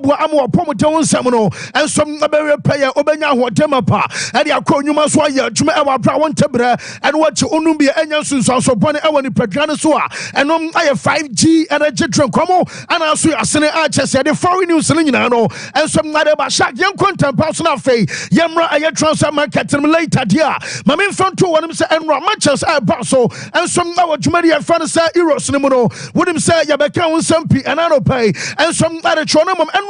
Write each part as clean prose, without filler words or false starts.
Amo Pomodon Samuno, and some Aberia player, Obenya, Watemapa, and Yakonuma Swaya, Juma Brown Tebra, and what Unumbia and Yasus also Bonnie Ewan Pedranasua, and I have 5G and a Jetron Como, and also a Senate Archer said the foreign news Linano, and some other Bashak, young content personal fee, Yamra, a transfer market later, dear. Mamin front to one him say, and Ramachas at Basso, and some now Jumaria Fanasa Eros Nemono, would him say Yabaka Sampi and Anope, and some other Tronum and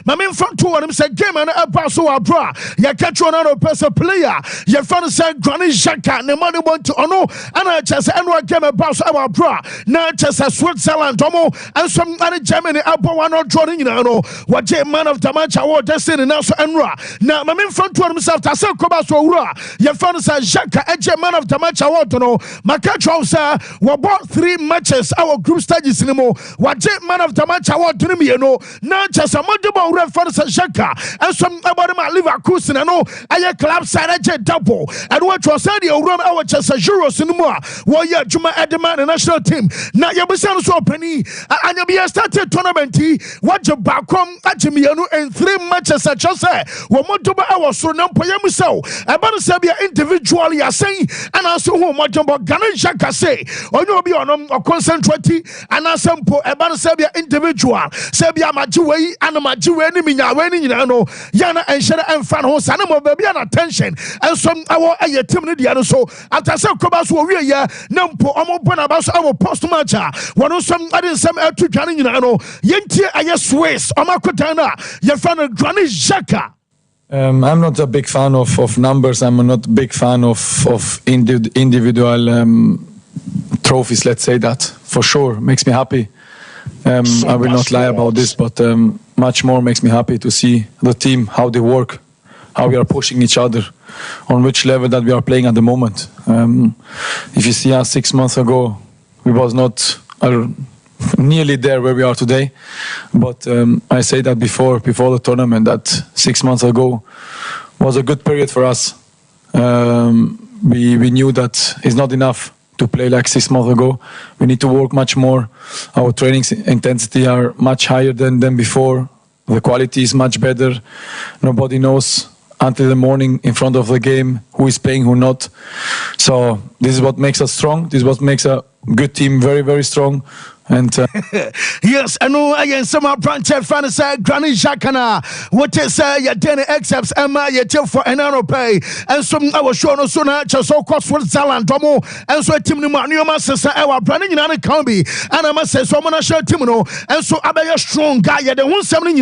Mamin front to one him say, Game and a Basso Abra, Yakatronano Pesa player, Yafanasa Granny Shaka, the money want to honor, and I just and what game about our bra, not just a Switzerland, Tomo, and some other Germany, Apple one or drawing, you know, what J man of the match award destiny and also Enra. Now, Mamin front to himself, Tasa Kobaso Ura, Yafanasa Shaka, a man of the match award, no, Makatro, sir, we bought 3 matches, our group stages in the mo, what J man of the match award to me, you know, not just a multiple reference Shaka, and some about my liver cruising, and all, I club side a double, and what was said, you run our just a Euros in the more, while you're Juma at the man, the national team. Now, your business penny, and you'll be a started tournament, what your back home at Jimiano and 3 matches, such as I want to buy our son, so about to say individually, I say, and also who much about Ghana Shaka say, or you'll be on or concentrate, and I sample about to say individual, Sabia Majuwe, and Majuwe, winning, you know, Yana and Shana and Fan Hos, and baby an attention, and some our team, so after some Kobas were real, Nampo, Amobonabas, our post matcher, one of some other some to Johnny, you know, Yentia, I Swiss, Omakotana, your friend Granny Shaka. I'm not a big fan of numbers. I'm not a big fan of individual trophies, let's say that. For sure, makes me happy. I will not lie about this, but much more makes me happy to see the team, how they work, how we are pushing each other, on which level that we are playing at the moment. If you see us 6 months ago, we was not nearly there where we are today. But I say that before the tournament, that 6 months ago was a good period for us. We knew that it's not enough to play like 6 months ago. We need to work much more. Our training intensity are much higher than before. The quality is much better. Nobody knows until the morning in front of the game who is playing, who not. So this is what makes us strong. This is what makes a good team very, very strong. And yes, I know I am some branch fantasy Granny Shakana. What is your daily excepts and my tell for an annual pay and some I was sure no sooner just so cost for Zalan Domo and so Tim Numa sister our branding in an economy and I must say so much Timino and so Abaya strong guy at the 170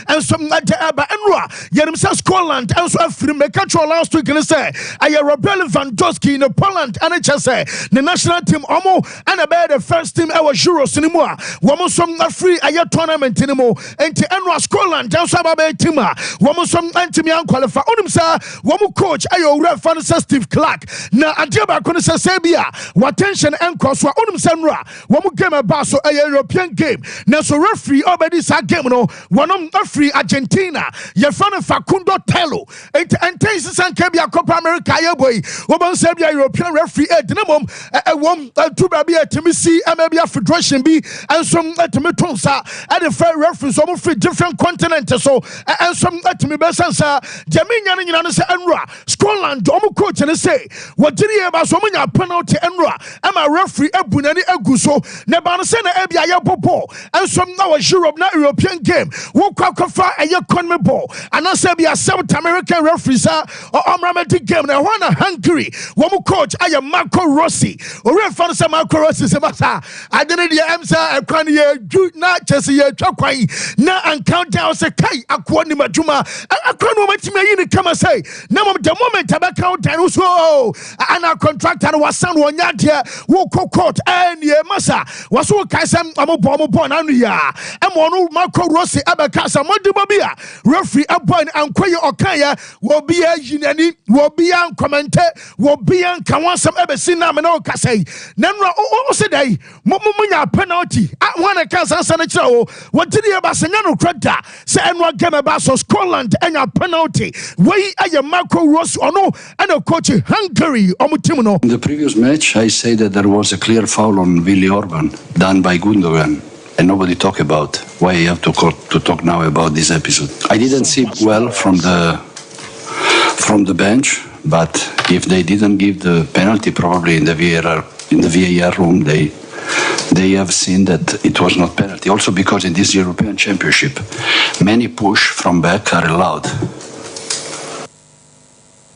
and some at the Abba Enra Yadimsa Scotland and so a free control last week and say I am Rebel Van Doski in Poland and I just say the national team Omo and about the first team our Euro anymore. Woman some free a tournament anymore. And to Enra Scotland, down Sababe Tima. Woman some Antimian qualify. Onimsa, woman coach, Ayo Ref Steve Clark. Na Adiaba Konisa Sabia. What tension and cross for Onimsenra. Woman game a basso a European game. Now so referee already sa game no. One free Argentina. Yefana Facundo Tello. And Tasis and Kabia Copa America boy. Woman Sabia European referee at Dinamum. A woman to be a Timisi Amabia Federation. Be and some tomatonsa at the fair reference almost free different continents so and some to me best answer Jaminian Enra Scotland Domo coach and say what did he about so many penalty Enra am a referee Ebunani Eguso Nebana Sena Ebia Popo and some now Europe not European game who qualify a year conme ball and I say be a South American referees or Amramatic game now one Hungary one coach I am Marco Rossi or reference Marco Rossi I didn't Amsa a cranny not just a twine now and count down say Kai Aquani Majuma a chronometer come and say no the moment I count down so and our contract and was son one yard here walk court and ye massa was so Kaisam Amobon and ya and one Marco Rossi Abacasa Mondibabia referee Abon and Quay Okaya will be a Unani will be on commented will be on Kawansam Ebesina Manoka say Nanra also day Mumunya penalty. I want to cancel Sancho. What did you about Sanano Creta? Say and what game about Scotland and a penalty. Way are you Marco Ross or no? And a coach Hungary or Mutimono. In the previous match, I say that there was a clear foul on Willy Orban done by Gundogan. and nobody talk about. Why you have to talk now about this episode? I didn't see well from the bench, but if they didn't give the penalty, probably in the VAR room, they have seen that it was not penalty. Also because in this European Championship, many push from back are allowed.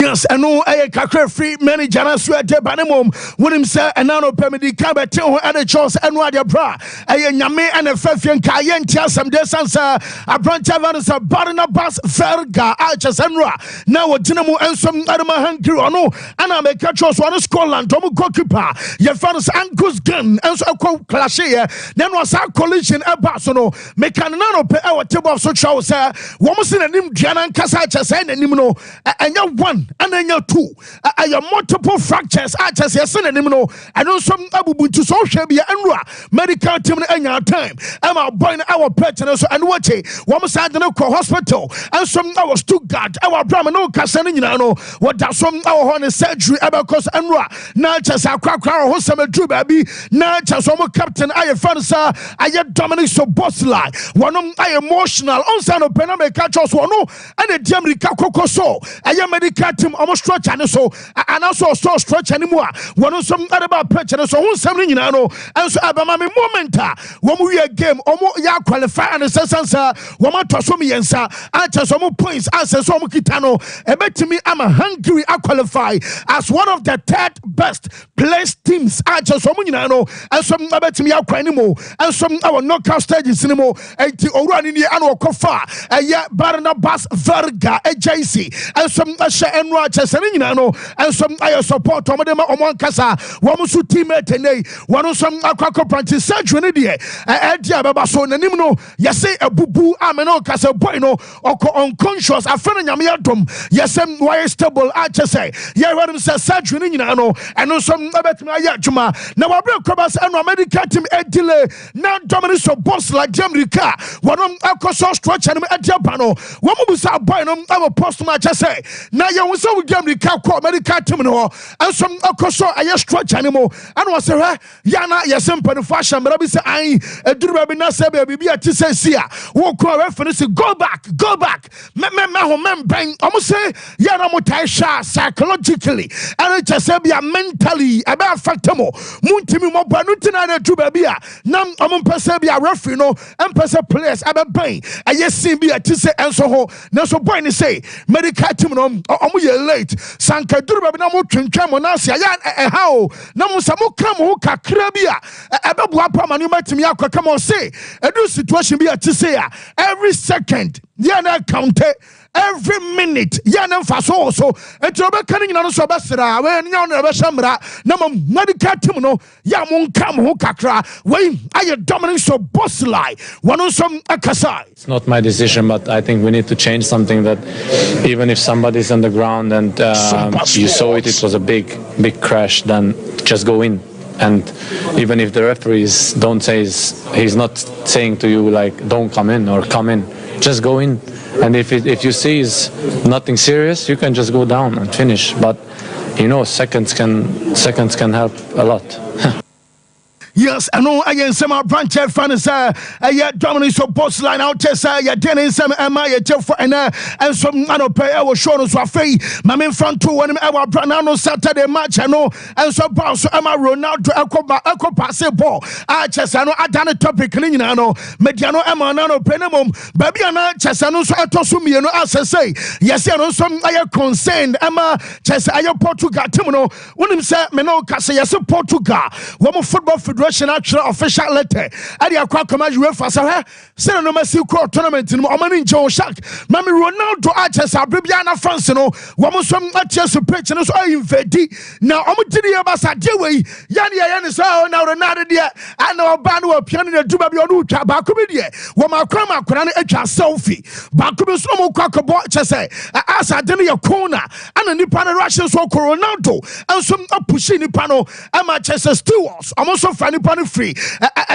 Yes, I know I can't free manager and sweat banamum when him say and now permit cabin at the chance and what your bra. I yame and a Fefian Kayen tia some distance a branch of a Barnabas Verga Arches and Ra. Now a Dynamo and some other hungry or no, and I make catch us one Scotland, Tomu goalkeeper. Your father's uncle's gun and so called clash here. Then was our collision at Barcelona. Make an pay our table of such shows. One was in a name Janan Casacha and Nimino and you're one. And then you're two. I have multiple fractures. I just say, son, and I know some Abu to social media and medical team in your time. I'm a boy our partners and watch it. One side the local hospital and some our Stuttgart, our Bramano Casanino. What does some our honor surgery about cause and not just our crack or some true baby, not just some captain. I have found sir. I have Dominic so boss like one of I emotional on San Pename catch us one and a Jamaica Coco so I am medical almost stretch and so and also stretch anymore. One of some other pitch and so on something you know and so abamami momenta when we a game almost ya qualify and sense one to so me answer answer some points answer some kitano a bet to me I'm a hungry I qualify as one of the third best placed teams answer some you know and some bet to me anymore and some our knockout stages anymore and the run in the annual kofa yeah Barnabas Verga AJC and some and Rochester and some I support Oman Casa, one su teammate and one some aqua practice surgery and Diabaso Nanimno, Yase a boo ameno casa bueno or unconscious a friend of Yamiatum, Yasem why stable I just say, Yaram says surgery and no some about Mayajuma. Now I broke Cobas and medical team Italy, now Dominic so boss like Jamaica, one of Alcosa stretch and at Japano, one was our boy our post match I say. Now you was so Jamaica medical team and some Alcosa I stretch anymore and was a Yana Yasempa fashion, but I say I do Rabina Sabe be a Tissia, walk reference go back, bang almost say Yana Motaisha psychologically and it just be a mentally about factamo Muntimi Mobanutina to Babia Nam Amon Persebia referee no and Persa players about bang I yes see be a Tisse and so now so point say medical team or late Sanka Durabinamo Trincamonasia how Namu Samu Kamu Kakrabia Ababwapa Manumatimia come on say a new situation be a Tissea every second Yana counted every minute yana faso so etrobe kanin na so besra we nya na be shamra na medical team no ya mon kam ho kakra we aye dominant so boss lie one some akasai. It's not my decision, but I think we need to change something that even if somebody's on the ground and you saw it was a big crash, then just go in. And even if the referees don't say he's not saying to you like don't come in or come in, just go in. And if you see it's nothing serious, you can just go down and finish. But you know, seconds can help a lot. Yes, I know. I am some branch fans. I Dominic so boss line out. I didn't some my for and some other player was shown so free. My main front two when our Branano Saturday match. I know and so boss. I'm a Ronaldo. Echo pass ball. I just I know I done a topic. I know Mediano Emma Nano Penamum. Baby and I just I know so I told me no as I say. Yes, I know some I am concerned. Emma just I am Portugal. Timono when him say me no Casa yes Portugal. One football federation. Actual official letter. Adi akwa kama UEFA say no mercy court tournament no omani John Shark. Mami Ronaldo Arches abibia na France no. Womo som Arches pitch no so invade. Now omo didi abasa de we yani so na Ronaldo de ana oba no piano na duba bi onu twa ba ko bi de. Womo akwa makora na atwa selfie. Ba ko bi so mo kwa kobo chese. Asa de no ye corner. Ana nipa na Russian so Ronaldo. And some pushing nipa no ama Chese stewards. Omo so fan any panic free.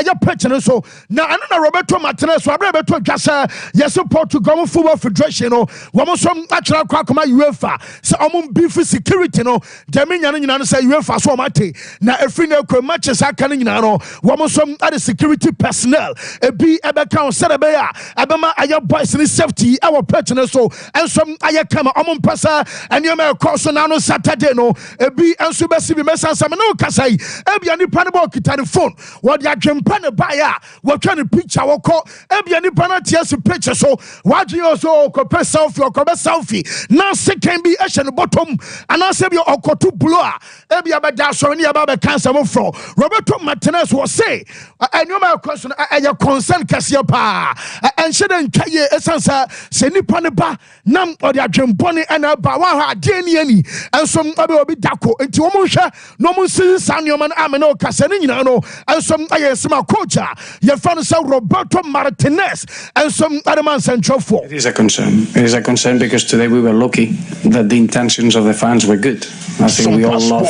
Your pension so now I know Roberto Martinez, so I better Gassa, yes, Portugal Football Federation, or one some natural Quakama UEFA, so I'm beef security, no, Dominion and say UEFA so mate. Now, if we know matches are coming now, one some other security personnel, a be a account, Sarabaya, Abama, Aya boys in safety, our pension so, and some Aya Kama, Amon Passa, and your mail course on Saturday, no, a be and Subasi Messa Samano Kasai, Ebiani Panabo Kitani phone, what ya can pan a buyer, what kind of picture or call Ebiani Panatias picture so, what you also compare selfie or compare selfie, now can be Asian bottom, and I said your Okotu blower, Ebiabadash or any about cancer from Roberto Martinez was say, I know my question, your concern Cassiopa, and shouldn't Kaye Essansa, Seni Paneba, Nam or the Jamboni and a Bawa, Deniani, and some other be Dako, and Tuomusha, no Musi, Sanyoman Ameno Casanino, and some Ayasma Cocha, your father Roberto Martinez, and some other man Central for. It is a concern. It is a concern because today we were lucky that the intentions of the fans were good. I think we all love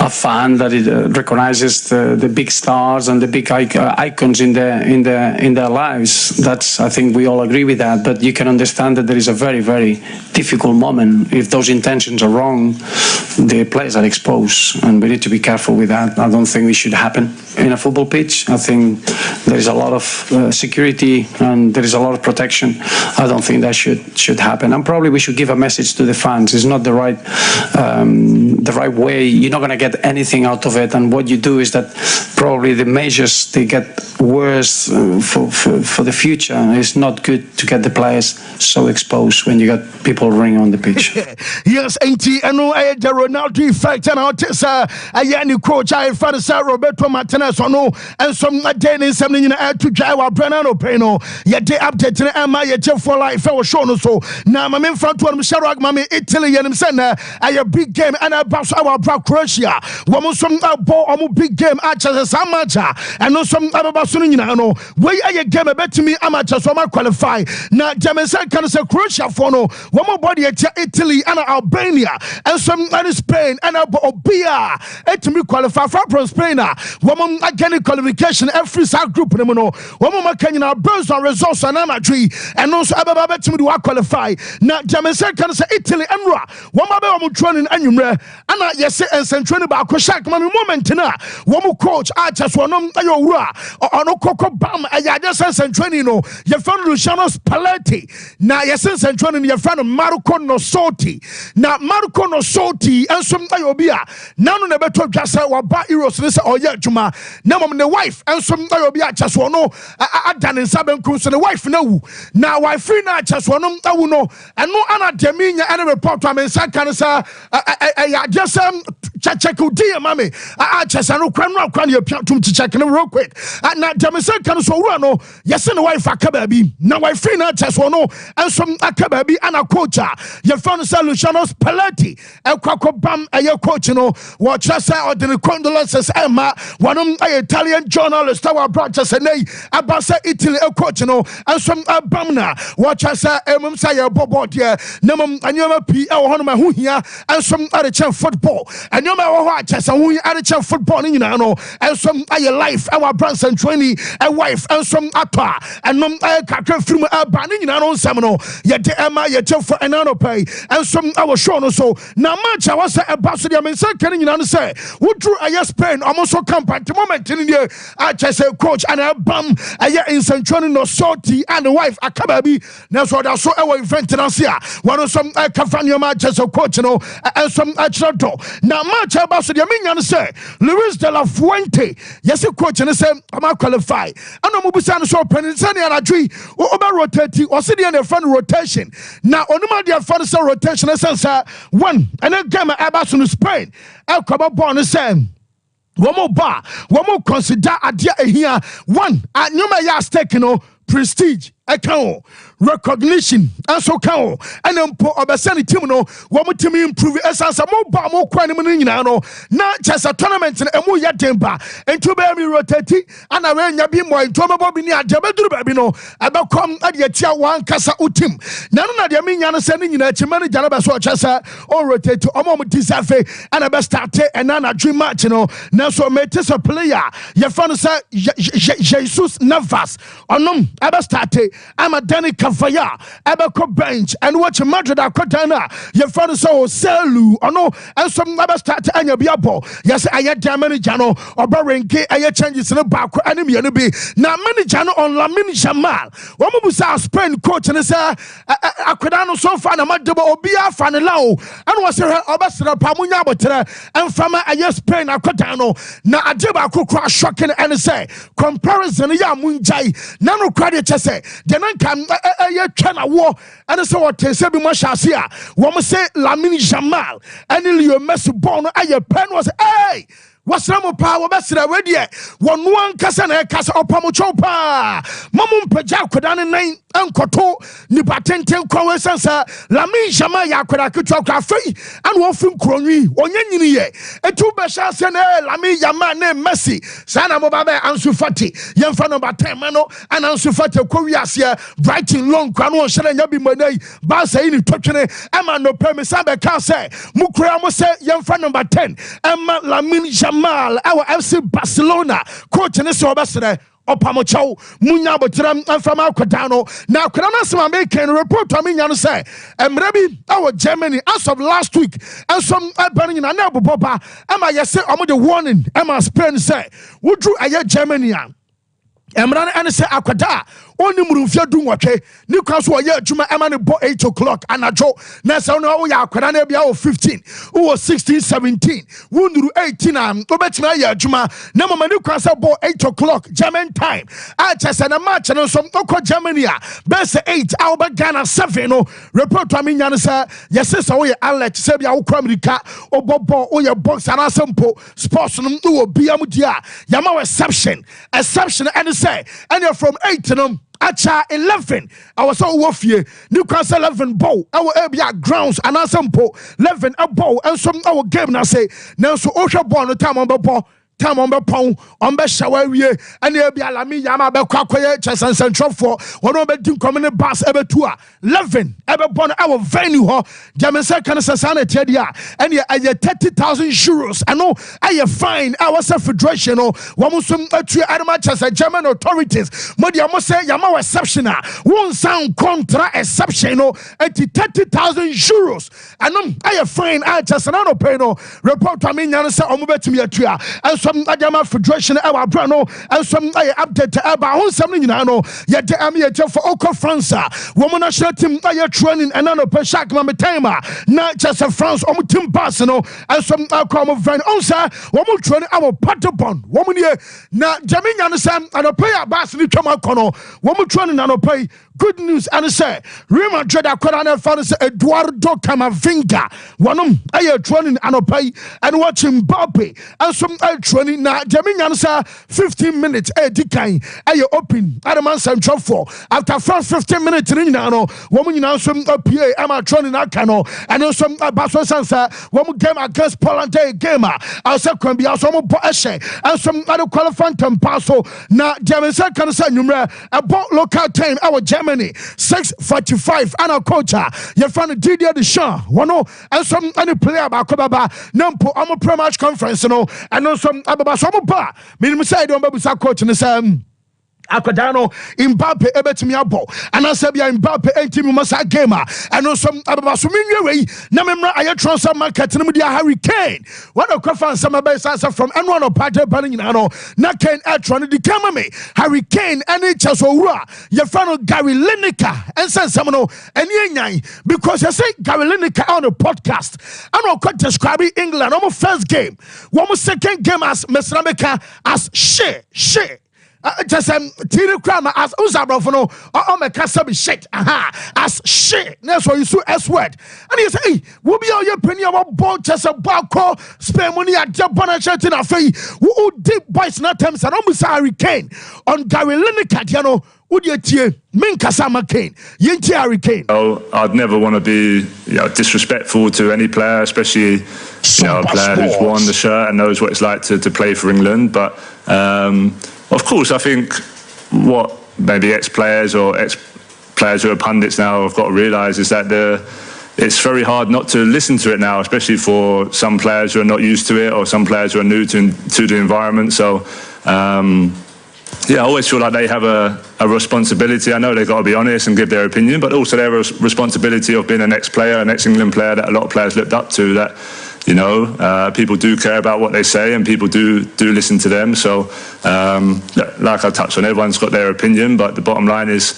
a fan that recognizes the big stars and the big icons in their lives. That's, I think we all agree with that. But you can understand that there is a very, very difficult moment. If those intentions are wrong, the players are exposed, and we need to be careful with that. I don't think it should happen in a football pitch. I think there is a lot of security and there is a lot of protection. I don't think that should happen. And probably we should give a message to the fans. It's not the right way. You're not going to get anything out of it. And what you do is that probably the measures, they get worse for the future. It's not good to get the players so exposed when you got people running on the pitch. Yes, ain't I know I the Ronaldo effect and out I any coach I father Roberto Martinez or no and some day in something to drive our Brenano Peno yet they update Emma yet for life I was shown so now my main front one Sharag Mami Italy and sender a big game and about our Croatia one some ball big game as a amateur and no some about soon no way I game a bet to me amateur so I qualify now Jamaica can say Croatia for no one more body at Italy and Albania and some Spain and Obia to me qualify from Spain woman again qualification every side group no woman can our birds on results and amatry and also about to me to qualify now Jamaica can say Italy and woman be training and yes and send training about Koshak moment na woman coach just one or no coco bam I just send training no your friend Luciano Spalletti now yes and training your friend Marco Nosoti now Marco Nosoti and some Iobia now no never told just what about Eros or yet Juma now the wife and some Iobia just one no I done in Saben Cruz the wife no now wife free now just one no and no Anna Deminia and report to me Sakanasa I just check dear mommy I just I know can you to check real quick now Jamaica can so run yes and the wife akababi now wife free now just one no and some akababi and a coach your friend Luciano Spalletti and Quaco Bam a your coach no watch us out the condolences Emma one of Italian journalist our brothers and about Italy a coach no and some Bamna watch us say Bobo dear Namum and your P. Honma who here and some other football and you know watch us and who other football in and some your life our brands and training a wife and some atwa and num from a banning on Samino yet Emma yet for an pay and some our show no so now much I was about to the second you say would drew a Spain almost so compact moment in the I just say coach and a bum a year in Central no salty and the wife akababi now so that's so our event in Asia one of some Cafania matches of coach no and some actual now much about the Dominion say Luis de la Fuente yes a coach and say I'm qualify and I'm Mubusan so Pennsylvania and a tree over rotating or sitting in the front rotation now on the front rotation essence one and then game about to Spain El Cabo born same one more consider idea here one at Numa Yas taking prestige account recognition also count and then po obesani team no wo mo team improve esansa mo ba mo kwa ni mo nyina no na just a tournament na emu ya demba ento be mi rotate ana we nya bi mo ento be bo bi ni ade be duru ba bi no abekom ade atia wan kasa utim na no na de mi nya no se ni nyina chi manager na be so chesa o rotate o mo deserve ana be start and na dream match no na so mete so player ye fa no say Jesus Navas onom abe start ama Danny Kavaya Abeko bench and watch Madrid Akotana your father so Selu or no and some never start and your biabo yes I had damage jano or barenke I changes in the back enemy and be now many jano on Lamine Jamal one was our Spain coach and say Akudano so far na madebo obia fanelao and was her obasra pamunya botre and from a Spain Akotano na adeba kukra shocking and say comparison ya munjai nano credit say then can China war and so what they say be Mashassia. Woman say Lamine Jamal and Leo Messi born a pen was hey. What's Ramo power best already? One Casana Casa Opamochopa Mamum Paja Kodan nine Uncoto Nipatenten Cowesansa Lamine Jamal Yakucha Cafe and one film crony or Yenny a two Bashas and Lamine Jamal named Messi Sana Mobabe Ansu Fati Yanfano Batemano and Ansu Fati Koreasia writing long Crano Sharan Yabi Monday Basa in Tokene Emma no Permisabe Kase Mukramo say Yanfano number 10 Emma Lamine Jamal our FC Barcelona coach and so basere opamocho munya botram from Alcadano now Krana some American report to me yan say emrebi our Germany as of last week and some burning in anabo boba am I say omo the warning Emma Spain say we drew a Germany Emran and say Akada only Murufia do what New Castle ye Juma Emani bo 8 o'clock and a joke. Nasa no ya Kwadane Bia 15, who was 16, 17, Wunduru 18 Obetina Juma, Nama New Castle bo 8 o'clock, German time. I just and a match and some Oko Germany, best 8, Albert Ghana 7, no report to me Yanasa, yes, so we Alex Sabia Ukramika, or Bobo, or your box and Asampo, sports no Biamudia, Yama exception, and say, and you're from 8 to them. Acha 11. I was so warfare. Newcastle 11 bow. Our area grounds and Asampo 11 a bow and some our game now say now so Osha born the time on the ball. Time on the pound on the shower and there be Alami Yama Belquaque, Chess and Central for one of the coming bus ever tour 11 ever born our venue ho Jamaica Sasana Tedia and I get 30,000 euros. I know I fine our federation or one Muslim much as a German authorities. Modia must say Yama exceptional one sound contra exceptional at 30,000 euros. And I fine I just another peno report to me Yanasa Omubet and some Adama Federation our brano and some update about something no yet the for Oko France woman national team training and no Peshak Mamatema not just a France team Barcelona and some outcome van onsa woman training our Patapon woman here na Jamin Yanasam and a player Barcelona Tomakono woman training and pay good news and say Real Madrid Corana fans Eduardo Camavinga one training and pay and watching Mbappe and some training na Jamin Yansa 15 minutes dikai open Adaman Central 4 after first 15 minutes no woman now some PA am training akano and some Baso Sansa one game against Poland game also can be also mo and some other qualifying paso na Jamin Sa can say number about local time our Germany 6:45 and our coach you find Didier Deschamps one and some any player ba nampo am pre-match conference no and some Ababa Sompa, meaning say don't be coach in the same. Akwadano Mbappe ebetimi abo anasabia Mbappe entimi masa gamer and some abasuminwe we na memra aye transfer market no dia Harry Kane one of confan some base from anyone of party banning no na Kane atron di kama me Harry Kane any chaso wura ye fano Gary Lineker and some no enyan because you say Gary Lineker on the podcast and no could describe England on first game one second game as Mesrameka as shit just tiri krama as uzabrofo o me kasa be shit as shit na so you so s word and you say hey wo bi o ye pani about ball just a ball call spend money at Japan shirt na fei wo deep boys na terms and almost hurricane on Gary Lineker you know would you tie min kasa McCain yenti hurricane. Oh, I'd never want to be disrespectful to any player, especially a player who's worn the shirt and knows what it's like to play for England, but of course I think what maybe ex-players or ex-players who are pundits now have got to realise is that it's very hard not to listen to it now, especially for some players who are not used to it or some players who are new to the environment. So I always feel like they have a responsibility. I know they've got to be honest and give their opinion, but also they have a responsibility of being an ex-player, an ex-England player that a lot of players looked up to, that people do care about what they say and people do listen to them. So like I touched on, everyone's got their opinion, but the bottom line is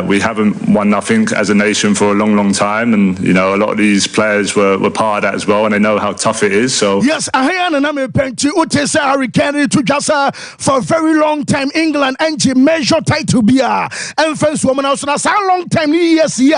we haven't won nothing as a nation for a long time, and a lot of these players were part of that as well, and they know how tough it is. So yes, I hear and I'm a penty Utesa Hurricane to just for a very long time England and measure title bia and first woman also na how long time years ye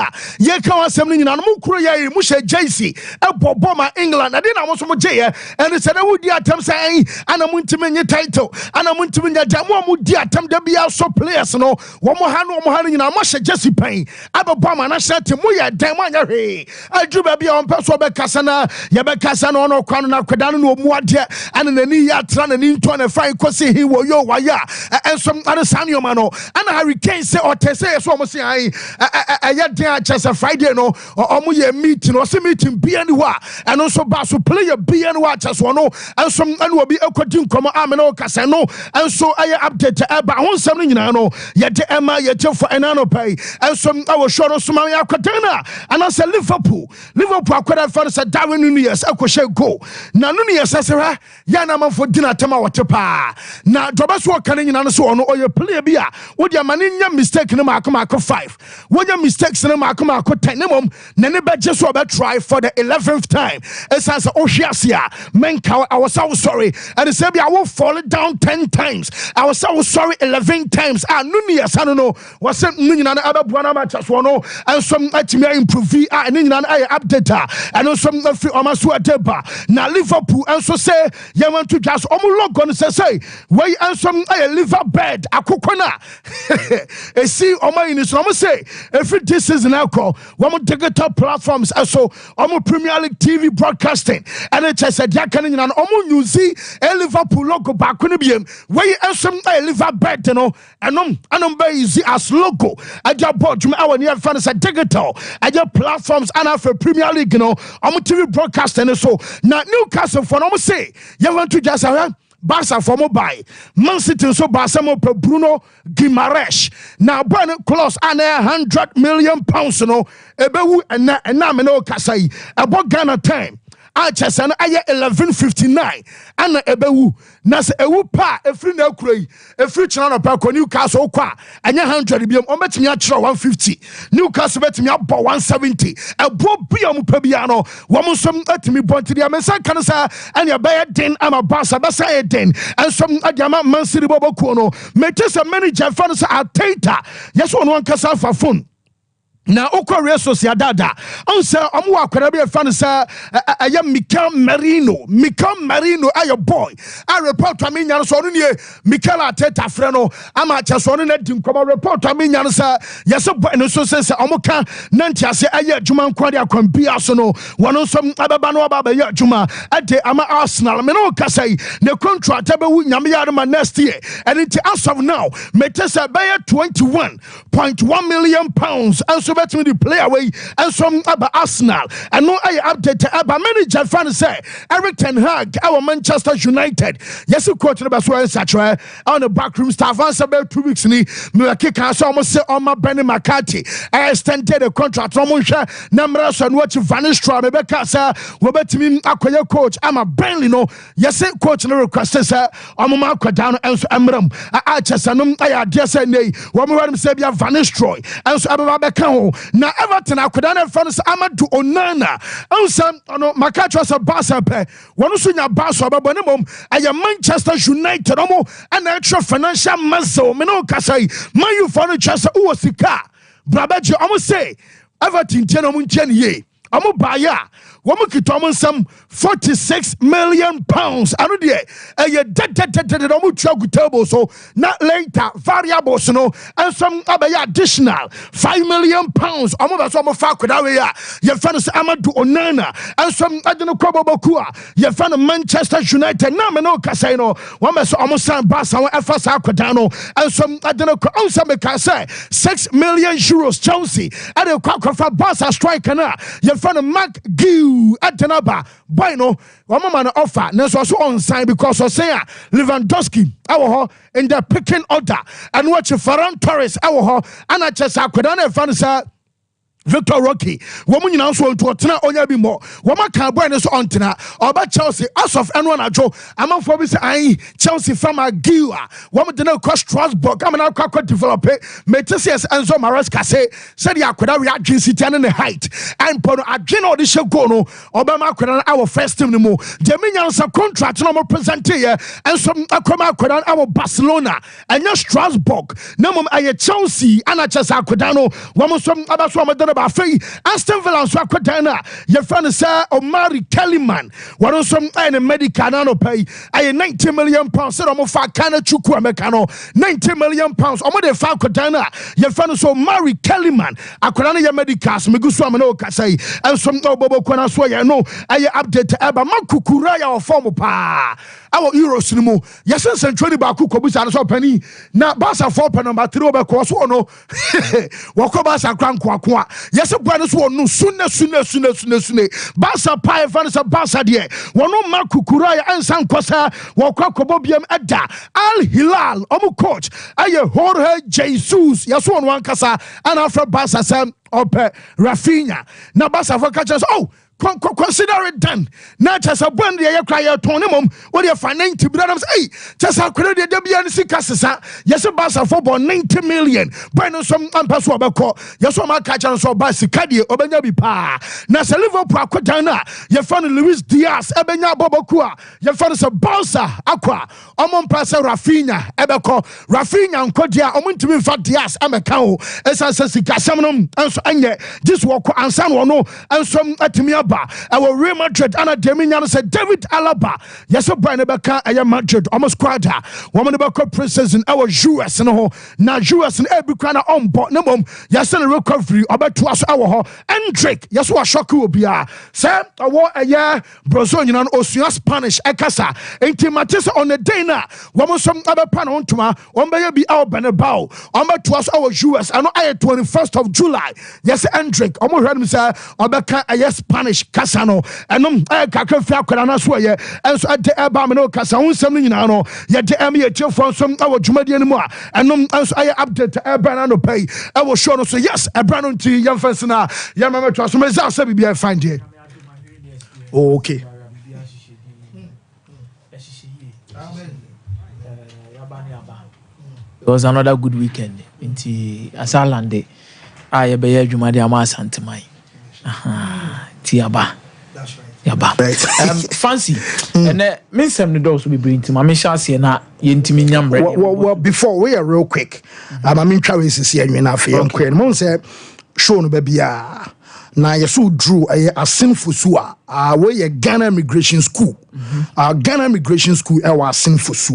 can assembly na mo kuro ye mu she JC e boboma England na dey na mo so mo je and they said would di atam say ana mo ntime nye title ana mo ntime nya da mo di atam da bia so players no wo mo ha no na mashe Jesse Payne abobama na shete mo ye dan mo anya hwe adu ba bia on person be kasa na ye be kasa no no kwano na kweda no mu ade ana nani ya tra nani nto na fine kosi he wo yo wa ya ensom ana sanyo ma no ana Hurricane say o tese so mo say ai ye dan Chelsea Friday no o mo ye meeting no se meeting bia ni wa eno so ba so player bia ni wa Chelsea no ensom ana obi ekodi nkomo amena o kasa no enso aye update eba honsam ni nyina no ye de ema ye te for no pay and some our show no suma ya kwatena and I say Liverpool akwada fan say Darwin Nunez akoshe go na Nunez say ya na man for dinner tema watepa na dobeso kan nyina no so ono oye player bia wo dia mane nya mistake no makoma 5 wo nya mistakes no makoma 10 nemom na ne beje so be try for the 11th time essence ohwiasia menka I was so sorry and say bia wo fall down 10 times I was so sorry 11 times Nunez I don't know was nyina na ababua na match so no and some atimi improve and nyina na update and some free omaso ateba na Liverpool and so say you want to just logo no say where and some liver bed akokona e see omayin so say every this season alcohol one digital platforms so Premier League TV broadcasting and it said ya kan nyina no use Liverpool logo back no biem where and some liver bed no anom be use as logo aja board you our near fans digital aja platforms and for Premier League TV broadcasting so now Newcastle for no say you want to just Barca for mobile Man City so Barca mo per Bruno Guimaraes now burn close and £100 million ebewu and na me no kasai about Ghana time Achesana aye 11:59 ana ebewu na se ewu pa efri na kuroi efri china no pa ko Newcastle kwa anya 100 biom o betimi a chiro 150 Newcastle betimi abo 170 ebo biom pa bia no wo mo som atimi bontiri amensa kan sa anya baye den ama Barca basa e den ensom adiama Man City boboku no metesa manager fan sa Ateta yes one one kasa fa phone na Real Sociedad on say omo akwara be fan say aya Mikel Merino ayo boy I report to me nyan so no ne Mikel Arteta frɛ no ama cha so no na di nkɔmɔ report to me nyan say yes boy no so say omo ka na ntiase aya adwuma nkwade akwambia so no wono so ababa no aba ya adwuma ade ama Arsenal me no ka say the contract abewu nyame yare ma next year and it as of now metesa be 21.1 million pounds and so bet me the play away and some about Arsenal and no I update about manager fan say Eric Ten Hag our Manchester United yes coach no be so answer on the backroom staff answer about 2 weeks ni me kick us almost say on my Benny McCarthy I extended the contract from Monsha Namra so watch Van Nistelrooy me be kasa we bet me akoye coach am a Burnley no yes coach no request say on my down and so amram I just no I adress say nei we me say be Van Nistelrooy and so ababa be kan ho na Everton akoda na fa no se Amadu Onana ansam ono makacho se Barca pe wono so nya Barca babone mom aye Manchester United omo ana extra financial muscle me no kasai man you for no chance o sika brabaje omo say Everton tieno mo ntia ne ye omo baya womo kitomo nsam 46 million pounds anu de eye dead omo twa gu table so na later variables no and some abaya additional 5 million pounds omo be so omo fa koda we ya ye fa no Amadu Onana and some adeno koboboku a ye fa no Manchester United na me no kasai no wo me so omo san Barca won efa sa koda no and some adeno ko on some ka say 6 million euros Chelsea ade kwa Barca striker na ye fa no Mark Gill Atenaba boy no one man offer na so on sign because of say Lewandowski awo in the picking order and watch Ferran Torres awo ana chesa akwada na fa no sa Victor Rocky woman nyina so to tena onya bi mo woma ka boy ne so ontena oba Chelsea as of anyone ajo amanfo bi say ai Chelsea from Agiwa woman de na cross Strasbourg am na kwa develop Metises Enzo Maresca say said yakoda we adwin city and the height and pono adwin o de she go no oba ma akoda our first team no mo de menya sa contract no mo present here and some akoma akoda our Barcelona and Strasbourg na mom aye Chelsea ana chesa akoda no woman so aba so mo Aston Villa so akwatana ye fan say Omari Kellyman won some any medical na no pay ay 90 million pounds say omo fa kana chuku ameka no 90 million pounds omo de fa akwatana ye fan so Omari Kellyman akwatana ye medicals me gusu am na o kasai and some obobo kwana so ye no ay update eba makukura ya form pa our Euros ni mo yes century ba ku kobusa so pani na Barca 4 pa number 3 obeko so no wako Barca kranko akoa yes boy no so no sune Barca pie fan so Barca de wono makukura ya ansan kosa wako kobobiam eda Al Hilal omu coach aye Jorge Jesus yes one wan kasa and after Barca sam up Rafinha na Barca for catches oh consider it done. Now, just a bond, the cry tournament, or your financial brothers. Hey, just how could the WNC Cassasa? Yes, a bus of 90 million. Buy no some unpassable call. Yes, my catch and so by Sicadi, Obenyabi Pa. Nasa Liverpool, Quatana, your friend Luis Diaz, Ebenya Bobokua, your friend is a Balsa, Aqua, Omon Pasa Rafinha, Ebeco, Rafinha, and Kodia, Omuntimin Fat Diaz, Amacao, as I said, Casamanum, and so Anya, this walk and San Wano, and some Atimia. Our Real Madrid and a Dominion said David Alaba. Yes, a Brian Baka, I am Madrid, almost quad. Woman about princess in our US and all. Now, US and every kind of on board. No mom, yes, and a recovery about 2 hours. And Drake, yes, what shock will be. Sir, I want a year, Brazilian and Ocean Spanish, Ekasa, Intimatis on the day now. Woman, some other pan on to my one may be our Benabao. On my 2 hours US and I 21st of July. Yes, and Drake, almost heard me say, Obaka, a yes, Spanish. Casano and Kaka Falcon so ye and so at the Abamino Casa something you know yet the Emmy from some our Jumadi anymore and as I update to Abrano pay I will show us yes Abrano to young Fansana Yamama to us be I find here. Okay. It was another good weekend into Asalande. I be Jumadi Amasantamai. Tiaba. That's right. Yaba. Fancy. And me some the dogs will be bringing to my chassis na yentimi nyambre. Well, before we are real quick. I mean Travis is here na fe on kwen. Mon say show no baby na yeso drew a sinful su we a Ghana Immigration School. Ghana Immigration School e wa sinful su.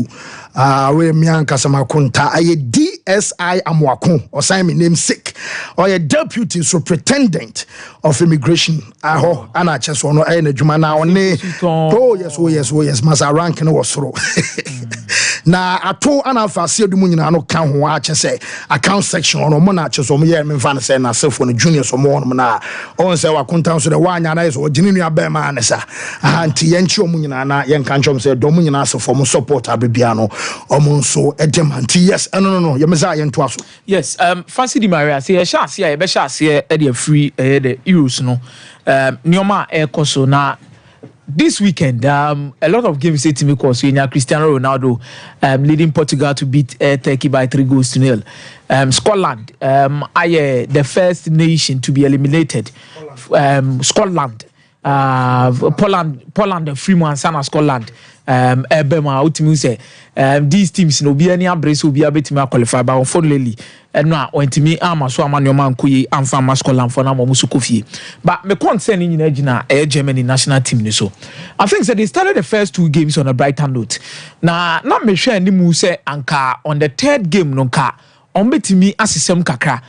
We me anka sama konta aye DSI Amwako or sign me name sick or a deputy superintendent of immigration aho ana cheso no e na dwuma na one oh yes masa rank no wasoro na ato ana afase du nyina no ka ho a chese account section no mo na cheso mo ye me fa na say na sefo no junior so mo no na on say wa konta so de wanya na so gini nua ba ma na sa anti ye nchi omo nyina na ye nka nchom say do mo nyina sefo mo support abebia no omo so edem anti yes no ye me say ye nto aso yes fancy di maria say ye sha say ye be sha say e dey free the euros no nioma e koso na this weekend, a lot of games say to me because Cristiano Ronaldo leading Portugal to beat Turkey by 3-0. Scotland, the first nation to be eliminated. Scotland, Poland, Freeman, Sana, Scotland. Ebema ultimately say these teams no be any abrace will be able to qualify, but unfortunately no went to me so man kuyi amfa Scotland for na musukofie. But me concern in Gina Germany national team ni so. I think that they started the first 2 games on a brighter note. Now not me sure any mu say anka on the 3rd game no ka on betimi asisem kakra.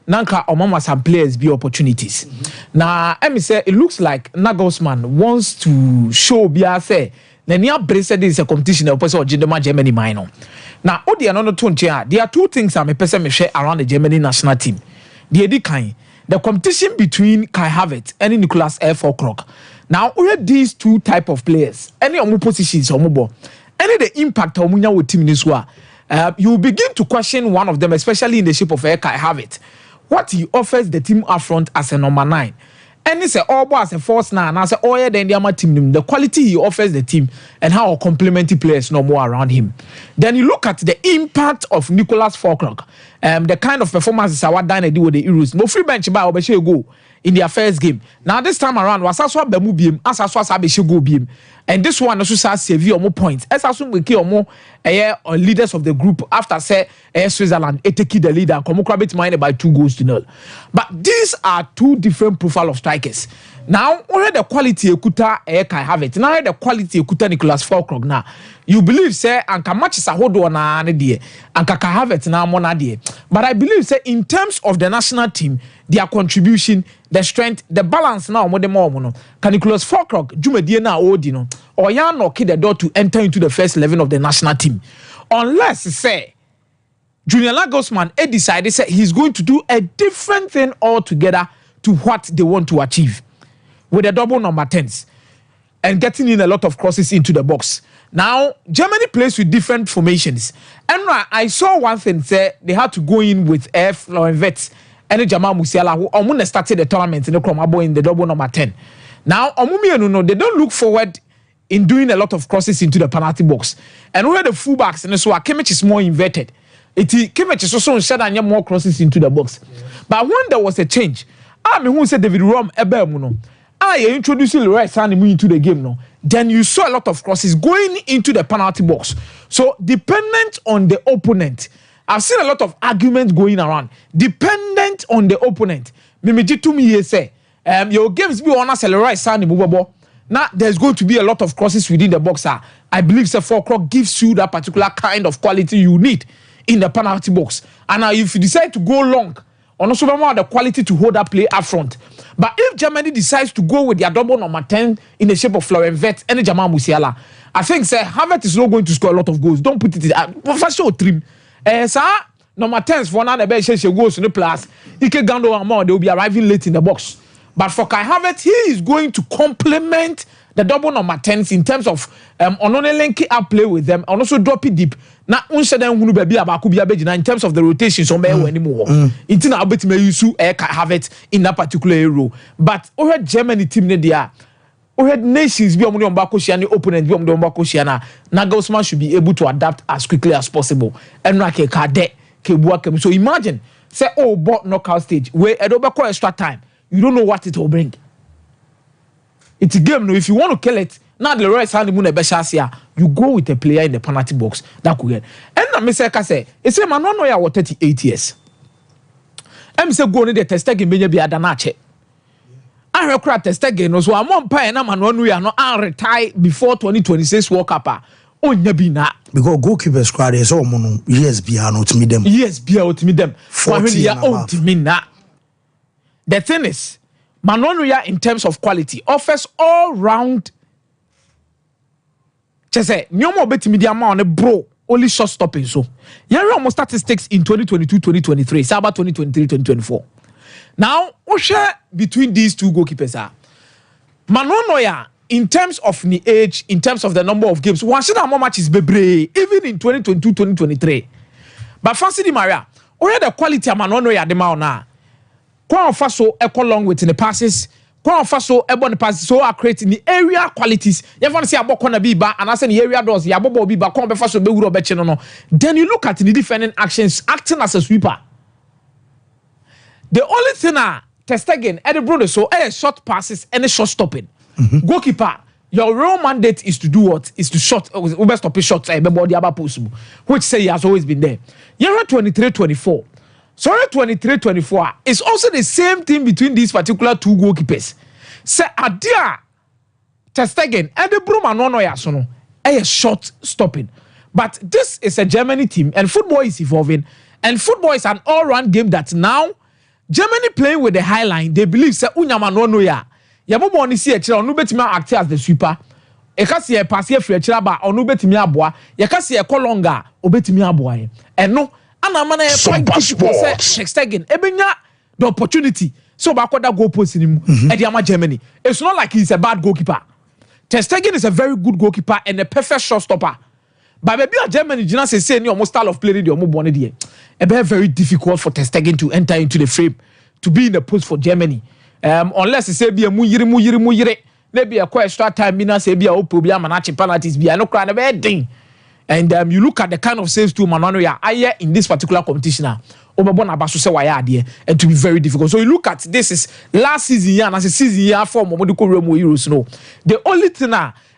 Nanka omama some players be opportunities. Now I say it looks like Nagelsmann wants to show Bia say Nenia Braced is a competition of person Germany minor. Now, Odi another there are 2 things I'm a person me share around the Germany national team. The competition between Kai Havertz and Nicholas F4 Now, we have these 2 type of players. Any of positions or mobile. Any the impact of Munya with team in this you begin to question one of them, especially in the shape of Kai Havertz. What he offers the team up front as a number 9. And it's all as a force now, and I say, oh yeah, then the team, the quality he offers the team and how complementary players no more around him. Then you look at the impact of Nicholas Falkirk, the kind of performances I want to do with the Euros. No free bench by Obeshe go in their first game. Now this time around, was as well Bemu as well as Abeshe go beam. And this one also says severe more points. As also we kill more leaders of the group after say Switzerland take the leader and come minded by 2-0. But these are 2 different profile of strikers. Now, only the quality Ekuta Kai Havertz. Now the quality Ekuta Nicholas Falkirk. Now you believe say anka matches a hold on na die anka Kai Havertz na mo na die. But I believe say in terms of the national team, their contribution, the strength, the balance now more no. Can Nicholas Falkirk jumedie na odi no or ya knock the door to enter into the first 11 of the national team. Unless say Julian Nagelsmann decided say he's going to do a different thing altogether to what they want to achieve with the double number 10s and getting in a lot of crosses into the box. Now, Germany plays with different formations. And I saw one thing, say they had to go in with Florian Wirtz and Jamal Musiala, who almost started the tournament in the double number 10. Now, they don't look forward in doing a lot of crosses into the penalty box. And where the fullbacks, and so Kimmich is more inverted. Kimmich is also said and more crosses into the box. Yeah. But when there was a change, who said David Rom Ebemuno, I introduced Leroy Sané into the game now. Then you saw a lot of crosses going into the penalty box. So dependent on the opponent, I've seen a lot of arguments going around. Dependent on the opponent, Mimiji to me say, your games be on us Leroy Sané movable. Now there's going to be a lot of crosses within the box. I believe the 4 o'clock gives you that particular kind of quality you need in the penalty box. And now if you decide to go long, on also the quality to hold that play up front. But if Germany decides to go with their double number 10 in the shape of Florian Wirtz and Jamal Musiala, I think Havertz is not going to score a lot of goals. Don't put it in first show trim. Number 10s for now the bench goes in the plus. Ike Gando and more, they will be arriving late in the box. But for Kai Havertz, he is going to complement the double number 10s in terms of only linking up play with them and also drop it deep. Now, in terms of the rotations on anymore. It's not about me use Kai Havertz in that particular role. But over Germany team there, over nations be on Bakoshiani opponent be on Bakoshiana. Nagelsmann should be able to adapt as quickly as possible. And so imagine say but knockout stage where Edobako extra time. You don't know what it will bring. It's a game. No, if you want to kill it, now the right hand you go with a player in the penalty box that could get. And I say, it's a man no ya 38 years. I'm say go in the test again be adanache. I require test again. So I'm on pay and I'm on we are not retire before 2026 World Cup. Oh, na because goalkeeper squad is all mono years behind to meet them. Yes, be out to meet them. 40 years old to me na. The thing is, Manonuya in terms of quality offers all round. Just say, no more bet media on a bro, only shot stopping. So, here are more statistics in 2022, 2023, Saba 2023, 2024. Now, what share between these 2 goalkeepers are Manonuya in terms of the age, in terms of the number of games. One should have more matches, bebre, even in 2022, 2023. But Fancy Di Maria, where the quality of Manonuya the now. Kwa faso echo long with the passes, so ebon the pass so are creating the area qualities. You want to say about corner biba and I say the area doors, ya bobo biba come be so be wuro be no. Then you look at the defending actions acting as a sweeper. The only thing Ter Stegen Edinburgh so short passes and short stopping. Goalkeeper, your real mandate is to do what? Is to shot over stop shots possible, which say he has always been there. Year 23-24. Sorry, 23-24 is also the same thing between these particular two goalkeepers. Say adia Ter Stegen Edinburgh manono ya so no short stopping. But this is a Germany team and football is evolving and football is an all-round game that now Germany playing with the high line, they believe say unyama no ya. Yabobo ni si e kira onu betimi act as the sweeper. E ka se e pass e free kira ba onu betimi aboa. Ye ka se e kolonga obetimi aboa ye. Eno ana mana e point people say Ter Stegen ebenya the opportunity. So ba kwada goal post ni mu e dey ama Germany. It's not like he's a bad goalkeeper. Ter Stegen is a very good goalkeeper and a perfect shot stopper. But maybe Germany jina say ni almost style of play the omo bone dey. It be very difficult for Ter Stegen to enter into the frame to be in the post for Germany. Unless say be a muyiri maybe a extra time mina say be a problem and penalties be no cry na bad thing. And you look at the kind of saves to Manano ya aye in this particular competition obabona baso say why and to be very difficult. So you look at this is last season year and as a season year for Momodiko Remo Euros no. The only thing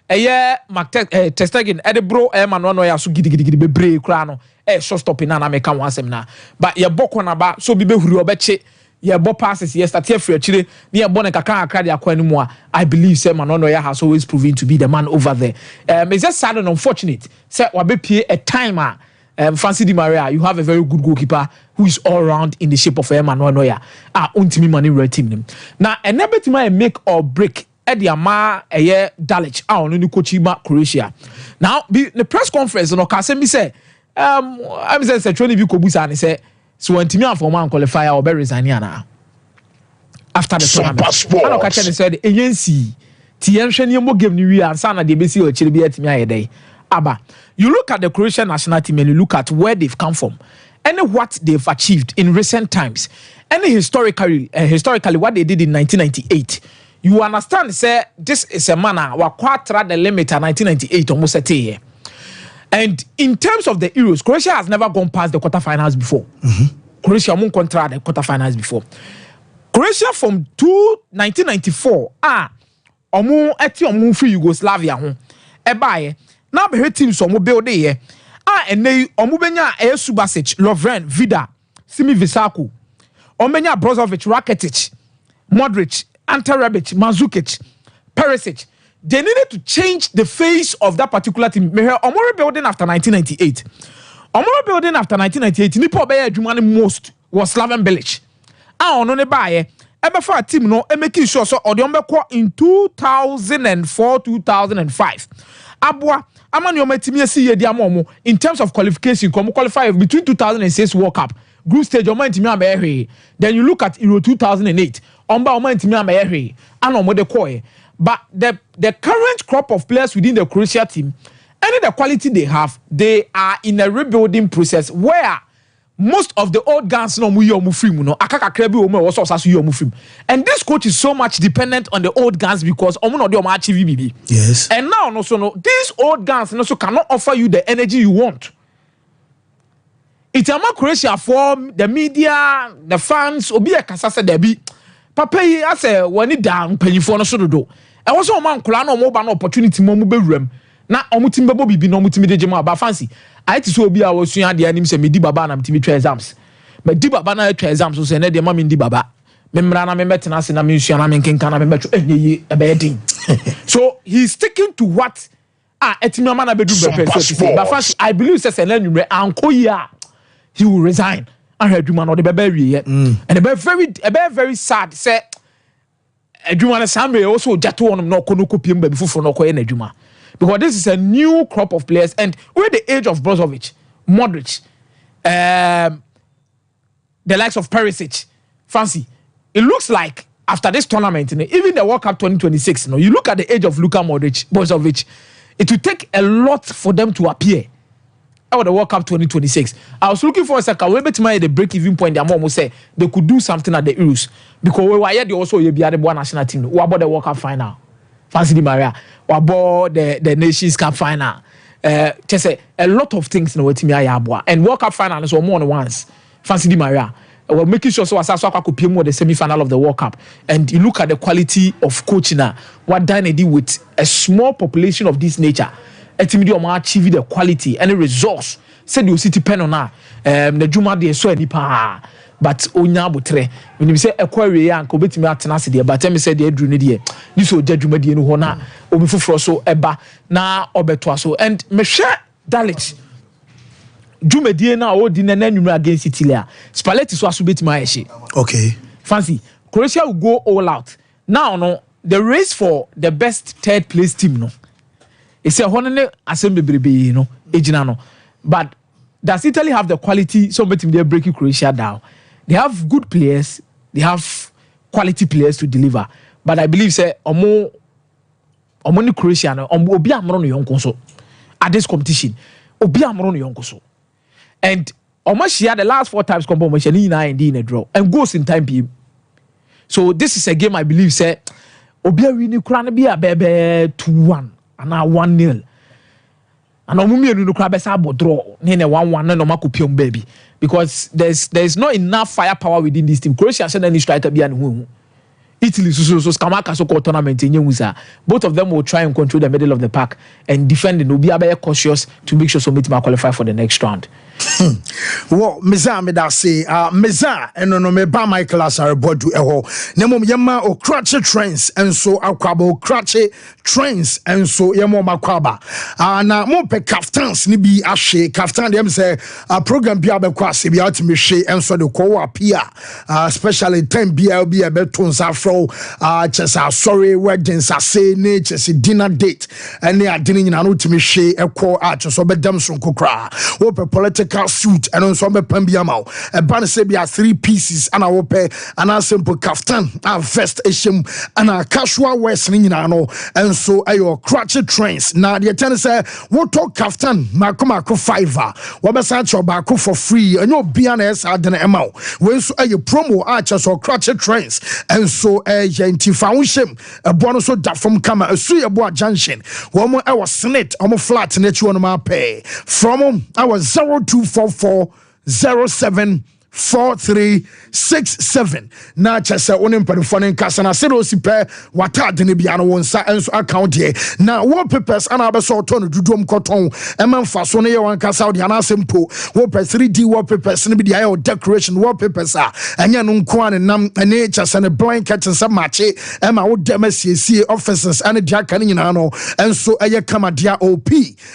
Ter Stegen Edinburgh Manano ya so gidi bebre kra no short stopping na make one seminar. But ye boko na ba so be huri obeche ye bo passes ye start here free chire ne ye bo ne kaka akra de akwa animu a I believe say Manono ya has always proven to be the man over there. It's just sad and unfortunate say wabepie a timer Francis Di Maria, you have a very good goalkeeper who is all round in the shape of Manono ya untimi money red team. Now enable to make or break Ediama eye Dalic onu ni coachima Croatia. Now be the press conference no ka say me say I'm say training bi kobusa and say so when Timmy and Forman qualifier or be resign na after the tournament. I no catch them said agency TM hwene mo game ni wi ansa na de be si o chire bi atimi ayedai. Aba you look at the Croatian national team and you look at where they've come from and what they've achieved in recent times and historically what they did in 1998. You understand say this is a manner wa quatra the limit at 1998 almost a year. And in terms of the Euros, Croatia has never gone past the quarterfinals before. Croatia won contra the quarterfinals before. Croatia from 1994 omu eti omu free Yugoslavia ho ebaye na be teams omu build here ene omu benya Subasic, Lovren, Vida, Simi Visaku, omenya Brozovic, Rakitic, Modric, Ante Rebic, Mandzukic, Perisic. They needed to change the face of that particular team. Omori building after 1998. Omori building after 1998. Nipo beye adwuma most was Slaven Bilic. Ono ne baye ebe for a team no making sure so odion be in 2004 2005. Abua amani ometimi esi ye dia momo in terms of qualification come qualify between 2006 World Cup group stage omentimi amehwe. Then you look at Euro 2008 omba omentimi amehwe ana omode koe. But the current crop of players within the Croatia team, any the quality they have, they are in a rebuilding process where most of the old guns no akaka krebi omo also sasu yo. And this coach is so much dependent on the old guns because omo no dey omo achieve BB. Yes. And now no these old guns no so cannot offer you the energy you want. It's a Croatia for the media, the fans, obi e kasa se debi. Papa yi ase wani da mpanyifo no so dodo. E wo so o man kula na o mo ba na opportunity mo be wurem. Na omutim bebo bibi na omutim de jema ba fancy. I ti so obi a wo sua de anim se medi baba na mtimi twa exams. Medi baba na twa exams so se na de ma me ndi baba. Me mra na me metena se na me sua na me nkenka na me betwo enye e be din. So he's sticking to what etimi ama na bedu be person. But fancy I believe se na nwure anko yi a he will resign. And adwuma no de be wie and e be very sad say adwuma na sambe also jato wonum no kono kopiem ba bifufo no koye na adwuma because this is a new crop of players and with the age of Brozovic, Modric, the likes of Perisic, fancy it looks like after this tournament even the World Cup 2026 you look at the age of Luka Modric, Brozovic, it will take a lot for them to appear the World Cup 2026. I was looking for a second. We bet my the break-even point. The mom say they could do something at the Euros because we were here. Also, you be at the one national team. What about the World Cup final? Fancy Di Maria. What about the Nations Cup final? Just say a lot of things in the team and World Cup final is more than once. Fancy Di Maria. We're making sure so as I could play more the semi-final of the World Cup. And you look at the quality of coaching now. What Dane did with a small population of this nature. Ultimately, we achieve the quality and the resource. Said you city pen on now. The Juma de so any pa. But onya botre. When you say acquire and go betimi atenase there. But me say the edru ne there. This o Juma de no ho na. Obi fufuro so eba na obeto so. And me share Dalit. Jumedie na o di nananum against Italy. Spalletti so asubeti ma ehye. Okay. Fancy. Croatia will go all out. Now no, the race for the best third place team no. It's a honene assembly baby no, ejina no. But does Italy have the quality so much they breaking Croatia down? They have good players, they have quality players to deliver. But I believe say omo ni Croatia no obi amro no yonko so at this competition. Obi amro no yonko so. And almost the last 4 times competition in a draw and goes in time PM. So this is a game I believe say obi win kura be a bebe 2-1 and now 1-0. And omumi no kura be say draw na 1-1 no makopiom baby because there's not enough firepower within this team. Croatia said any striker be an Italy so Skamaka so called tournament in Yemusa. Both of them will try and control the middle of the pack and defend and will be cautious to make sure Sompa will qualify for the next round. Well, Meza me da say Meza no me ba Michael Asare bodu eho nemo yema o Croatia trains and so akwaba Croatia trains and so yema makwaba na mo pe kaftans ni bi ahye kaftan dem say program bi abekwa se bi atime hye and so the ko apia especially time BLB abeto nsafro chesa sorry weddings say ne chese dinner date and ne adini nyina no time hye ekọ cheso bedam so kokra wo pe political suit and on some pambiamao a ban say be 3 pieces and our pay and a simple kaftan a vest eshim and a casual wears no and so ayo Croatia trains now the ten say what talk kaftan makomako 5 what be search back for free and your BNS adena emao when so ayo promo archers or Croatia trains and so yenti foundation a bonus so that from kama a suya boa junction one more our snit almost flat net you on my pay from our 0244074367 na chese onim performing kasa na se do sipe wata de ne bia no wonsa enso account here na wallpapers ana abeso to no dudom koton emfa so ne ye wan kasa de ana sempo wallpaper 3D wallpapers ne bi de ayo decoration wallpapers anya no nko an nam ene chese ne blanket nsa mache ema wo dem asiesie offices ane dia kan nyina no enso eye kama dia OP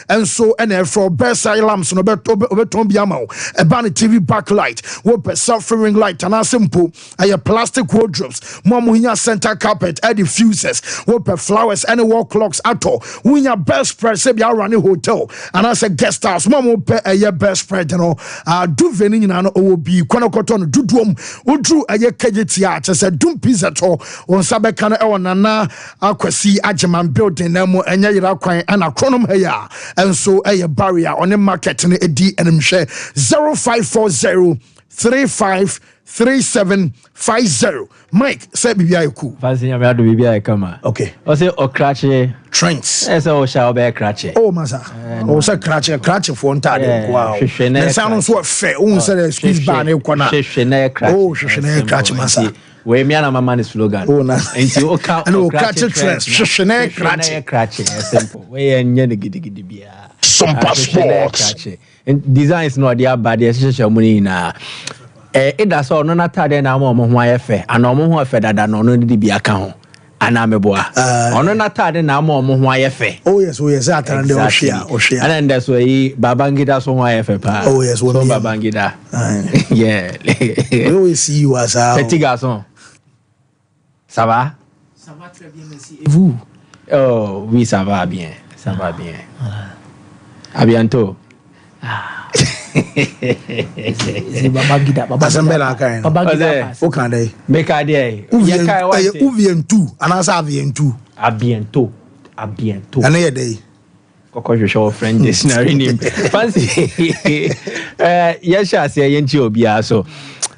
enso ene for best lamps no beton bia ma e ban TV backlight wallpaper suffering light and a simple a plastic wardrobes momunya center carpet and diffusers wallpaper flowers and wall clocks at all winya best spread say be running hotel and as a guest house momu pe a best spread no do veni na no obi konokoton dudum udru a kejeti a say dum pizza to on sabe kan e wonana akwasi ageman building na mu enya yira kwan and akronom heya and so a barrier on the market ne edi enimhwe 0540353750 Mike say bibia eku fancy ya me do bibia kama okay o say o Croatia trains ese o sha o be Croatia oh masa o say Croatia for ntade wow ne sound so fe o say squeeze bar na ekona hwehwe na Croatia oh hwehwe na Croatia masa we me na mama ni slogan oh na enti o ka o Croatia trains hwehwe na Croatia simple we enye ne gidigidi bia Sompa sports designs no dia bad e hwehwe money na ida so no na tade na mo ho ayefe ana mo ho afe dada no no di bia ka ho ana meboa ono na tade na mo ho ayefe oh yes atana de oshia ana nda so yi babangida so ho ayefe pa oh yes so babangida yeah we always see you as a petit garçon ça va très bien merci et vous oh oui ça va bien à bientôt Babangida Asambela kai o kan dai me ka dai ya kai wa uvientu anasa avientu à bientôt ana ye dai Koko show friend dictionary name. Fancy. Yes, I say Obia. So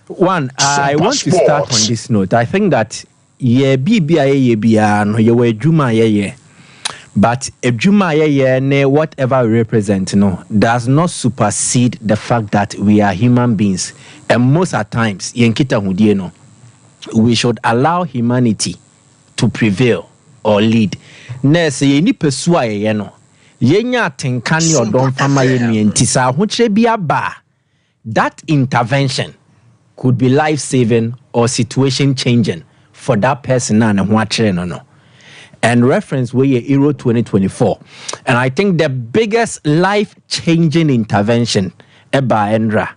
one, I want to start on this note. I think that BBA no ye Juma ye. But a Juma ye whatever we represent does not supersede the fact that we are human beings. And most at times, we should allow humanity to prevail or lead. Nurse ye ni pesua ye no. Yenya tenkani odon fama ye ntisa hoche bia ba. That intervention could be life-saving or situation-changing for that person and no. And reference where Euro 2024. And I think the biggest life-changing intervention eba Endra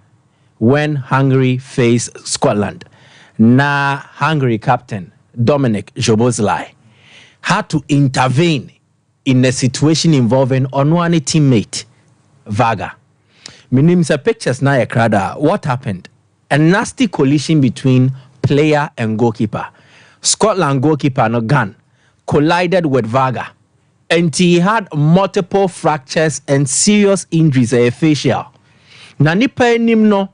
when Hungary faced Scotland. Na Hungary captain Dominic Szoboszlai had to intervene in a situation involving Onwani teammate Vaga. Meaning the pictures na yakrada. What happened? A nasty collision between player and goalkeeper. Scotland goalkeeper no gun collided with Vaga, and he had multiple fractures and serious injuries facial. Na nipa enim no,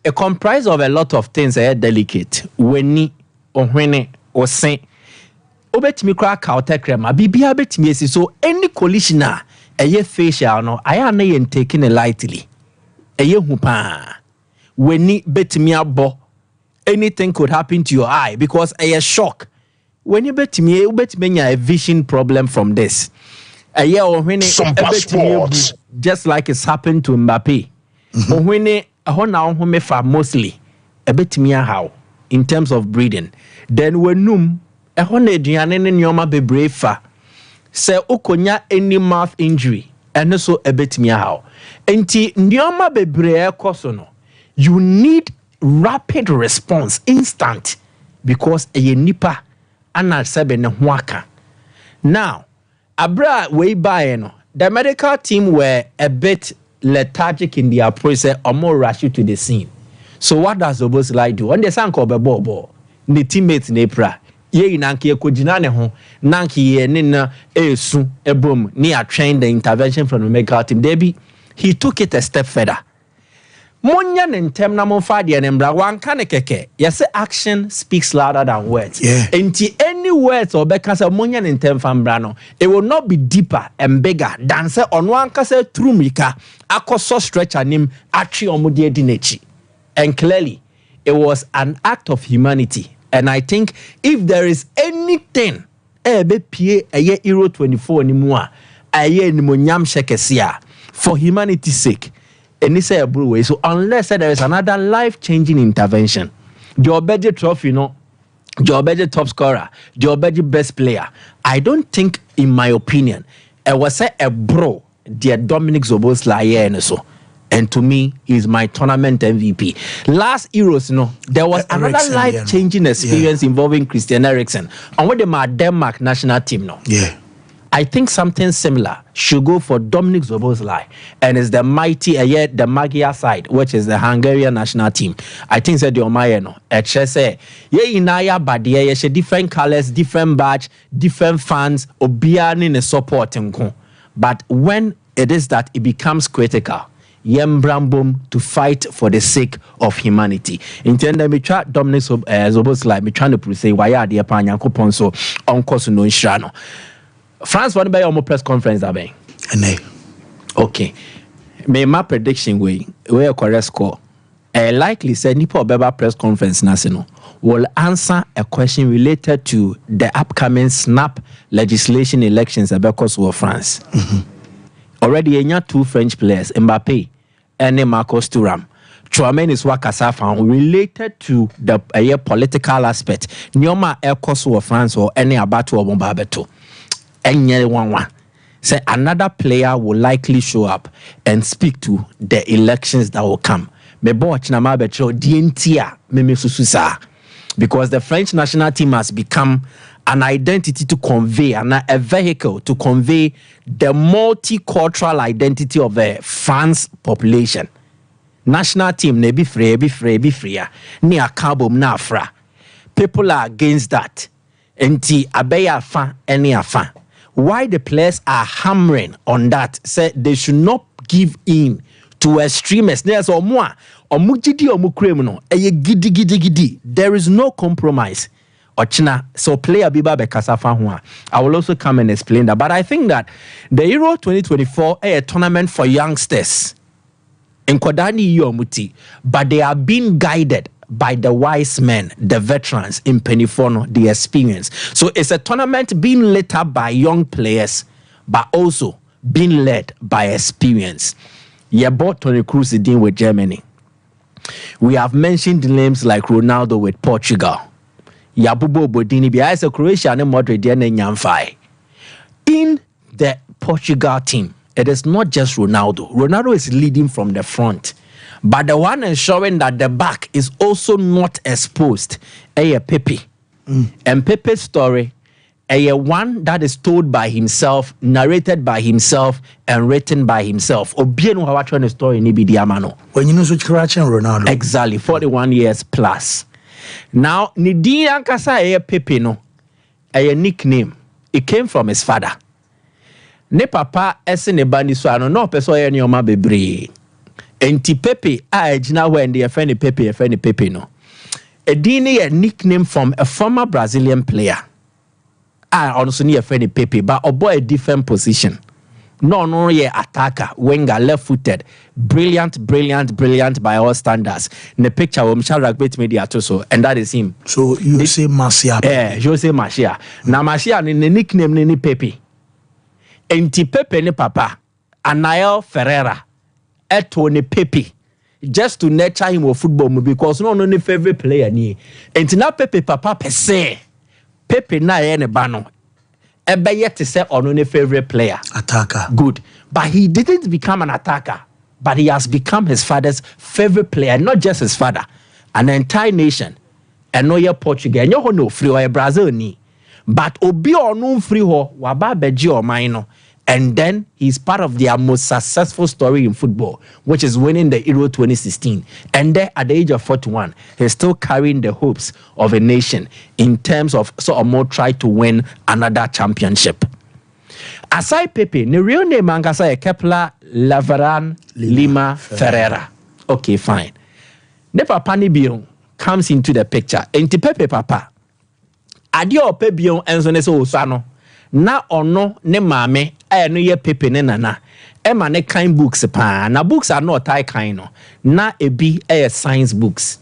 a comprise of a lot of things delicate. Weni, ohwene, osen. Obetimi kra kaute krema, bibia betimi esi. So any collision na facial no, aya na yen taking it lightly. Hupa. Weni betimi abo. Anything could happen to your eye because a shock. When you bet me, a vision problem from this. A year or when just like it's happened to Mbappe. Or when a hona homefa mostly a bit me how in terms of breeding. Then when num a hone dianen yoma be bravefa. Say ukonya any mouth injury and also a bit me how. Enti nyoma be brave kosono. You need rapid response, instant, because a nipa ana sebe ne huaka. Now, abra way by the medical team were a bit lethargic in their process or more rush to the scene. So what does Szoboszlai do? On the sanko be bobo, ni teammates nepra. Ye nanki ye kujina ne ho, nanki ye nina esu ebom ni a trained the intervention from the medical team. Debbie, he took it a step further. Monya nentem na monfa de nembra wan kane keke. Yes, action speaks louder than words. Yeah. Enti any words or beka say monya nentem fambra no, it will not be deeper and bigger than say on one kase through mika akoso stretch anim atri omudie dinechi. And clearly, it was an act of humanity. And I think if there is anything ebe pie eye Euro 24 ni mua, aye ni monyam shekesia for humanity's sake. And it's a blue way. So unless there is another life-changing intervention, the Obeje trophy, the Obeje top scorer, the Obeje best player, I don't think, in my opinion, it was a bro, the Dominic Szoboszlai and so. And to me, he's my tournament MVP. Last Euros, there was another life-changing experience involving Christian Eriksen. And with the Denmark national team, Yeah. I think something similar should go for Dominic Szoboszlai, and it's the mighty, the Magyar side, which is the Hungarian national team. I think that the Omayeno, say, ye inaya badia, ye different colors, different badge, different fans, obiani ne support. But when it is that it becomes critical, yembrambum to fight for the sake of humanity. Intend me try Dominic Szoboszlai, me trying to say why are the Panyanko Ponso on course no Shrano. France won by your press conference abe. Okay. My prediction we a correct score. Likely said Nipo Beba press conference national will answer a question related to the upcoming snap legislation elections because of France. Already you two French players, Mbappe and Marcus Thuram. Chouameni is wakasa found related to the political aspect. Nyoma Ekoso of France or any abatu or bombabeto. Say another player will likely show up and speak to the elections that will come. Because the French national team has become an identity to convey, and a vehicle to convey the multicultural identity of the France population. National team, be free, ni akabum na afra. People are against that. Enti abeya fa, any afa. why the players are hammering on that, say they should not give in to extremists. There's more. There is no compromise. Ochina, so player biba bekasa fa. I will also come and explain that. But I think that the Euro 2024 is a tournament for youngsters. In Kodani Yomuti, but they are being guided by the wise men, the veterans in Penifono, the experience. So it's a tournament being led up by young players, but also being led by experience. You bought Toni Kroos dealing with Germany. We have mentioned names like Ronaldo with Portugal. Yabubo Bodini Biasa Croatia and Madrid and Nyamfai. In the Portugal team, it is not just Ronaldo. Ronaldo is leading from the front. But the one ensuring that the back is also not exposed, Pepe. And Pepe's story, one that is told by himself, narrated by himself, and written by himself. Obienu Hawatron story ni bi diamano. When you know so Croatia and Ronaldo. Exactly, 41 years plus. Now, Nidi Ankasa Pepe no, a nickname. It came from his father. Ne papa ese ne bani so ano no peso ye nyoma bebre. Enti Pepe a ejina when the friend Pepe no. Edini a nickname from a former Brazilian player. Also near friend Pepe, but a different position. No, ye attacker, winger, left-footed, brilliant by all standards. In the picture, Rugby Media so, and that is him. So you say Marcia? Yeah, you say Marcia. Now Marcia in the nickname ni Pepe. Enti Pepe ni papa, Anael Ferreira, eto ni Pepe, just to nurture him of football because no ni favorite player ni. Enti na Pepe papa per se, Pepe na ye ne bano. Ebe yet to say on a favorite player. Attacker. Good. But he didn't become an attacker. But he has become his father's favorite player. Not just his father. An entire nation. And no ye Portugal. And you no free or Brazil ni. But obi or no free ho waba beji or minor. And then he's part of their most successful story in football, which is winning the Euro 2016. And there, at the age of 41, he's still carrying the hopes of a nation in terms of more try to win another championship. Aside Pepe, the real name Angasa Kepler Lavaran Lima Ferreira. Okay, fine. Ne papa ni bion comes into the picture. Enti Pepe papa. Adio Pebion enzone so usano. Na ono ne mame no ye Pepe ne nana ema ne kind books pa na books are not tie kind no na ebi science books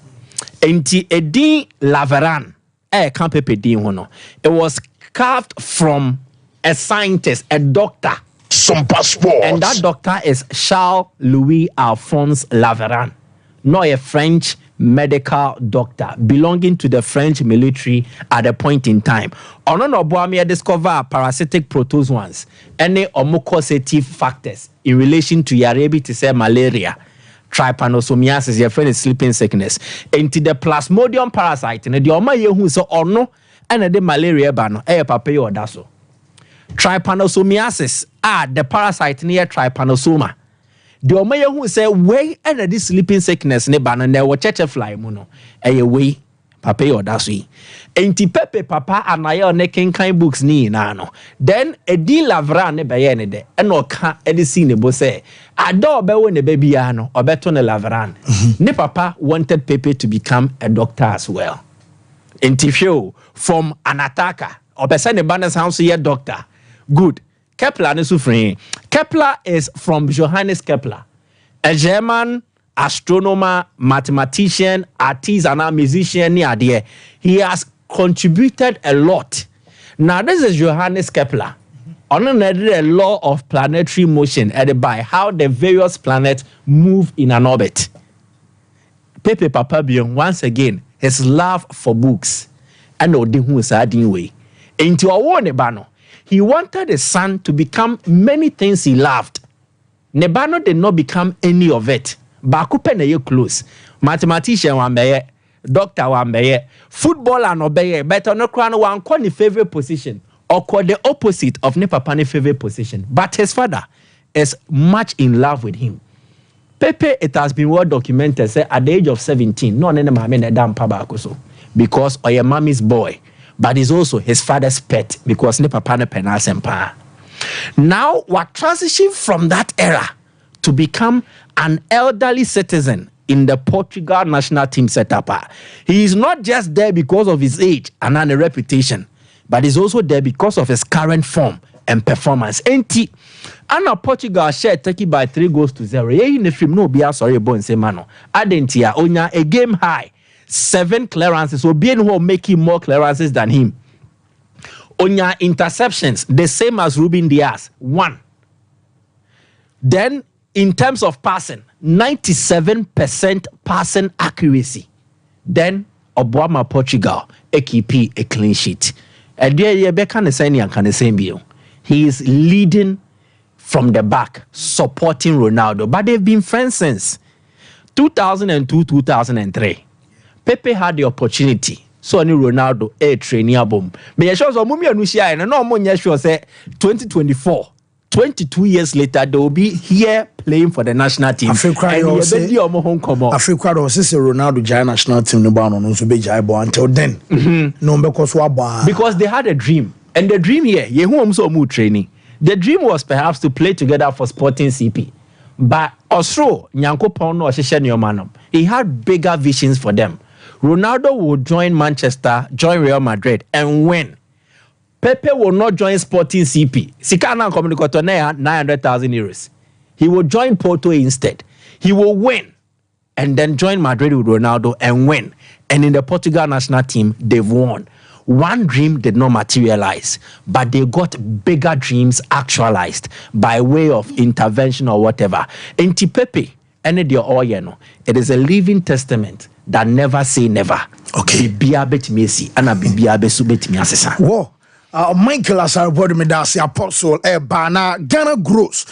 enti edin Laveran kan Pepe din ho no. It was carved from a scientist, a doctor, Sompa Sports, and that doctor is Charles Louis Alphonse Laveran, not a French medical doctor belonging to the French military at a point in time. Ono no boamia discover parasitic protozoans any causative factors in relation to yarabi to say malaria, trypanosomiasis, your friend is sleeping sickness, into the plasmodium parasite and the oma yehu so ono and the malaria bano papa or daso. Trypanosomiasis the parasite near trypanosoma. The omaya who say way and this sleeping sickness ne ban and there were church fly mono way papa or dasui enti Pepe papa and I ne kind books ni no then a di lavra ne bayene de and ka any scene bo say ado be when the baby ano or beto ne lavran ne papa wanted Pepe to become a doctor as well. Enti show from an attacker or be send the banners house here doctor good. Kepler is from Johannes Kepler, a German astronomer, mathematician, artisanal musician. He has contributed a lot. Now, this is Johannes Kepler. On a law of planetary motion by how the various planets move in an orbit. Pepe Papa Bion, once again, his love for books and Odin way. Into a one bano. He wanted his son to become many things he loved. Nebano did not become any of it. Bakupe na ye close. Mathematician wambeye, doctor wambeye, footballer no beye, but on the crown one call the favorite position or call the opposite of ne papani favorite position. But his father is much in love with him. Pepe, it has been well documented, say at the age of 17, no nene mame ne dam pabakoso because or your mommy's boy. But he's also his father's pet because ne papa ne penasempa. Now, we're transitioning from that era to become an elderly citizen in the Portugal national team setup. He is not just there because of his age and a reputation, but he's also there because of his current form and performance. Enti, Anna Portugal shared Turkey by 3-0. Yeah, in the film, no be sorry, bon say mano. Adentia, Onya, a game high, 7 clearances. So being who making more clearances than him. Onya interceptions, the same as Ruben Diaz, 1. Then, in terms of passing, 97% passing accuracy. Then, Obuama Portugal, AKP, a clean sheet. And there, he is leading from the back, supporting Ronaldo. But they've been friends since 2002, 2003. Pepe had the opportunity. So any Ronaldo training album. Me sure so mummy anusia and no more sure say 2024. 22 years later, they will be here playing for the national team. Africa say Ronaldo join national team no so be jaibo until then. No because they had a dream. And the dream here, training. The dream was perhaps to play together for Sporting CP. But also, he had bigger visions for them. Ronaldo will join Manchester, join Real Madrid, and win. Pepe will not join Sporting CP. Sikana Communicator 900,000 euros. He will join Porto instead. He will win and then join Madrid with Ronaldo and win. And in the Portugal national team, they've won. One dream did not materialize, but they got bigger dreams actualized by way of intervention or whatever. Enti Pepe, it is a living testament that never say never. Okay. Bibia betimi esi ana bibia besu betimi asesa. Whoa. Michael Asarabodi Medasi Apostle Bana Ghana grows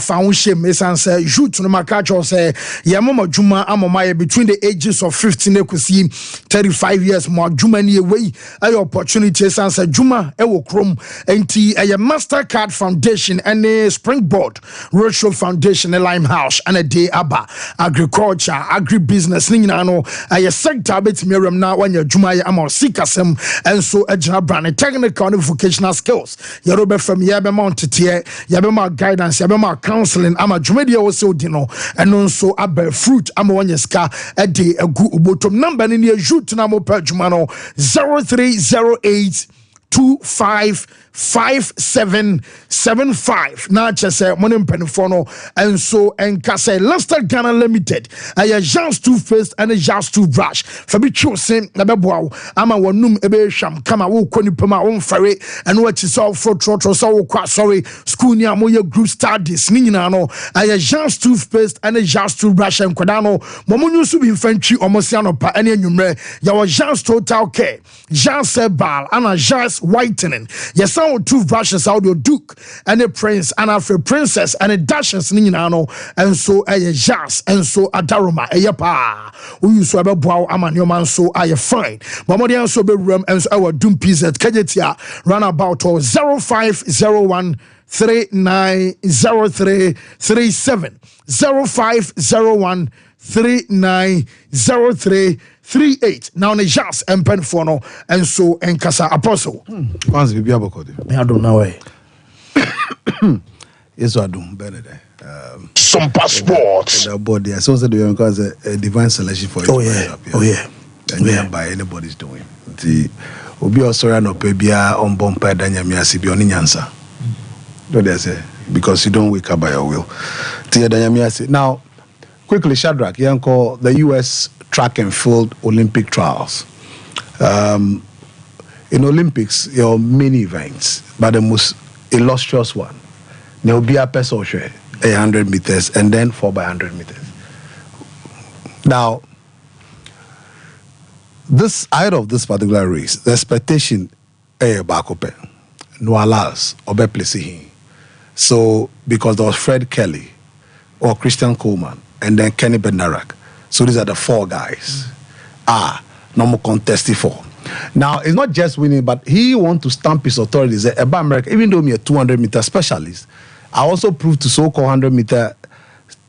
foundation mesan say youth no makacho say yamama juma amama between the ages of 15 ekusi 35 years more juma ni away ay opportunity san say juma e wo krom enti a Mastercard Foundation and a Springboard Roadshow Foundation a Limehouse and a day aba agriculture agribusiness ni nyina no ay sector betimi rem na wanya juma ya amo sikasem and so agina brand technical vocational skills yarobe from yabema ontetie yabema guidance yabema counseling ama dwumedia wo se odino eno nso aba fruit ama wanyeska ede agu ubotom number ni youth na mo pa dwuma no 0308 255775 na chese monim penifono and so enkase Lester Ghana Limited aya Jean's toothpaste and a Jean's toothbrush fabi chosen na beboa ama wonum ebe hwam kama wo koni pema won fare and what is all for trotro so wo kwa sorry school ni amoye group studies ni nyina no aya Jean's toothpaste and a Jean's toothbrush en kodano momunyu su bi mfantwi omosia no pa ene anwumre ya wo Jean's total care Jean's Sebal and Jean's whitening yes toothbrushes out your Duke and a Prince and a Princess and a Dashes Ninano and so a Jas and so a Daruma a Yapa who you saw about Bow Amanyoman so I fine but more than so be room and so our doom piece at Kajetia run about 0501 390337 0501 390338 now the Jas and Penfono and so and Casa Apostle. Once we be able to I don't know why. Yes, I do better there. Sompa Sports. The body, as soon as they because a divine selection for oh yeah, and yeah, by anybody's doing. The Obi Osora no pebia on bompa danyamia sibi oni nyansa. No, they say because you don't wake up by your will. Tia danyamia now. Quickly, Shadrach, call the U.S. track and field Olympic trials. In Olympics, your mini events, but the most illustrious one, there will be a person 100 meters and then 4x100 meters. Now, this out of this particular race, the expectation back up no allows or be placing. So because there was Fred Kelly or Christian Coleman. And then Kenny Bednarak. So these are the 4 guys. Normal contested 4. Now, it's not just winning, but he wants to stamp his authorities about America. Even though I'm a 200-meter specialist, I also proved to so-called 100-meter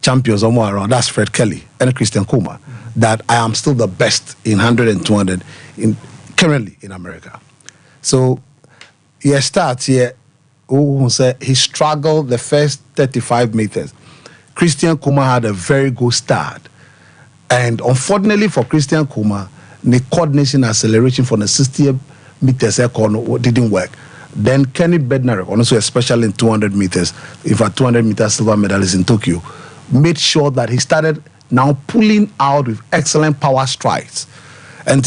champions or more around, that's Fred Kelly and Christian Kuma, that I am still the best in 100 and 200 currently in America. So, he starts here who said he struggled the first 35 meters. Christian Kuma had a very good start. And unfortunately for Christian Kuma, the coordination acceleration for the 60 meters didn't work. Then Kenny Bednarek, also especially in 200 meters, if a 200 meter silver medalist in Tokyo, made sure that he started now pulling out with excellent power strides. And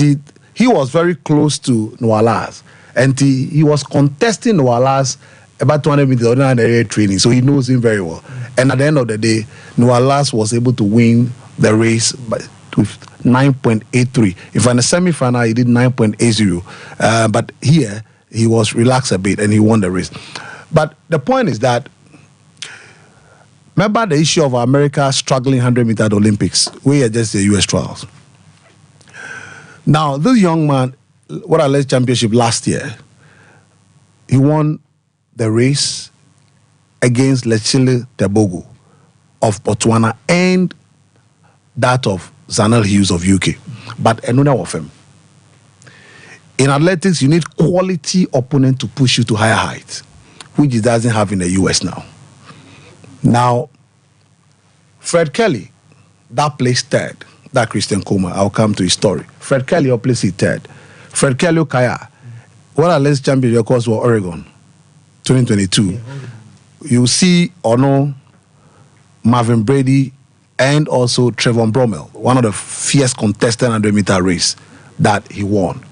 he was very close to Noalas. And he was contesting Noalas about 200 meters ordinary training, so he knows him very well. And at the end of the day, Noalas was able to win the race with 9.83. If in the semi-final, he did 9.80. But here, he was relaxed a bit and he won the race. But the point is that, remember the issue of America struggling 100 meter at the Olympics? We are just the US trials. Now, this young man, what I led championship last year, he won the race against Lechile Tebogo of Botswana and that of Zanel Hughes of UK. But another of him. In athletics, you need quality opponent to push you to higher heights, which it doesn't have in the US now. Now, Fred Kelly, that placed third, that Christian Kuma, I'll come to his story. Fred Kelly placed third. Fred Kelly Kaya, what our last champion, of course, was Oregon, 2022. You see Ono, Marvin Brady, and also Trevor Bromell, one of the fierce contestants 100 meter race that he won.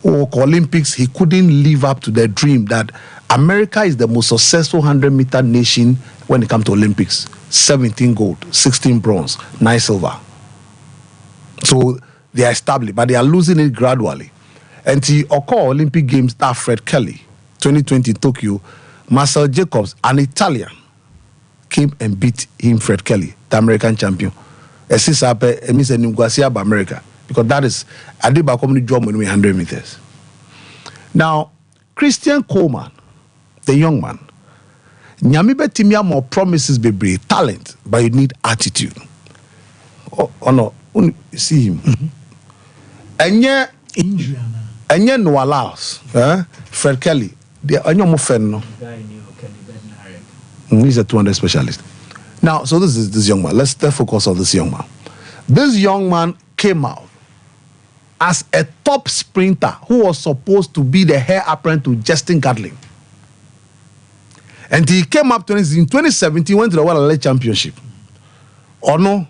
Olympics, he couldn't live up to their dream that America is the most successful 100 meter nation when it comes to Olympics. 17 gold, 16 bronze, 9 silver. So they are established, but they are losing it gradually. And the Olympic Games, that Fred Kelly, 2020 Tokyo, Marcel Jacobs, an Italian, came and beat him, Fred Kelly, the American champion. America. Because that is Adiba community job when we 100 meters. Now, Christian Coleman, the young man, Nyamibe Timia more promises be talent, but you need attitude. Oh no, you see him. And yet, no allows. Fred Kelly, the Anyomo Fenno. He's a 200 specialist. Now, so this is this young man. Let's focus on this young man. This young man came out as a top sprinter who was supposed to be the heir apparent to Justin Gatlin. And he came up in 2017, went to the World Athletics Championship. Or no,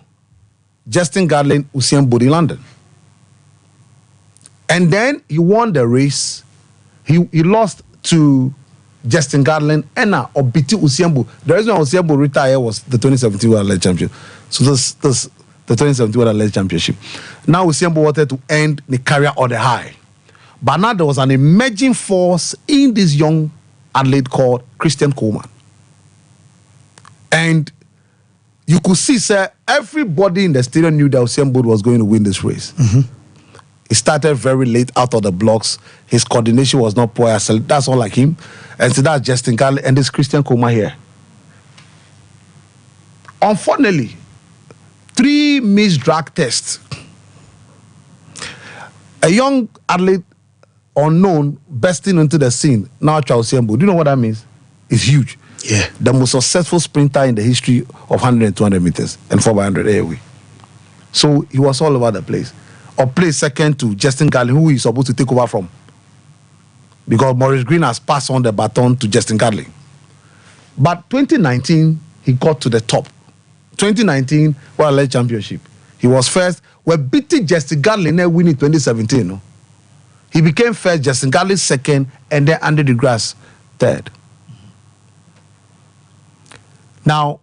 Justin Gatlin, Usain Bolt in London. And then he won the race. He lost to Justin Gatlin and now Obiti Usain Bolt. The reason why Usain Bolt retired was the 2017 World Athletics Championship. So this the 2017 World Athletics Championship. Now Usain Bolt wanted to end the career on the high. But now there was an emerging force in this young athlete called Christian Coleman. And you could see, sir, everybody in the stadium knew that Usain Bolt was going to win this race. He started very late out of the blocks. His coordination was not poor. That's all like him. And so that's Justin Gatlin and this Christian Coleman here. Unfortunately, 3 missed drag tests. A young athlete, unknown, bursting into the scene. Now, Usain Bolt. Do you know what that means? It's huge. Yeah. The most successful sprinter in the history of 100 and 200 meters and 4x100 airway. So he was all over the place. Or placed second to Justin Gatlin, who he's supposed to take over from. Because Maurice Green has passed on the baton to Justin Gatlin. But 2019, he got to the top. 2019 World Athletics Championship. He was first. We're beating Justin Gatlin and winning 2017. No? He became first, Justin Gatlin second, and then Andy DeGrasse third. Now,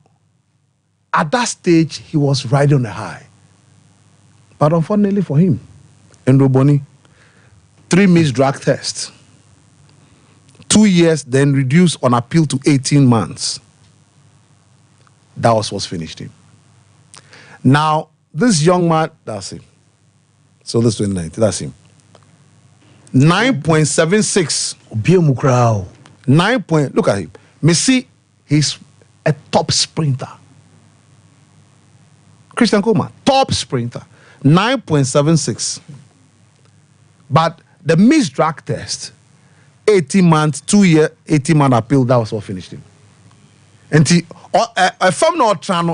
at that stage, he was riding on the high. But unfortunately for him, Andrew Boni, 3 missed drug tests. 2 years, then reduced on appeal to 18 months. That was what finished him. Now, this young man, that's him. So this 2019, that's him. 9.76. 9 look at him. Messi, he's a top sprinter. Christian Coleman, top sprinter. 9.76. But the missed drug test 18 months, 2 year, 18-month appeal, that was what finished him. And a firm not trying,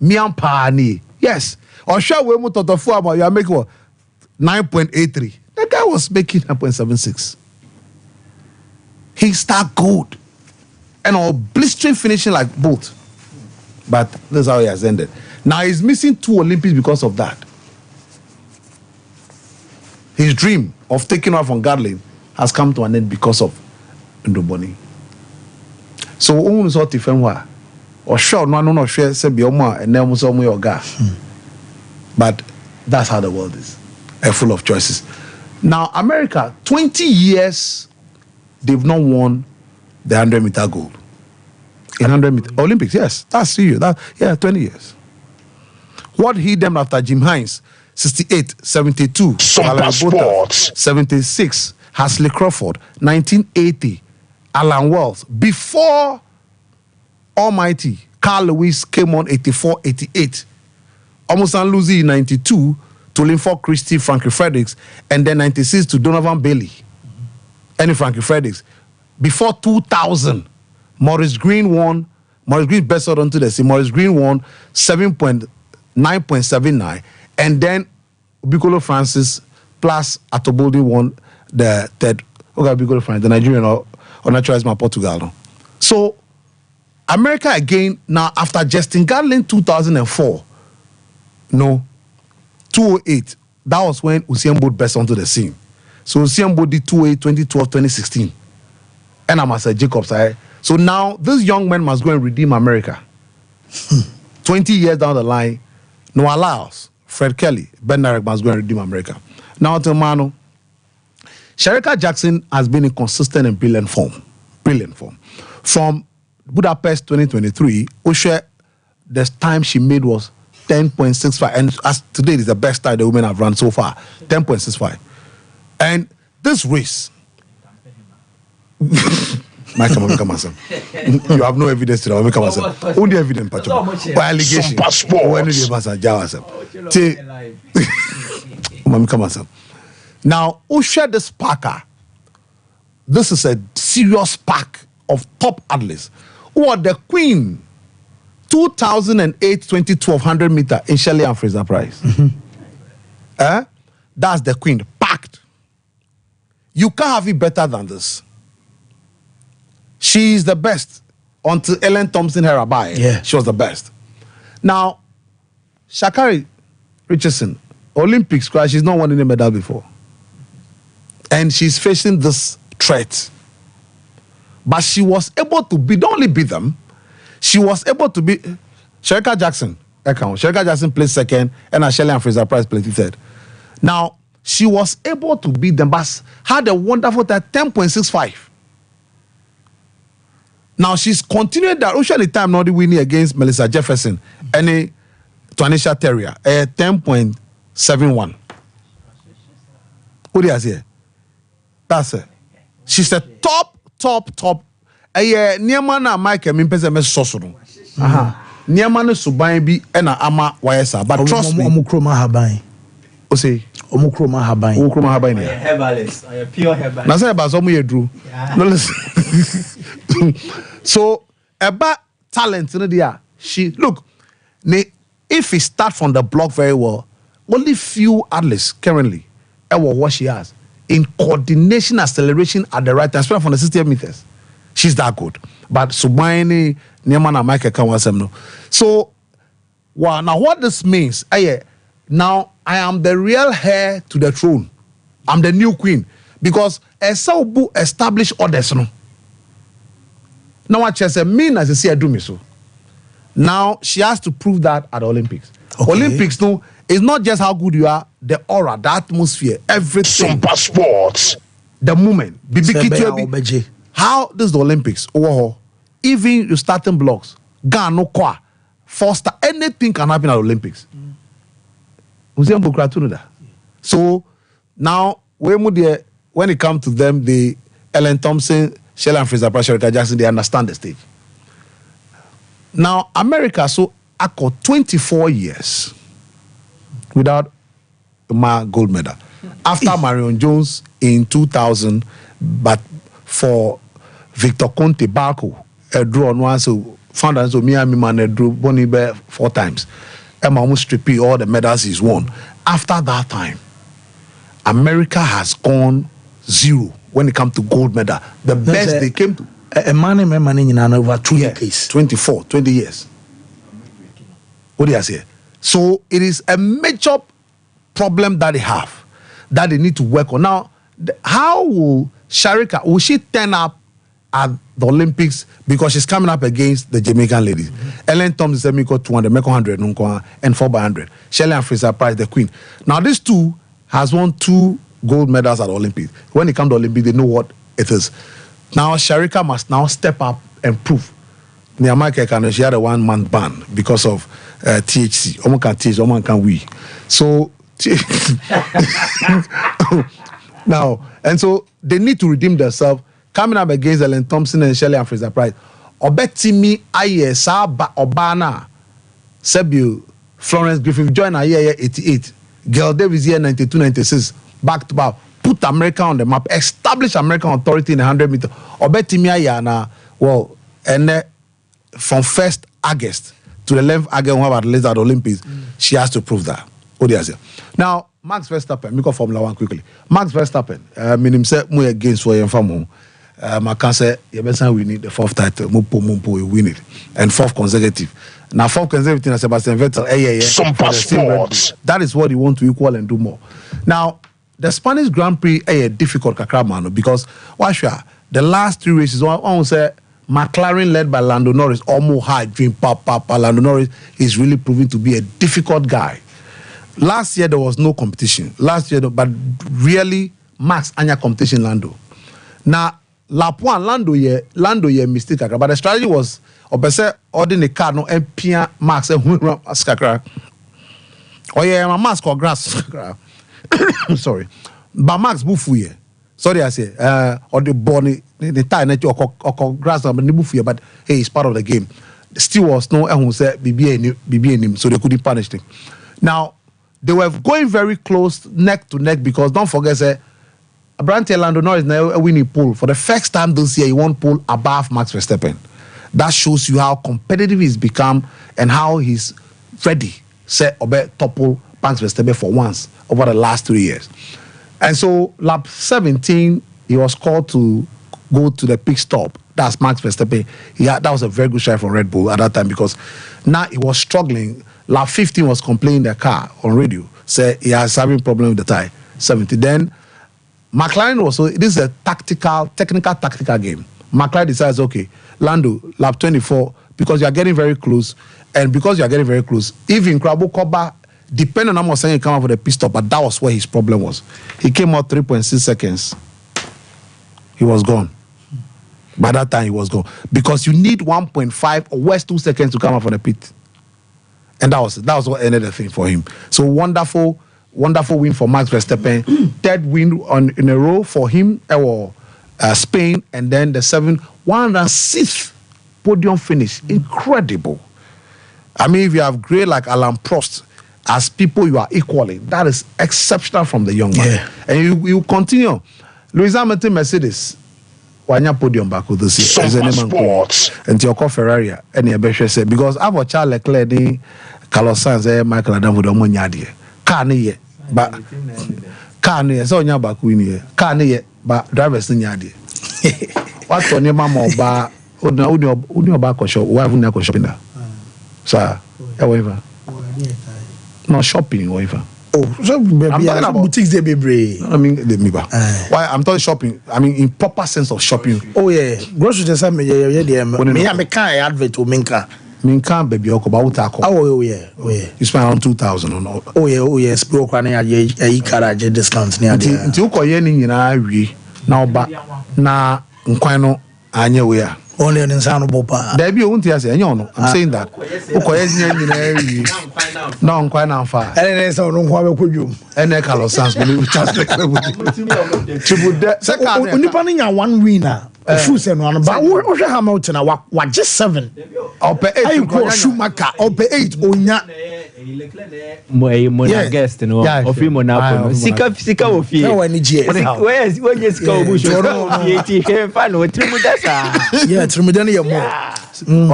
Miampani. Yes. Or shall we move to the form? You are making 9.83. The guy was making 9.76. He's that good. And all blistering finishing like both. But that's how he has ended. Now he's missing 2 Olympics because of that. His dream of taking off from Gatling has come to an end because of Ndoboni. So, who is what if or sure, no, share, say, be and then some way or ga. But that's how the world is, full of choices. Now, America, 20 years, they've not won the 100-meter gold. In 100-meter Olympics, yes, that's serious. 20 years. What hit them after Jim Hines? 68, 72, Sompa Sports, 76, Hasley Crawford, 1980, Alan Wells. Before Almighty, Carl Lewis came on 84, 88. Almost San Lucy in 92, to Linford Christie, Frankie Fredericks, and then 96 to Donovan Bailey. And Frankie Fredericks. Before 2000, Maurice Green won. Maurice Green bested onto the sea. Maurice Green won 9.79. And then Bicolo Francis plus Atoboldi won the third. Okay, Bicolo Francis, the Nigerian or naturalized Portugal. So America again, now after Justin Gatlin 2004, 208, that was when Usain Bolt burst onto the scene. So Usain Bolt did 208, 2012, 2016. And I'm as a Jacobs. So now this young man must go and redeem America. 20 years down the line, Noah Lyles, Fred Kelly, Ben Narek must go and redeem America. Now to Mano, Sherika Jackson has been in consistent and brilliant form. From Budapest 2023, Oshe, the time she made was 10.65, and as today it is the best time the women have run so far, 10.65. And this race, you have no evidence to that. Only evidence, or allegation. Now, Oshe the Sparker, this is a serious pack of top athletes who are the queen 2008 2012 100-meter in Shelley and Fraser Price. That's the queen, packed. You can't have it better than this. She is the best until Ellen Thompson Herabai. Yeah. She was the best. Now, Sha'Carri Richardson, Olympics, she's not won any medal before. And she's facing this threat. But she was able to beat, not only beat them, she was able to beat Sherika Jackson. Sherika Jackson played second, and Shelley and Fraser Price played third. Now, she was able to beat them, but had a wonderful time, 10.65. Now, she's continued that. Usually, time not winning against Melissa Jefferson, and Twanisha Terrier, 10.71. What do you say? That's it. She's a top. Niema na Mike mimpese me sosoro. Niema no suban bi na ama wayesa. But trust me, omukroma haban. O say omukroma haban. Omukroma haban ya. Herbalist, I pure herbalist. Na say ba so mu yedru. No listen. So about talent no dia. She look, if he start from the block very well, only few athletes currently what she has in coordination, acceleration at the right time, especially from the 60 meters. She's that good. But Subaini, Niemana, Michael Kawasem. So, wow, now what this means, now I am the real heir to the throne. I'm the new queen. Because Esaubu established others. No? Now what she said, mean as I say, I do me so. Now she has to prove that at the Olympics. Okay. Olympics, no, it's not just how good you are, the aura, the atmosphere, everything. Sompa Sports. The moment. How this is the Olympics? Even you starting blocks, Gano Kwa, Foster, anything can happen at the Olympics. So now when it comes to them, the Ellen Thompson, Shelley and Fraser Price, Sherika Jackson, they understand the stage. Now America, so I got 24 years without my gold medal. after Marion Jones in 2000, but for Victor Conte Barco, a draw on one, so found as Miami man a drew Bonnie Bear 4 times. Emma almost repeat all the medals he's won. After that time, America has gone 0 when it comes to gold medal. The best they came to. A man in over 2 years. 20 years. What do you say? So it is a major problem that they have that they need to work on. Now, how will Sharika, will she turn up at the Olympics because she's coming up against the Jamaican ladies? Ellen Thompson said, "Miko 200, Meko 100, and 4x100. Shelley and Fraser Price, the queen." Now, these two has won 2 gold medals at the Olympics. When it comes to Olympics, they know what it is. Now, Sharika must now step up and prove. Nyamaka she had a 1-month ban because of THC. Omo can THC, omo can we. So now, and so they need to redeem themselves. Coming up against Ellen Thompson and Shelley and Fraser Price. Obetimi aye saba obana Sebu Florence Griffith join a year 88. Girl Davis year 92, 96. Back to back. Put America on the map. Establish American authority in 100 meters. Obetimi aye na well and from 1st August to the 11th August when we at the Olympics, she has to prove that. What do you say? Now, Max Verstappen, me go Formula 1 quickly. Max Verstappen, him say more against for him from I can say we need the 4th title, we win it, and 4th consecutive. Now 4th consecutive na Sebastian Vettel, Sompa Sports. That is what he want to equal and do more. Now, the Spanish Grand Prix a difficult kakra because the last 3 races, one say McLaren led by Lando Norris, almost high dream Papa Lando Norris is really proving to be a difficult guy. Last year there was no competition. But really Max Anya competition Lando. Now Lapuan Lando ye mistake, but the strategy was obese ordinary car no empia Max skakra. Oh yeah, my mask or grass. Sorry. But Max bufu. Sorry, I say, or the body, the tie, or grass, but hey, it's part of the game. Still was no, and who said BB, so they couldn't punish him. Now, they were going very close, neck to neck, because don't forget, Brandt Lando Norris is now a winning pool. For the first time this year, he won pool above Max Verstappen. That shows you how competitive he's become and how he's ready, topple Max Verstappen for once over the last 3 years. And so, lap 17, he was called to go to the pit stop. That's Max Verstappen. That was a very good shot from Red Bull at that time because now he was struggling. Lap 15 was complaining the car on radio. Said he has having problem with the tire. 70. Then, McLaren also, this is a technical tactical game. McLaren decides, okay, Lando, lap 24, because you are getting very close, and because you are getting very close, even Krabo Koba, depending on how much he came out for the pit stop, but that was where his problem was. He came out 3.6 seconds. He was gone. By that time, he was gone. Because you need 1.5 or worse 2 seconds to come out for the pit. And that was what ended the thing for him. So wonderful win for Max Verstappen. 3rd win in a row for him, Spain, and then the 106th podium finish. Incredible. I mean, if you have great like Alan Prost, as people you are equaling, that is exceptional from the young man. Yeah. And you continue. Lewis Hamilton Mercedes, wanya podium back with this year. Sports. And your Ferrari, and your best say because I've watched Charles Leclerc, Carlos Sainz, Michael Adam with Omonyadi. Can't ye, but can't ye, so nya back win ye. Can't ye, but drivers in yadi. What's on your mama ba? Uni back or shop? Why wouldn't I shopping there? Sir, however. No shopping, whatever. Oh, so I'm talking about boutiques they be. I mean, why I'm talking shopping. I mean, in proper sense of shopping. Oh yeah, grocery just me can't advert to minka. Minka baby okobauta. Oh yeah. You spend around 2,000 on all. Oh yeah. Spoke on a carriage discounts near there. Until koye ni nyina wi na oba na nkwan no anya we a. Only in San Bopa. There be a won't say, no, I'm saying that. No, I'm quite on fire. And then so no could you. And then Carlos Sanz will translate. Second, 1 winner. Food and one, but what Hamilton, what just 7? Or pay 8 Schumacher, or pay 8 Onya. Mona guest no of him on Apple. Sika of you. When you go bush,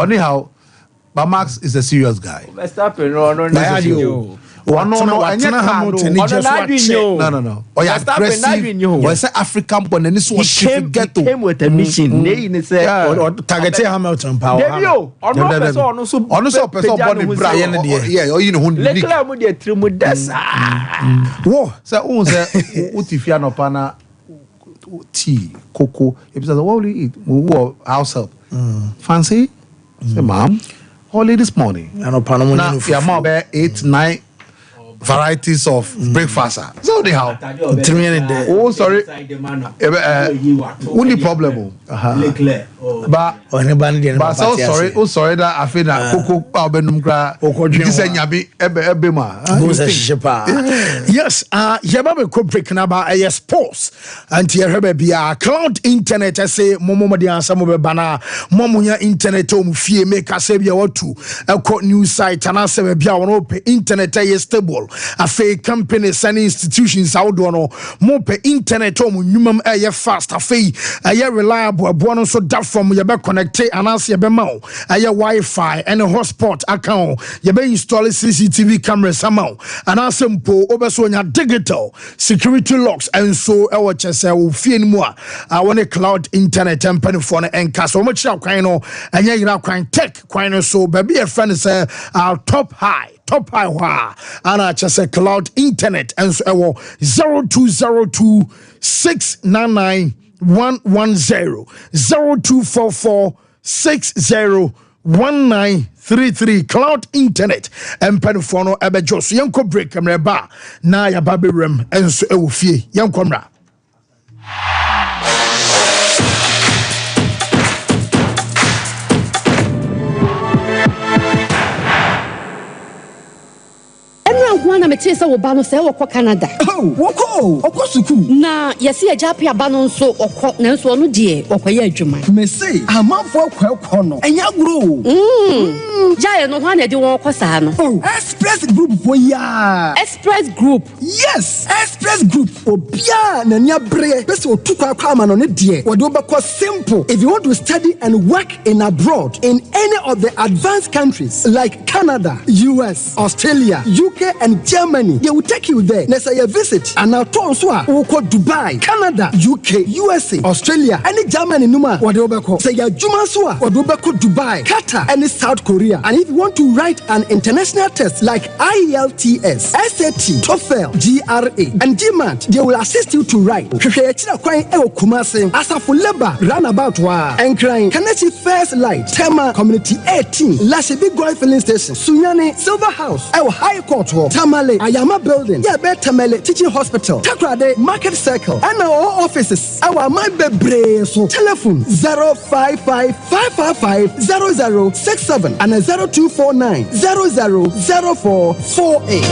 anyhow, but Max is a serious guy. No. Oh yeah, aggressive. African one and this was came with a mission. Targeting Hamilton power. Tea, cocoa. If what will you eat? We will house help. Fancy? Say, ma'am, only this morning. Now, you have more 8, 9 varieties of breakfast. So anyhow, oh sorry, only problem. But so sorry, oh sorry that I feel that cocoa benum gra. This is nyabi ebema. Yes, yababe ko break na ba sports. And here be a cloud internet. I say momo di answer mo be bana momo nya internet o mu fie make say bia watu. Eko news site and answer be bia won open internet is stable. Afe companies and institutions out no mo pe internet o mu nwumam fast afe reliable abo no so da from you be connect and answer be ma Wi-Fi and a hotspot account you be install CCTV cameras somehow and answer mpo obeso nya digital security locks and so e chese wo fie ni mu a won cloud internet and phone and cast so much kwan no anya yira kwan tech kwan so baby e friend say top high wa ana chese cloud internet and so 0202 699 110 0244 601933 cloud internet and penfono ebejos yanko break kamreba na ya babirem enso ewofie yankomra Wana metesa wo ba no se wo Canada. Woko suku. Na yesi ajape aba no nso okọ na nso no de okoye adwuma. Me say amanfo akọ no. Enya gro. Jaye no hwa na de won kosa no. Express Group boya. Express Group. Yes, Express Group. Obia na nya bre. Pese otukwa ama no ne de. Wo de obekọ simple. If you want to study and work in abroad in any of the advanced countries like Canada, US, Australia, UK and Germany, they will take you there. Let's say a visit and now turn so we go Dubai, Canada, UK, USA, Australia, and Germany numa what do we say ya juma so what do we Dubai, Qatar, and South Korea. And if you want to write an international test like IELTS, SAT, TOEFL, GRA, and GMAT, they will assist you to write. Asafo Labor roundabout wa and crying Kanachi First Light, Tema Community 18, Lashibi Goy Filling Station, Sunyani Silver House, High Court, Tamale, Ayama Building, Tamale Teaching Hospital, Takrade Market Circle, and our offices. Our my bebre so telephone 055550067 and 0249 000448.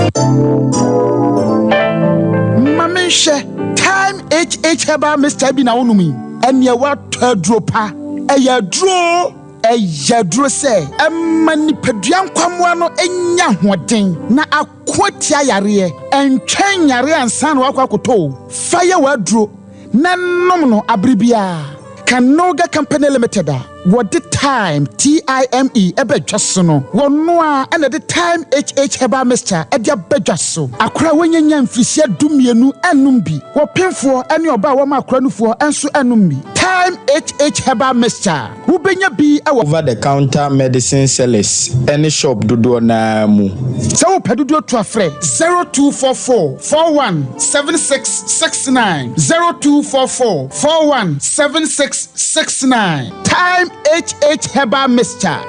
Mamisha time HH heba Mr. Bina Unumi and ya wat dropa a draw. Yadro say mani peduan kwamwa no enya hoden na akwatia yare en twen yare ansan wakwakoto fire wadro na nom no abribia Kanoga Company Limited what the time TIME ebedwaso no wono a na the time HH heba Mr. edia bedwaso akra wonyanya mfisia dumienu enum bi wo pemfo ene oba wo ma akra nufo enso enum bi time HH heba Mr. wo benya bi over the counter medicine sellers any shop dodo na mu so wo pedodo to afre 0244 417669 0244 417669 time HH heba Mr.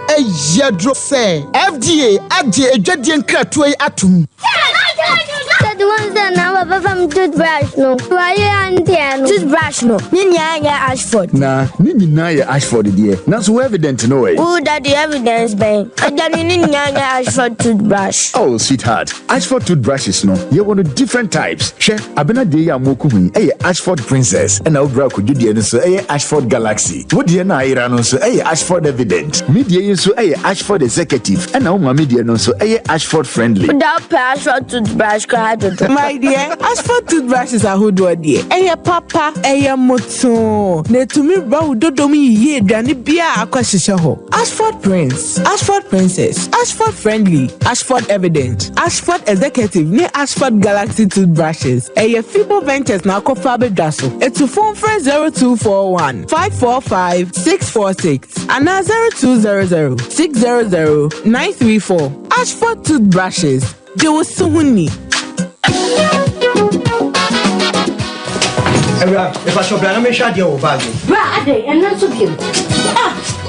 Yadro say FDA adje edwadie nkratoe atum the ones that now from toothbrush no. Why and toothbrush no. Ninya Ashford. Nah, Nina Ashford dear. Not so evident no way. Who that the evidence bang? I don't need Ashford toothbrush. Oh, sweetheart. Ashford toothbrushes no. You want different types. She abena de ya moku eh Ashford Princess and now bra could do the so eh Ashford Galaxy. What the na ira no so eh Ashford Evident. Media so eh Ashford Executive and now my media no so eh Ashford Friendly. Without Ashford toothbrush my dear, Ashford toothbrushes are who do dear. Eh papa, eh moto. Ne to me bro do me ye dani bia akwashisha ho. Ashford Prince, Ashford Princess, Ashford Friendly, Ashford Evident, Ashford Executive, ne Ashford Galaxy toothbrushes. Eh Fibo Ventures na kofabe daso. It's to phone for 0241 545 646 and 0200 600 934. Ashford toothbrushes. They were so many. If I shop, I'm sure you're bag. Brad, and not so good.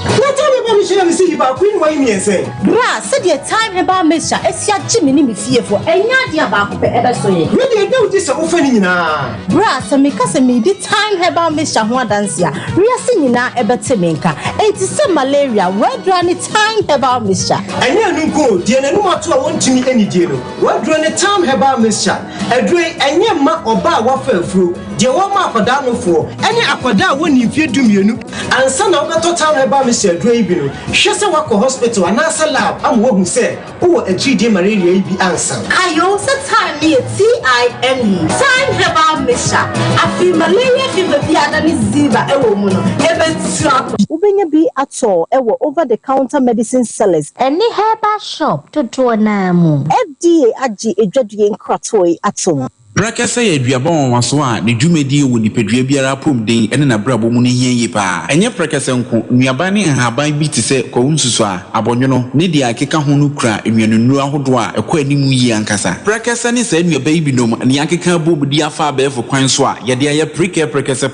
What time about me see about Queen Wayne say? Brad, said your time about Mister. It's your Jimmy me fearful, and not your back ever so. Really, no, this offending now. Brad, so because me the time about Mr. Juan Dancia. We are singing now about Timinka. It is some malaria. Where do any time about Mister? I know go, dear, no more to I want to meet any deal. What do any time about Mister? A drink and your ma or bar waffle through. Dear, one mark for down for any aquada when you fear do you and son of the time about Mr. Draven. She's a walk hospital and answer lab. I'm what who said, oh, a GD malaria be answer. I also time me TIME. Time about Mister. I feel malaria fever be an ziva a woman. Even slap. Ubenya be at all over the counter medicine sellers. Any herbal shop to Tuanamu. FDA Aji a judging cratoi at all. Brakasa ye duabon waso a ne dwumadi wo nipadua biara pom den ene na brabo mu ne hie yi pa enye brakasa nko nuaba ne haban bi te se kwunsusu a abonwono ne dia akeka ho no kura enwanunu ahodo a ekọ animu yi ankasa brakasa ne sa nuaba yi binom ne akeka bobudi afa abefo kwan so a ye de ye brakasa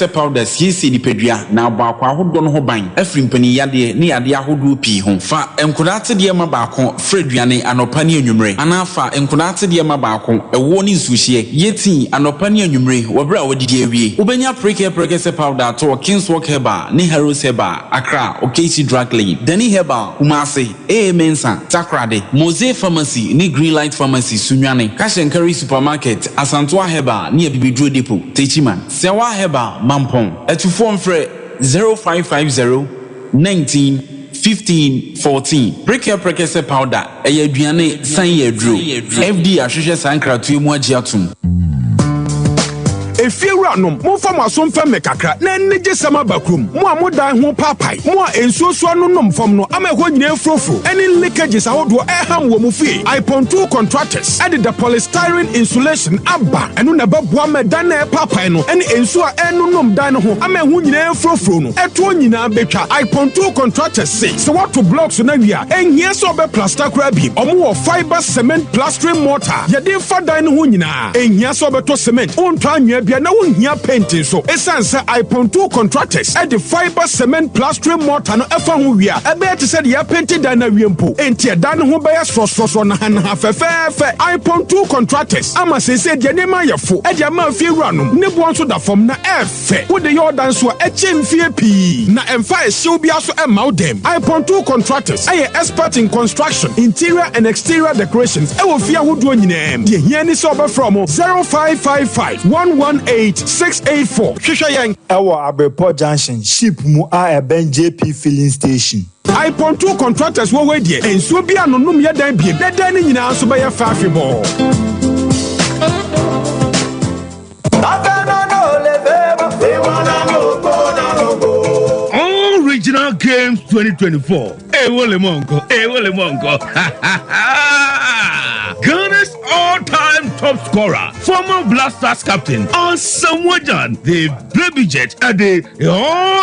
powder siesi nipadua na abakwa ahodo no ho ban afrimpani yade ne yade ahodo pi ho fa enkodate de ma baako freduane anopa ne anwumre anafa enkodate de ma baako woni suhie yeti anopa ne anwumre wobra wodidi awie ubenya prekese powder to Kingswalk Herbal ne Heroes Herbal Accra Okesi Drug Lane Dani Herbal Kumasi Mensa Takrade Mose Pharmacy ne Greenlight Pharmacy Sunwane Kashenkari Supermarket Asantwa Herbal ne Bibidro Depot Techiman Sewa Herbal Mampong etufo mfre 0550 19 15 14 prekese powder aduane san yedro FD ahwehwe sankratu mu agiatum Efiewura nom mo fam asomfa mekakra na enje sama bakrum mo amodan ho papai mo ensuoso no nom fam no amekho nyina frofro any leakages ahodo eham wo mu fie iPon2 contractors added the polystyrene insulation aba eno na baboa medan na papai no ene ensuo enu nom dan ho amekho nyina frofro no eto nyina betwa iPon2 contractors say so what to blocks na wia enhie so be plaster kra bi omo wo fiber cement plastering mortar yede fa dan ho nyina enhie so be to cement ontwa anwia na wonhia painting so esanse iPon2 contractors at the fiber cement plastering mortar no efa ho wia ebe te said ya painted dan na wiempo entie dan ho be ya so na ha fefefe iPon2 contractors ama sese de ne ma yefo e de ma fie wuranom ne bo nso da fom na efe wo de your dan so echemfie pi na emfa ehyew bia so e ma dem iPon2 contractors are expert in construction interior and exterior decorations e wo fie ahodo nyinem de hia ni so be from 0555 118-684. Shishayan. Ewa Abrepo Junction, ship mu a eben JP filling station. iPon2 contractors wo we die. Enso bia no nom ye dan biem. Na dan ni nyina so be ye fafibo. Original Games 2024. Wole monko. Ghana's all-time top scorer, former Black Stars captain, Asamoah, the Baby Jet at the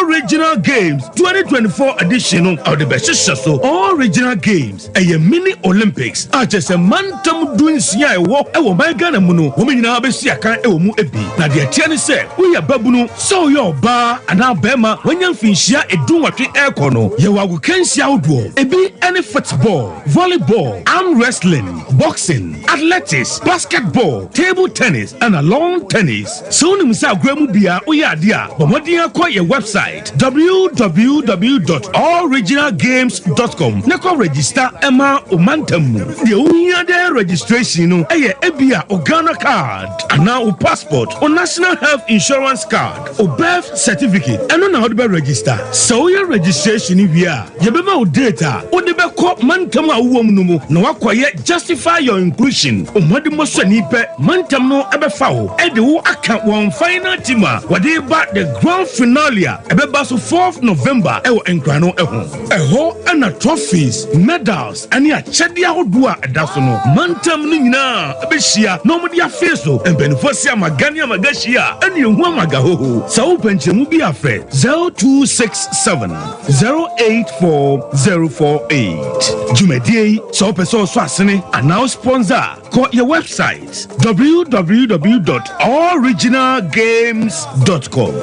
Original Games 2024 edition of the Beshishaso Original Games, a mini Olympics. Just a mantum doing Sia walk, I will buy Ghana Muno, woman in Abesiaka, Emu Ebi. Now, the Tiani said, we are Babuno, so your bar, and now Bema, when you finish here, a do what we air corner, you will can see outdoor, Ebi any football, volleyball, arm wrestling, boxing, athletics, basketball, table tennis, and a lawn tennis. Soon, Mr. Gremubia, we are there, but what do you call your website? www.originalgames.com. Nako register Emma Omantamu. The only other registration, Ebia Ogana card, and now passport or national health insurance card or birth certificate. And on how to register. So your registration if you are, you be data. Or the back Mantama woman no acquire justify your inclusion. O Madimosa Nipe Mantamo Ebefao. And the account one final tima. What they bought the grand finale. Ebebaso 4th November. Ewo Enkrano Eho and a trophies, medals, and ya Chedia Odua Dasono. Mantam Nina Abeshia, nobody a faso, and Benefosia Magania Magashia, and you Wamagaho. So Penchemubi Afe 0267 084048. Jumedi, so Peso Swasini, and now sponsor. Call your website www.originalgames.com.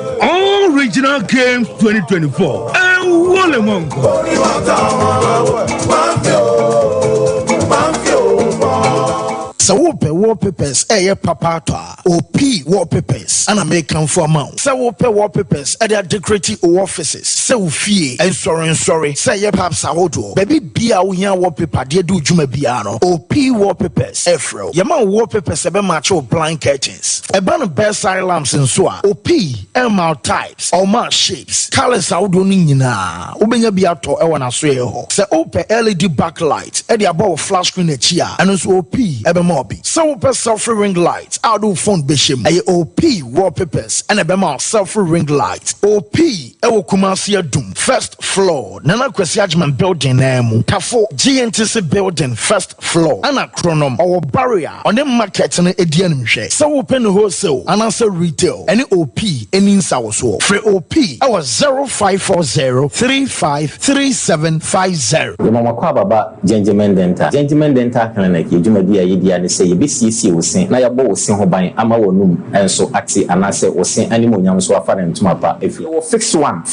Original Games 2024 and Walemongo. So wallpapers, papa OP wallpapers, and American for amount. So wallpapers at their decorative offices. So fee and sorry. Say ye perhaps Sahodo. Baby Bia wallpaper, dear do Jume Biano. OP wallpapers, Efro. Yaman wallpapers, a macho blind curtains. A band of bedside lamps and so on. OP, mount types, all mount shapes. Colors out nina. Ubenya Biato, Ewana Sueho. Say OP LED backlight, at the above flash screen a chia, and also OP, so self ring lights, I do phone bishim, OP wallpapers, and a bema self ring lights. OP, Ewo Kumasia Doom, first floor, Nana Kwesiajman building, Tafo GNTC building, first floor, and a chronom or barrier on the market and a DNM share. So open wholesale and answer retail, any OP, any South free OP, our 0540 353750. The Mama Kwababa, Gentleman Dental Clinic, you do my and say BCC will sing na yabo will sing hoban ama wonum enso ati anase will sing animal nyam so afa dem tumapa if you fix one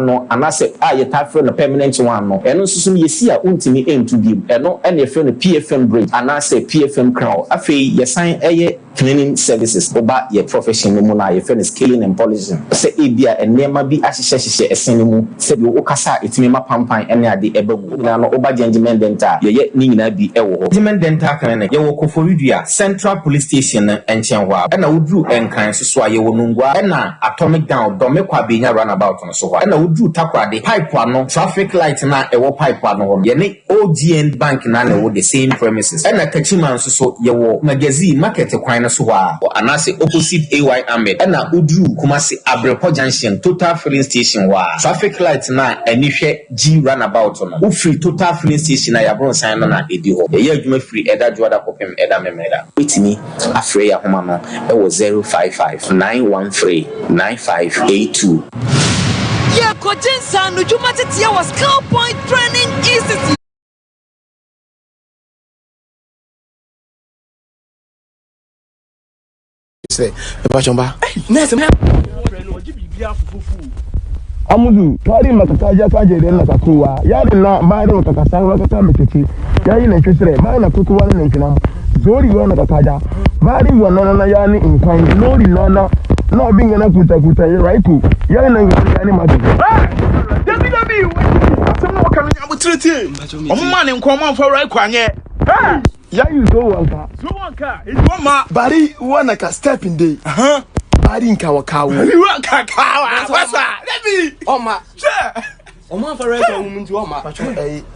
no anase ye tafre no permanent one no eno susu yesi a untimi entu bi eno ene fe no PFM bridge anase PFM crown afi ye sign eye cleaning services oba ye profession no mu na ye fe no scaling and polishing say ebia enema bi ahyehyehye esene mu se bi okasa etimi mapampan ene ade ebagu na no oba gentleman dental ye ni nyina bi ewo gentleman dental clinic ye Koforidua Central Police Station and Chenwa, and I would do Enkran so I wonungwa, and atomic down, Domekwa being a runabout on so, and I would do Takwa the pipe one, traffic light na a pipe one, Yene OGN Bank Nana with the same premises, and a Kachiman so your magazine market acquire Suwa, or Anase opposite AY Ahmed, and I would do Kumasi Abrepo Junction, Total Filling Station, traffic light na and if G runabout on, who free Total Filling Station, I have sign on a Edio, a year free Eda Joada Popem Eda Memeda. With me, Afreya Homano, it was 055 913 9582. Yeah, Kojinsa, Nujumatitia was Cowpoint Training Institute. Say, Bachamba. Next, Amudu, twari makakaja kaje na kakuwa. Yari na baada utakasanga wakata mtiti. Yari na chusre, maana kukuwa na nkina. Zori wana kakaja. Bari wana na yani inkan. Lori nana. Na binga na kuta raiku. Yari na yani matu. Dabi. Asema wakani abutreti. Omani nkoma fa raiku anye. Yari zo wanka. Idoma. Bari wana ka step in day. Bari nka wakawo. Wasa. Dabi. Oma. Oma for right on muntu oma.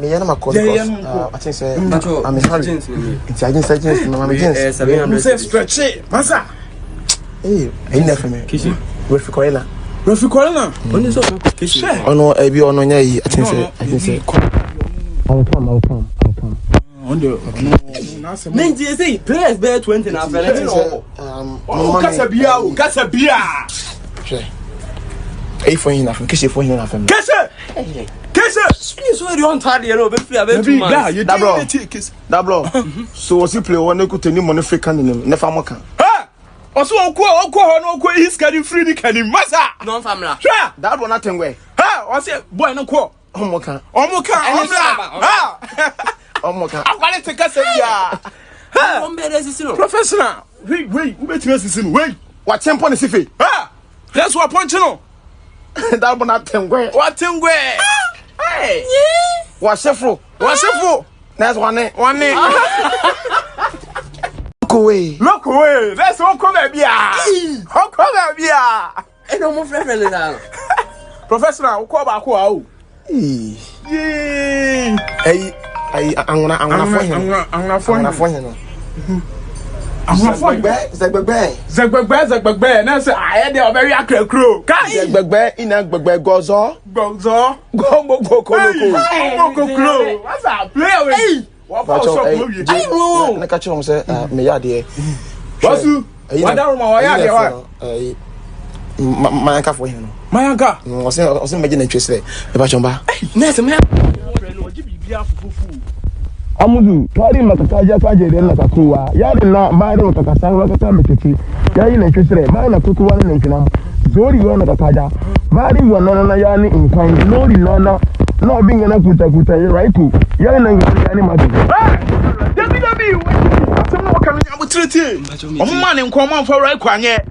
Me yana makolo. I think say I'm sorry. It's agents no mama agents. 700. Say stretch it. Masa. Hey, ina for me. Kishi. Refi Corona. Oni so kishi. Ono ebi ono nya yi. I think say. I'll come. On the Ninja say players bear 20 now. Casabia, Casabia. A for you nothing, kiss for you nothing. Kessa! Please, where you on tardy, you know, be free about 2 months. Dablo. So was you play one could tell you money free canning, never mocker. Ha! Also, no, he's getting free, the canning, massa. Non family. That one nothing way. Ha! What's it? Boy, no quo. Omoka. I'm going to take us a professional. Wait, wait, wait. What tempo is it? Ha! That's what point you know. That one nothing way. What thing way? Hey! What's the fool? That's one name. Look away. That's all come at me. How come at me? And no more friendly now. Professional, call back. Hey, I'm gonna phone him. Zagbagbe. And I say, I had a very accurate crew. Zagbagbe in a gozo. Go. What's that? Play away. What about you? I catch you, say, me yard. What's you? What are my car for him. My uncle was making interest there. About Jomba. Nice man. Amudu, Tori Makakaja Sajid and Nakakua, Yadina, Mado Takasanga Mekiti, Yain and Chisre, Mana Kukuan and Kinam, Zori Nakakaja, Mari Wanana Yani in kind, Lori Lana, not being an Akuta, right to Yan and Animal. Some more coming up with 13. A man in common for right one yet.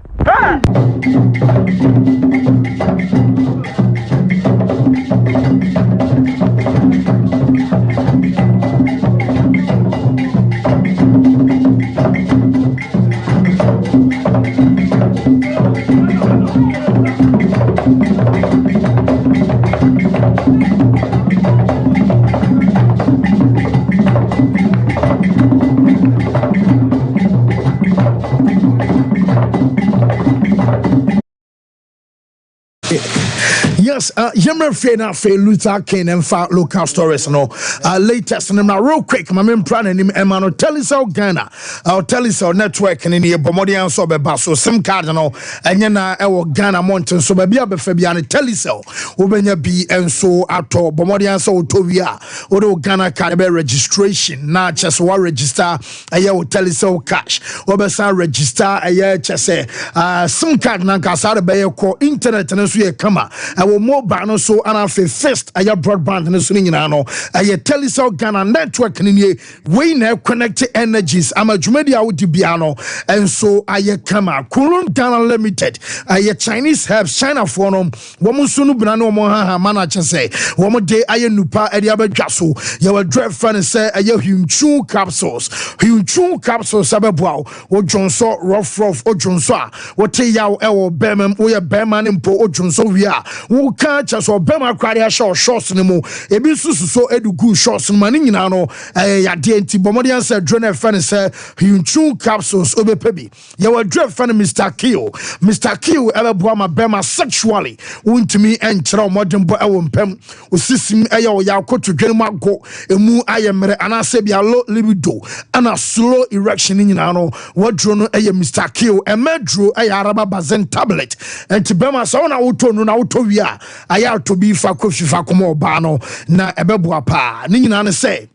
Yes, Yemre Fena Fe Luther King and Fa local stories no. Latest and real quick, my main plan and him Emano Telecel Ghana. Our Telecel network and in the Bomodian Sobe Basso, SIM card no, and Yana Ewo Ghana Mountain so baby Fabian Telecel, Ubenya B and so ato Bomodian so Tovia, Odo Ghana Caribe registration, not just one register a year Telecel cash, Obesan register a year chese SIM card Nankasada Bayo ko internet and so ye come. Our mobile no so and first aya broadband no so nyina no aya Telecel Ghana network ni ye we na connect energies ama dwumadi awodi bia no and so aya kama Kurun Ghana Limited aya Chinese herbs China for no wo so no bina no mo ha mana chese wo de aya nupa e dia badwa so ye wa drive fan say aya Hyunchu capsules abeboa wo dwonso rough o dwonso a wo te yaw e wo bemam wo ye bemam mpo o dwonso wi a wo ka cha so bema kware a shorts ne mu ebi susu so edugu shorts no mani nyina no yade enti bomodian say drone fan say Hyunchu capsules obepebi ye wa drive fan Mr. Kill ebeboa ma bema sexually wontumi enkyere modern bo e wo mpem osisim eye wo ya koto dwene mago emu ayemre anase bia low libido ana slow erection nyina no wadro no eye Mr. Kill emedro eye araba bazen tablet enti bema so na woto no na woto wi a aya to bi fa kofi fa komo oba no na ebeboa pa ni nyina ne say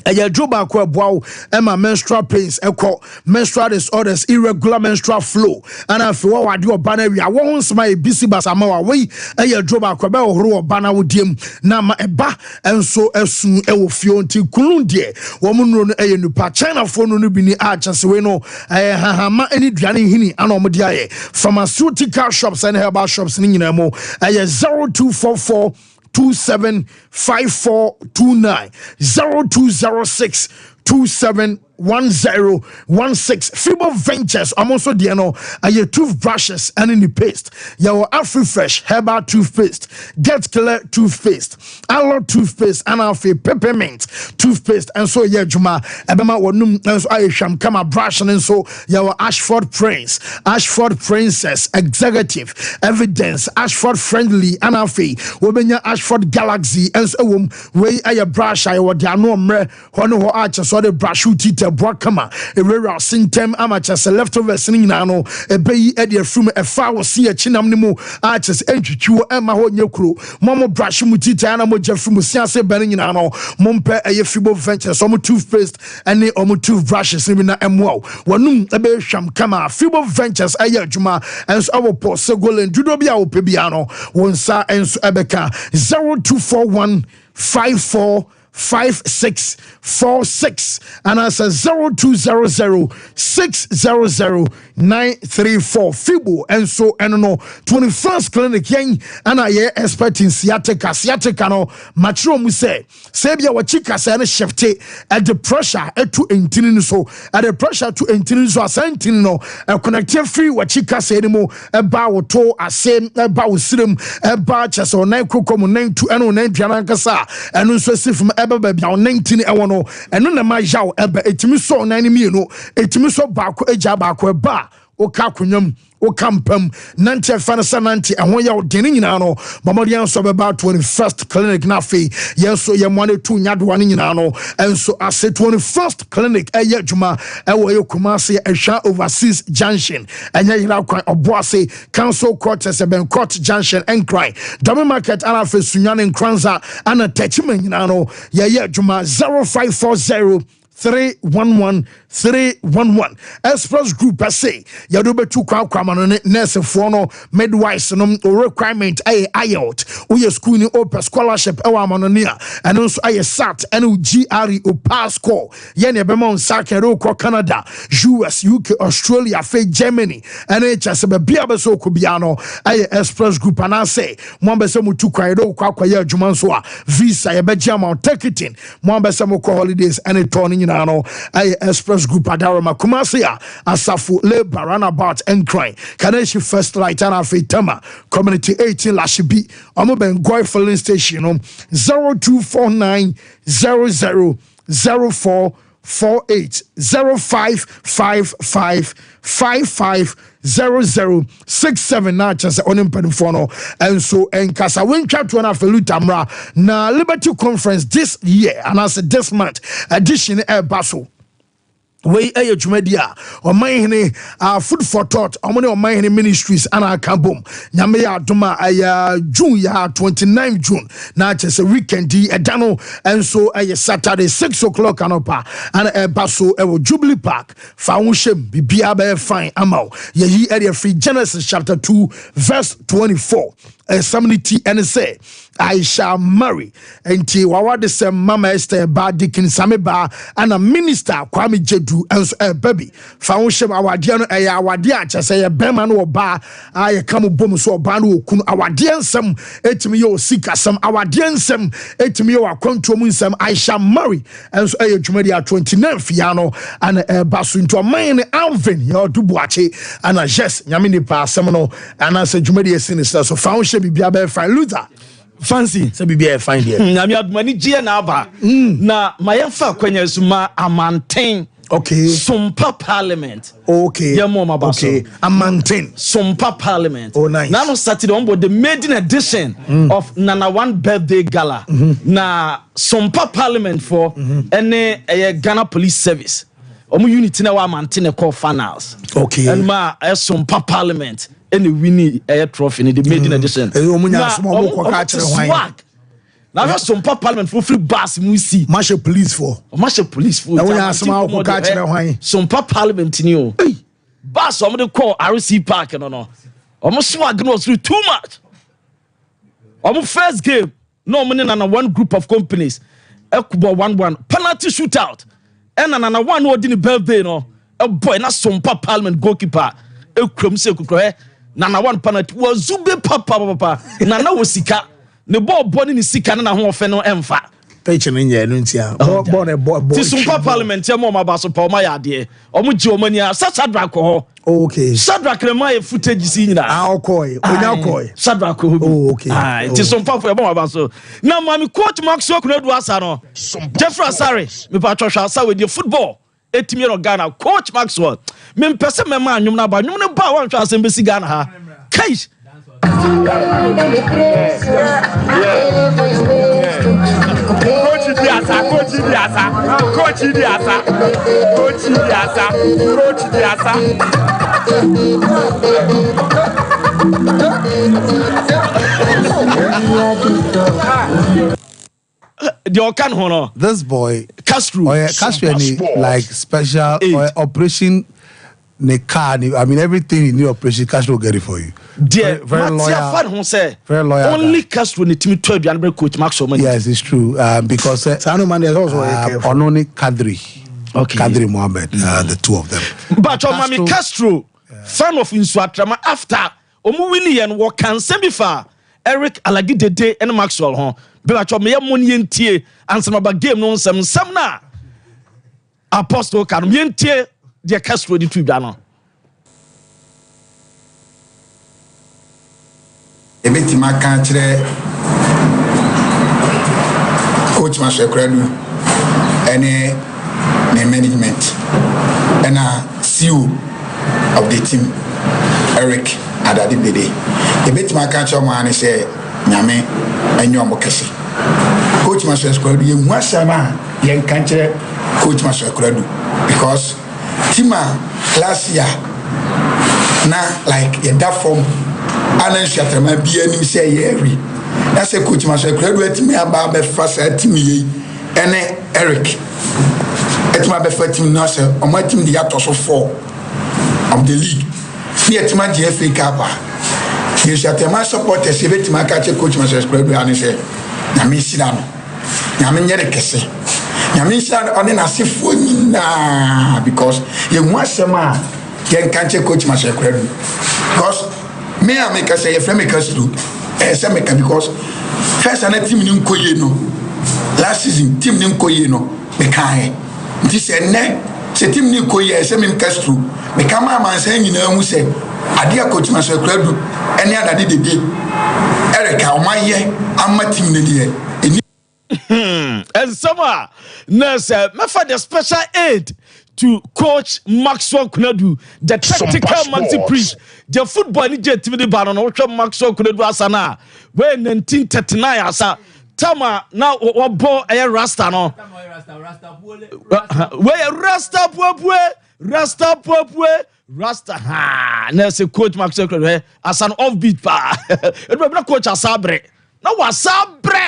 aya joba ko eboa ema menstrual pains ekọ menstrual disorders irregular menstrual flow ana fe wa wade oba na wi a wo nsema e bisi basama wa we aya joba ko be ohoro oba na wodiem na ma eba enso esun ewo fio nti kunun de wo munro no aya nupa China fo no bi ni a chase we no hahama eni duane hini ana omde aye pharmaceutical shops and herbal shops ni nyina mo aya 0244 275429 0206 27 1016 Fibo Ventures almost so dear no aye toothbrushes and in the paste your AfriFresh herbal toothpaste Get Killer toothpaste Aloe toothpaste and alpha peppermint toothpaste and so yeah juma ebema wonum and so aye sham kama brush and so your Ashford Princess Executive Evidence Ashford Friendly and alpha wobenya Ashford Galaxy and so we aye brush aye wo dia no mre hono ho ache so the brush tite boakama ewura sintem amacha se leftovers ni nyina no ebeyi ede afrum efa wo se achinam ne mu ache se entwitwo ema ho nyekuro momo brush mu tite na mo jafrum siase bane nyina no mompe eye Fibo Ventures so mo toothpaste ene o mo toothbrushes ni na emwo wonum ebe hwam kama Fibo Ventures eye adwuma enso awo po segolen judo bia wo pebia no wonsa enso ebeka 0241545646 and as a 0200600934 Fibo and so and no 21st clinic yen and I expert in sciatica no matro mu say bia wachika say na shifte at the pressure to entinin so at the pressure to entinin so asentin no connected free wachika say no eba wo to asem eba wo sirem eba chese o 9 krokom 92 eno 9 piana kasa eno so sifum eba ba bia 19 ewo no eno na ma yaw eba etimi so 9 mienu etimi so baako eja baako eba o ka kunyam o kampam nanti fanasa nanti ehwo ya odene nyina no bamodian so beba 21st clinic na fe yeso ye mwane tu nyado wane nyina no enso ase 21st clinic eye adwuma ewo ye Kumasi ehwa overseas junction enya yira kwan oboase council court seben court junction encry dome market ana fe sunyane nkranza ana techimen nyina no ye adwuma 0540 311 Express Group say yadobe tu kwa no nurse for no midwives no requirement IELTS we school ni open scholarship e wa manonia and also sat and GRE o pass score ye ne be mon sakere ko Canada US UK Australia fe Germany and HS be bia be so ko bia no Express Group and say mo be se mo tu kwa do kwa ya adwuma so a visa ye be jam ticketing mo be se mo ko holidays and it turning no Express Group Adaroma Kumasi Asafu Le Baranabout and Crying Kaneshi First Light and Afitama Community 18 Lashibi Omoben Goy Filling Station 0249 000448 0555 550067 na chance onim penfono and so enkasa when chat to na felutamra na Liberty Conference this year and as this month edition baso we aye dwumadia o manhene food for thought o money o manhene ministries ana akabom nyame ya adoma aya June ya 29 June na chese weekend di edano and so aye Saturday 6 o'clock anopa and baso e Jubilee Park fa wonshem bibia be fine amao ye yi area free Genesis chapter 2 verse 24 Samnity and say I shall marry enti wawade se Mama Esther ba dikin sameba and a minister Kwame Jedu and baby foundation awade no awade a chese ye bema no oba aye kam bom so oba no okunu awade nsem etimi yo sika sam awade nsem etimi yo akwanto mu nsem I shall marry and so aye dwumadi 29 fiano and baso into man Alvin yo dubuache and yes nyame ni pa asem no and as dwumadi sinister so foundation bibia be fine Luther fancy say bibia fine there nyame admani gie na aba na mayefa kwanya suma amanten okay Sompa Parliament okay yeah mama baso okay amanten Sompa Parliament oh nice now started on board the maiden edition of Nana One birthday gala na Sompa Parliament for any Ghana Police Service omu unity na wa amanten call finals okay and ma Sompa Parliament any winning air trophy in the maiden edition. Now we some Parliament for free bus musi. Marshal police for. Marshal police for. Now we have some Parliament in you. Bus some the call RC Park no. Almost swag no through too much. Almost first game. No money na one group of companies. Ekubo 1-1 penalty shootout. And na one who did birthday no. A boy na some Parliament goalkeeper. Ekrom se kukro Nana one penalty was zube papa nana was sika ne ball body ni sika na ho ofe no emfa pitch in India nuntia born a boy Sompa parliament ya mo mabaso pa ma ya de omo ji omania Sadrak ho okay Sadrak na my footage si nyina okoy onya Sadrak ho okay Sompa for mo mabaso na mami coach Maxwell Kunadu asa no Jeffrey Asare me pa twhwa asa with the football etimi no Ghana coach Maxwell me mpese me ma anwum na ba anwum ne ba wan twha asem besi Ghana ha kai This boy Castro like special operation ne car, I mean everything in your operation Castro will get it for you. Dear, very loyal. Very loyal. Only Castro need to 12 and coach Max Oman. Yes, it's true. Because Sanu man is also Ononi Kadri. Okay. Kadri Mohammed, the two of them. But Mami Castro, fan of Inswatrama after Omuwini and what can send far Eric Alagide and Maxwell hon. But me money entie and some about game no some na Apostle can entie the Castro the two dano. Ebeti maka kire coach Mashekradu any management and CEO of the team Eric Adadibede. Ebeti maka kire man say nyame enyo mokesi. Coach Mashekradu ye nwasama ye nkanche coach Mashekradu because Tima last year na like in that form Alan Shatterman be any say every that's a coach Mashekradu etimi aba be fast etimi ene Eric etimi be fatim no say o ma team the ato so 4 of the league see etima the FA Cup you Shatterman supporters etima ka coach Mashekradu and say na me sidano na me nyere kese Yamisha on na sifo na because you want some can catch coach Mashekradu because me I make say friend make us do say make because first and team nim koye no last season team nim koye no me kan this ne say team nim koye say me Castro me come man say nyina hu say ade coach Mashekradu any other dey Eric Omaye amma team ne dey and summer nurse for the special aid to coach Maxwell Kunadu, the tactical multi-priest, the football team baron, Maxwell Kunadu Asana, when 1939 asa Tama now what ball a rasta no where Rasta ha nurse coach Maxwell Kunadu as an offbeat pa it coach Asabre. Now wasabre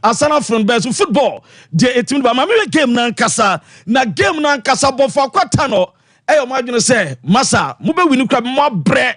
asana from best football the 18 ba mama game na nkasa bofo kwata no eyo madwene say masa mo be win kra mo bre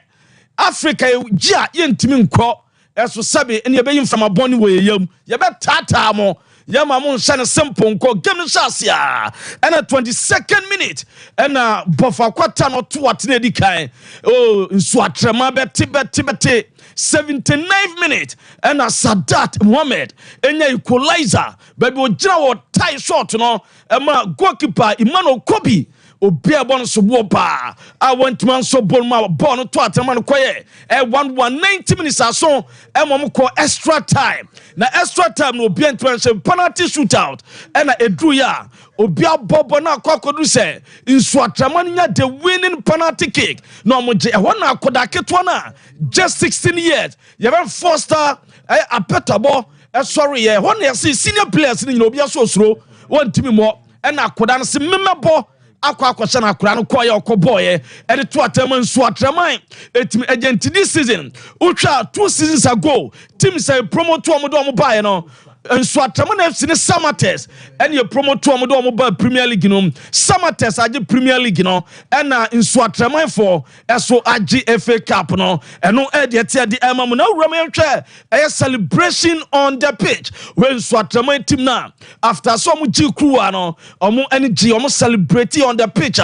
Africa gia yentimi nkọ eso sabe ene ye be yimfama boni wo yeyam ye be tata mo ye ma mo nsa ne simple nkọ game no shasia and 22nd minute and bofo kwata no to atene di kan oh nso atrema beti 79th minute and Sadat Mohammed enya equalizer baby ojira wo tie shot no ema goalkeeper Emmanuel Kobi obi abon so bo pa I want man so ball ma ball no to atema no koye 190 minutes aso mom ko extra time na extra time no obi entran penalty shootout and edru ya obi abobo na kwakodu se nso atrama nya the winning penalty kick no mo je ho na akoda keto na just 16 years you have Foster apetabo sorry ye ho na senior players ni obi aso osuro won timi mo and akoda no se memebo akwa na akura no koye okoboye e to atama nso atraman etimi agent this season utwa 2 seasons ago team say promote to omo buy no nso atraman FC ne Samates and you promote to omo buy Premier League no Samates age Premier League no and nso atraman for eso age FA Cup no eno e de tie de emamu na wura me ntwe e celebration on the pitch when nso atraman team na after some G crew no omo energy omo celebrate on the pitch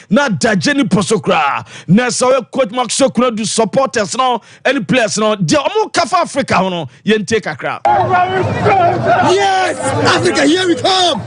na Dajeni Posokra na so coach Maxwell Kunadu supporters no any players no de omo kafa Africa no ye ntake akra Yes, Africa, here we come.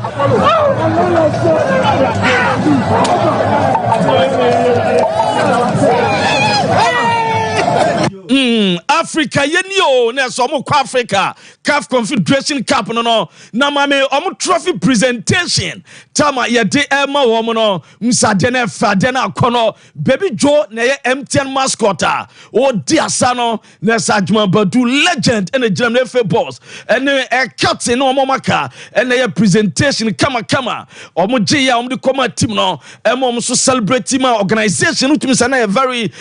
Africa, yenio, ne so mo kwa Africa, CAF Confederation Cup no na mame omo trophy presentation. Tama ye de ema wo no, msade na fade na kono, Baby Joe na ye MTN mascot o di asano na Sajuma Badu legend and a German FA boss. And a captain no maka and a presentation kama omo je ya omo de koma team no, emo so celebrate team organization utimi sana very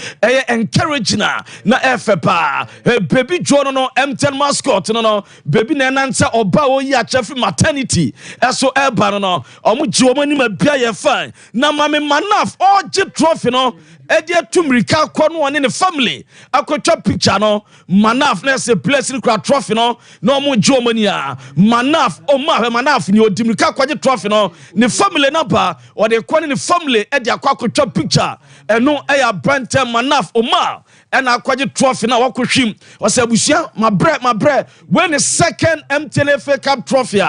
encouraging na FA Baby Joe no MTN mascot no baby na nansa oba o ya chefi maternity eso eba no omo ji omo ni ma bia ye fine na mame manaf o je trophy no edia tumrika kwa no ne family akotwa picture no manaf na se place ni kra trophy no na omo ji omo ni a manaf o ma manaf ni odimrika kwa je trophy no ne family na ba o de kwa ne family edia akotwa picture eno eya brand manaf o ma and akwaje trophy na wakohwim osabusia my bread when the second MTN FA Cup trophy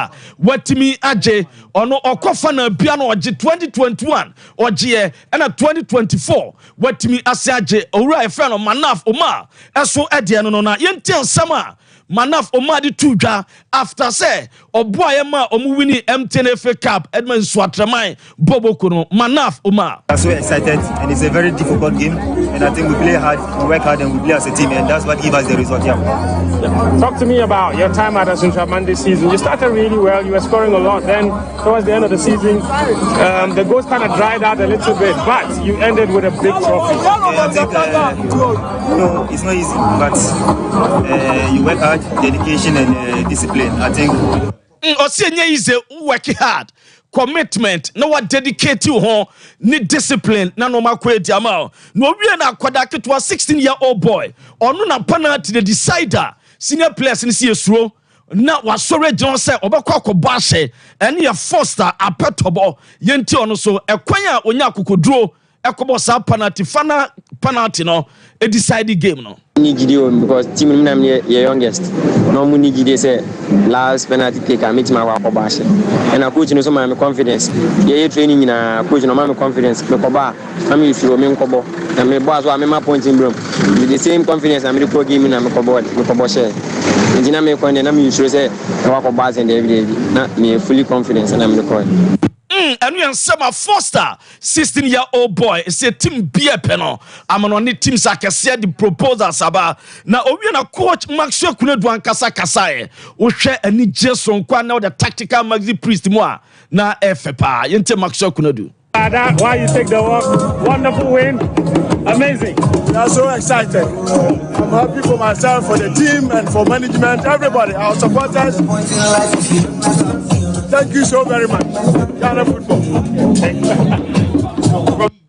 watimi aje ono okofa na bia no oje 2021 oje and 2024 watimi ase aje owura efe no manaf oma eso ede no na yenti sama manaf oma di tudwa after say oboa ma omu wini MTN FA Cup Edmund Swatraman Boboko no manaf oma. I'm so excited and it's a very difficult game and I think we play hard, we work hard and we play as a team and that's what gives us the result here. Yeah. Talk to me about your time at Asuntraman this season. You started really well, you were scoring a lot, then towards the end of the season the goals kind of dried out a little bit, but you ended with a big trophy. I think no, it's not easy, but you work hard, dedication and discipline. I think Osenye is work hard, commitment, no what dedicate you home, need discipline, na no makweti amao. No we na kwadake to a 16-year-old boy. Onu na penalty the decider, senior players in CSRO. Na wasore John say obekwa kobashe ene ye Foster apetobo yenti ono so ekwanya onya kokoduro ekobo sa penalty no e decide the game no. Nigide because team name your youngest. No mu nigide say last penalty taker meet my wakobashe. And a coach no so my confidence. Ye training na coach no my confidence. Me koba am if you me kobo. Na me boss wa me ma point in bro. With the same confidence am the pro game na me kobo share. Injina me ko na me sure say wakobase and every day. Na me fully confidence and am the coach. And we are Foster, 16-year-old boy. It's a team beer panel. I'm on the team Sakasa the proposal Saba. Now we are coach Maxwell Kunedwan Kasa. We share any just on now the tactical Maxi Priest moi. Na FPA. Yente Maxwell Kunedu. Why you take the walk? Wonderful win. Amazing. We are so excited. I'm happy for myself, for the team, and for management, everybody, our supporters. Thank you so very much. Ghana football.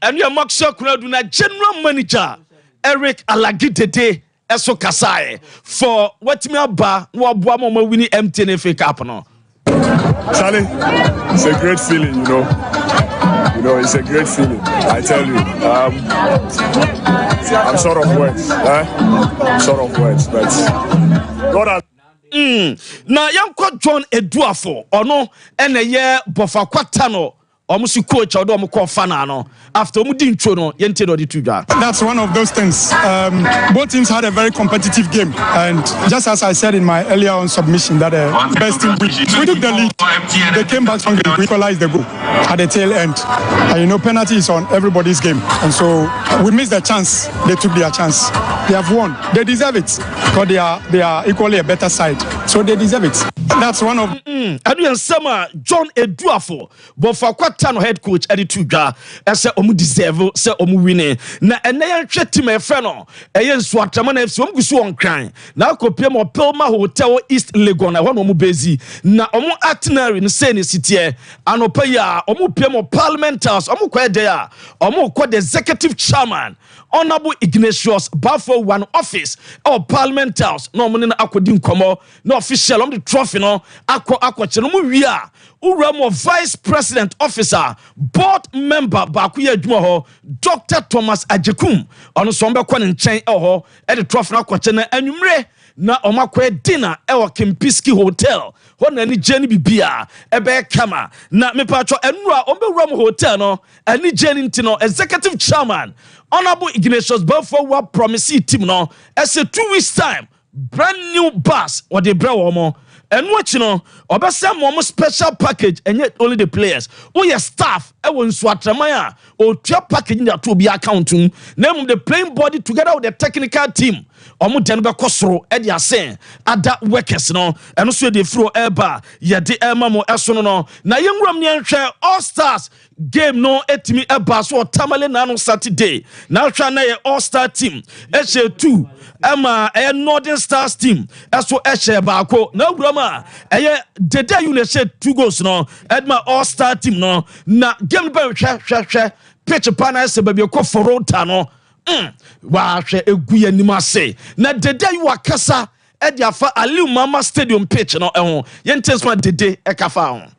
And your Maxwell Kunedu na general manager Eric Alagidede Eso Kasai for what me aba no aboa mo winning MTN FA Cup no. Charlie, it's a great feeling, you know, it's a great feeling. I tell you, I'm short of words, but God has. Na yanko John Eduafo ono ene ye bofa kwata no omusu coach odo omko fana no after omudi ntro no yente do di tudwa. That's one of those things. Both teams had a very competitive game, and just as I said in my earlier on submission that best team we took the lead, they came back strongly, we equalized the goal at the tail end, and penalty is on everybody's game, and so we missed the chance. They took their chance. They have won. They deserve it because they are equally a better side, so they deserve it. That's one of. Adrian Sama John Eduafo bofa kwata no head coach edi tudwa ese omu deserve se omu win na ene ya hwe team e fe no eye nso atama na FC omu gusu on kran na akopie mo Pelma Hotel East Legon na hono omu bezi na omu itinerary no say ne sitie anopa ya omu pie mo Parliament House omu kwa de ya omu kwa the executive chairman Honorable Ignatius Bafo one office or Parliament House no money na akodi nkomo no official the trophy no akwa no mu wia Uramo Vice President Officer Board Member Bakuya Adwuma Dr. Thomas Ajekum ono so mbekwa ne nchen ho the trophy na akwa na anwumre na omakwa dinner ewo Kempiski Hotel ho na ni jeni bibia ebe kama na mepacho enura ombewura mu hotel no ani jeni ntino executive chairman Honorable Ignatius Bafo promise team no as a 2 weeks time brand new bus or the brewomo and what you know obesa mo special package and yet only the players your staff e won swatramaya or tria package that to be accounting name the playing body together with the technical team omo den be kosoro e dia sen ada workers no eno so dey fro eba ye de emamo eso no na yenwuram ne nhwe all stars game no etimi eba so tamale na no Saturday na hwa na ye all star team eche 2 ema e Northern Stars team eso eche baako na wurama eye dede you le say 2 goals no edma all star team no na game be hwe pitch pana se baby ko forota no wa hwe egu yanim ase na dede you akasa e dia fa Aliu Mama Stadium pitch no ehun yentesma dede e kafa hon.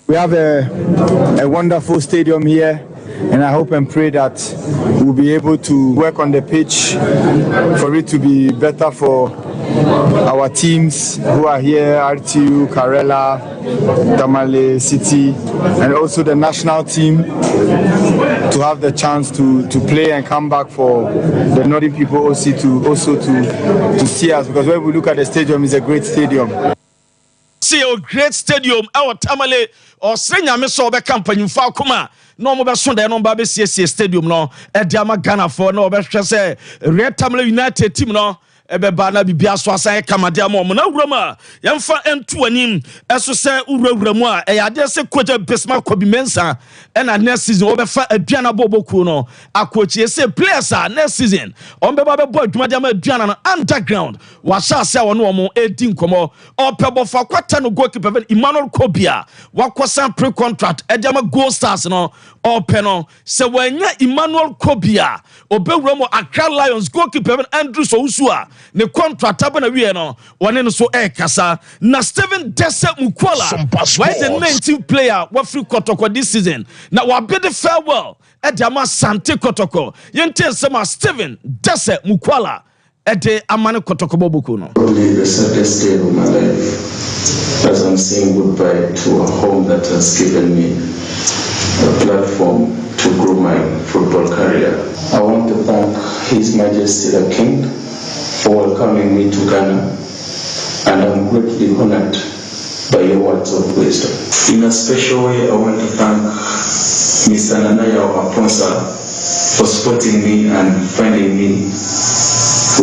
We have a wonderful stadium here, and I hope and pray that we'll be able to work on the pitch for it to be better for our teams who are here, RTU, Karela, Tamale City, and also the national team to have the chance to play and come back for the Northern people also to see us, because when we look at the stadium, it's a great stadium. See a great stadium our Tamale or Senya Meso be company fa kuma no mo be so de no ba be sie stadium no e dia ma Ghana for no be hwe say Red Tamale United team no ebe ba na bibia so asan kamade am na wurama yemfa entu anim eso se urawuramu a e yade se koja besma kobi mensa e na next season obefa aduana boboku no akochi se players a next season on be ba be boy adwumade am aduana no underground wa sha se wono omo edi nkomo opebo fa kwata no goalkeeper Emmanuel Kobia wakosan pre-contract e dem Gold Stars no openo se wanya Emmanuel Kobia obewuramo Accra Lions goalkeeper Andrew Sowusua ne contract abana wie no one no so kasa na Steven Dese Mukwala why the 19th player wa free Kotoko this season na wa be the farewell e de ama Sante Kotoko yente sema Steven Dese Mukwala e de amane Kotoko bobuku no. Probably the saddest day of my life as I'm saying goodbye to a home that has given me a platform to grow my football career. I want to thank His Majesty the King for welcoming me to Ghana, and I'm greatly honored by your words of wisdom. In a special way, I want to thank Mr. Nanaya Aponsa for supporting me and finding me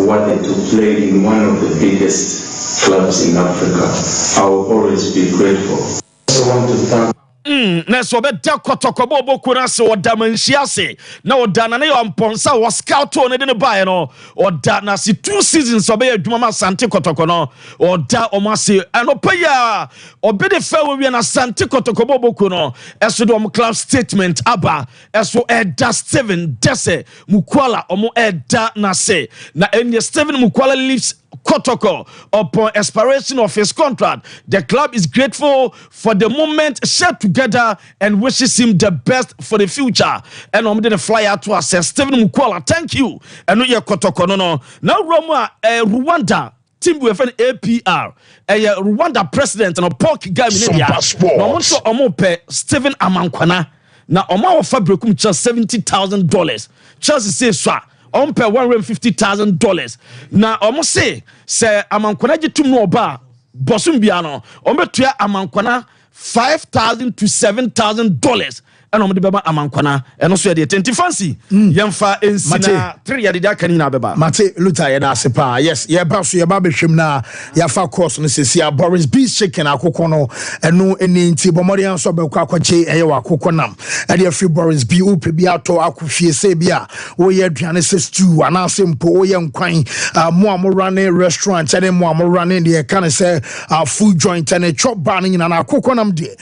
worthy to play in one of the biggest clubs in Africa. I will always be grateful. I also want to thank na so be da Kotoko boboku na se oda manhia se na oda na yo amponsa was scout on de ne bae no oda na se 2 seasons so be adwuma ma Sante Kotoko no oda o ma se anopa ya obe de fa we na Sante Kotoko boboku no eso de club statement aba eso eda Steven Dese Mukwala omo eda na se na enya Steven Mukwala leaves Kotoko upon expiration of his contract. The club is grateful for the moment shared together and wishes him the best for the future. And I'm going to fly out to us. Steven Mukwala, thank you. And no, you're Kotoko, no. Now, Roma, Rwanda. Team with an APR, a Rwanda president and a Paul Kagame. No one saw Omope Steven Amankwana. Now, Oma Fabricum just $70,000. Chelsea says, sir. On pay $150,000. Now, almost say Amankwana jitum no ba bosum biano. On betua Amankwana $5,000 to $7,000. And on the baba Amankwana and also the 20 fancy. Yamfa ensina 3 years da kanina beba. Mate luta ya da sepa. Yes, ya basu ya babe shimna ya fa course no se ya Boris Beast chicken akoko no eno eni nti bomori anso be kwa kwache eye wa akoko nam. E dey free Boris B upe bi ato akufie se bia wo ye aduane se stew ana sempo wo ye nkwan mo amorane restaurant ene mo amorane dey kan say food joint ene chop bar nyina na akoko nam dey.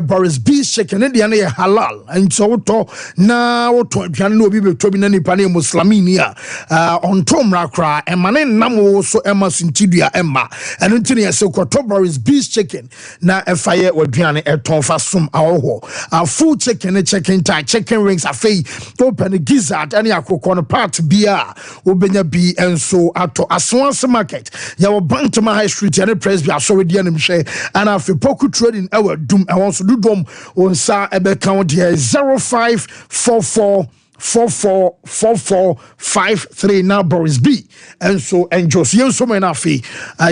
Boris Beast chicken dey na ye halal halal and so to na to aduane no bi betwa bi na nipa na muslimini a onto mrakra emane namo so ema sintidua emma eno ntini yese koto Boris beef chicken na efaye waduane eton fa som awo full chicken chicken tie chicken rings afei open gizzard any akoko no part bia obenya bi enso ato Aswanse market ya wo Bantama High Street ya ne press bi asori dia nim hwe ana afei poku trading ewa dum e won so dudom onsa ebe count here 05444453 now Boris B and so enjoys yen so many afi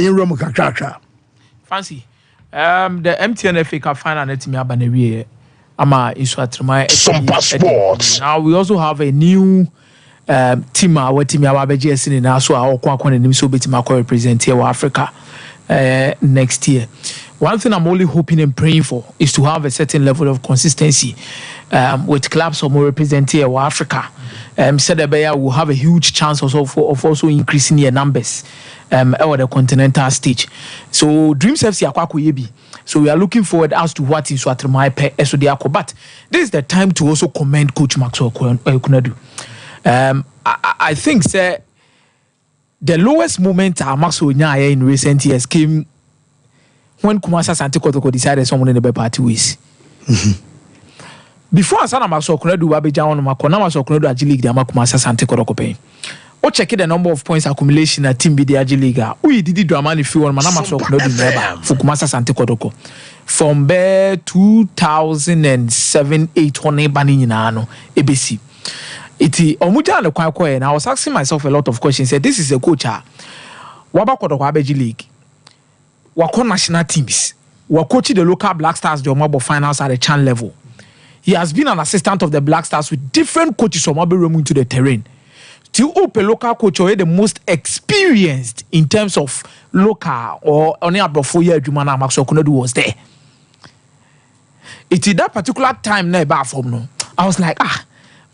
yen rom kakrakra fancy the MTN FA Cup final net me abanewie ama isu atrema Sompa Sports. Now we also have a new team our team our BGS in na so akwa nim so betima ko represent here Africa next year. One thing I'm only hoping and praying for is to have a certain level of consistency with clubs of more represent here Africa. Said will have a huge chance also of also increasing their numbers over the continental stage. So Dreams FC akwa yebi. So we are looking forward as to what is what my Esodiako. But this is the time to also commend Coach Maxwell Kunadu. I think sir, the lowest moment Maxwell Nyaya in recent years came when Kumasa Santi Kotoko decided someone in the party ways. Before Asana Maxwell Kunadu Wabeja on Makona Maxwell Kunadu Aji League, the Kumasa Santi Kotoko paying. Or check the number of points accumulation at Team BD Aji League. We did Dramani if you want Maxwell Kunadu never for Kumasa Santi Kotoko. From there 2007-8 on Ebaninano ABC. Iti omuja no kwa and I was asking myself a lot of questions. Said this is a coach waba Kotoko Abeji League. Wako national teams. Wakochi the local Black Stars the Omabo finals at the Chan level. He has been an assistant of the Black Stars with different coaches from Omabo into the terrain. Till Ope local coach or the most experienced in terms of local or only about 4 years Jumana Maxwell Kunadu was there. It is that particular time never from no. I was like,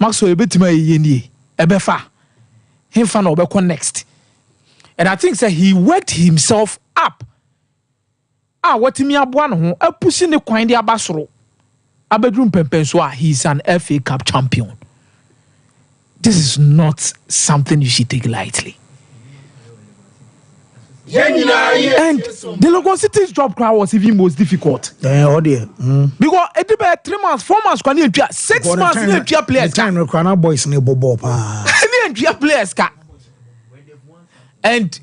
Maxwell Betima Yeni, Ebefa, him fan Obeko next. And I think that he worked himself up. What me abuano a pushing the coin the abasro. A bedroom pempenswa, he's an FA Cup champion. This is not something you should take lightly. And the Lagos City's job crowd was even most difficult. Because it about 3 months, 4 months, 6 months, players. Time boys in Bobo. Players. And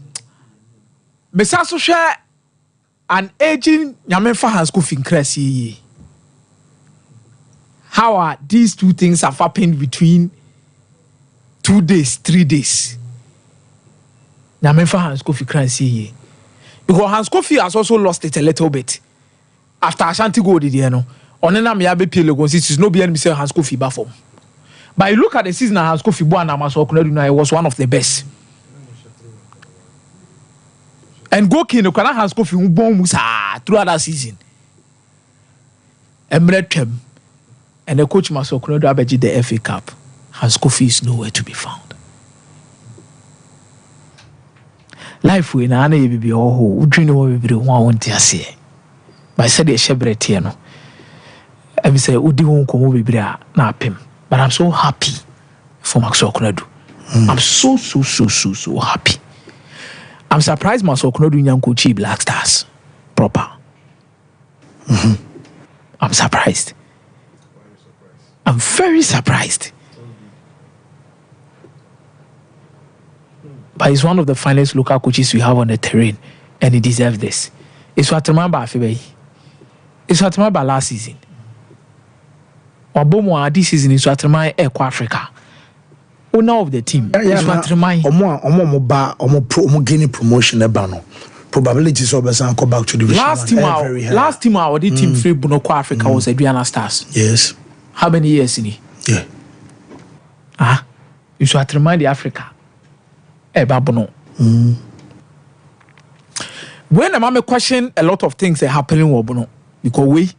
Besaso share an aging Yamenfa has coffin crazy. How are these two things have happened between 2 days, 3 days? Yamenfa has coffee crazy. Because Hans Kofi has also lost it a little bit. After Ashanti go did you know? On an Amiabe Pilogon, it's no be say Hans Kofi Bafom. But you look at the season Hans Kofi Buana Masokunadu was one of the best. And Goki no kana Hans Kofi Mbon Musa throughout that season. Emretem and the coach Masokunadu Abeji the FA Cup. Hans Kofi is nowhere to be found. Life we na ye bibi ho udwini wo bibire ho awonte ase. But said the shebrete no. I say udi ho nkomo bibire a na apem. But I'm so happy for Maxwell Kunadu. I'm so happy. I'm surprised Maxwell Kunadu nyankochi Black Stars proper. I'm surprised. I'm very surprised. But he's one of the finest local coaches we have on the terrain, and he deserves this. It's what I remember, it's what I remember last season. Obomo this season is what I remember Eco Africa. Owner of the team. It's what I remember. Omo gaining promotion ebano. Probabilities of us go back to division. Last team our the team free Bonoko Africa was Adriana Stars. Yes. How many years in it? Yeah. It's what I remember the Africa. Babono. When I'm question a lot of things are happening Wobono because we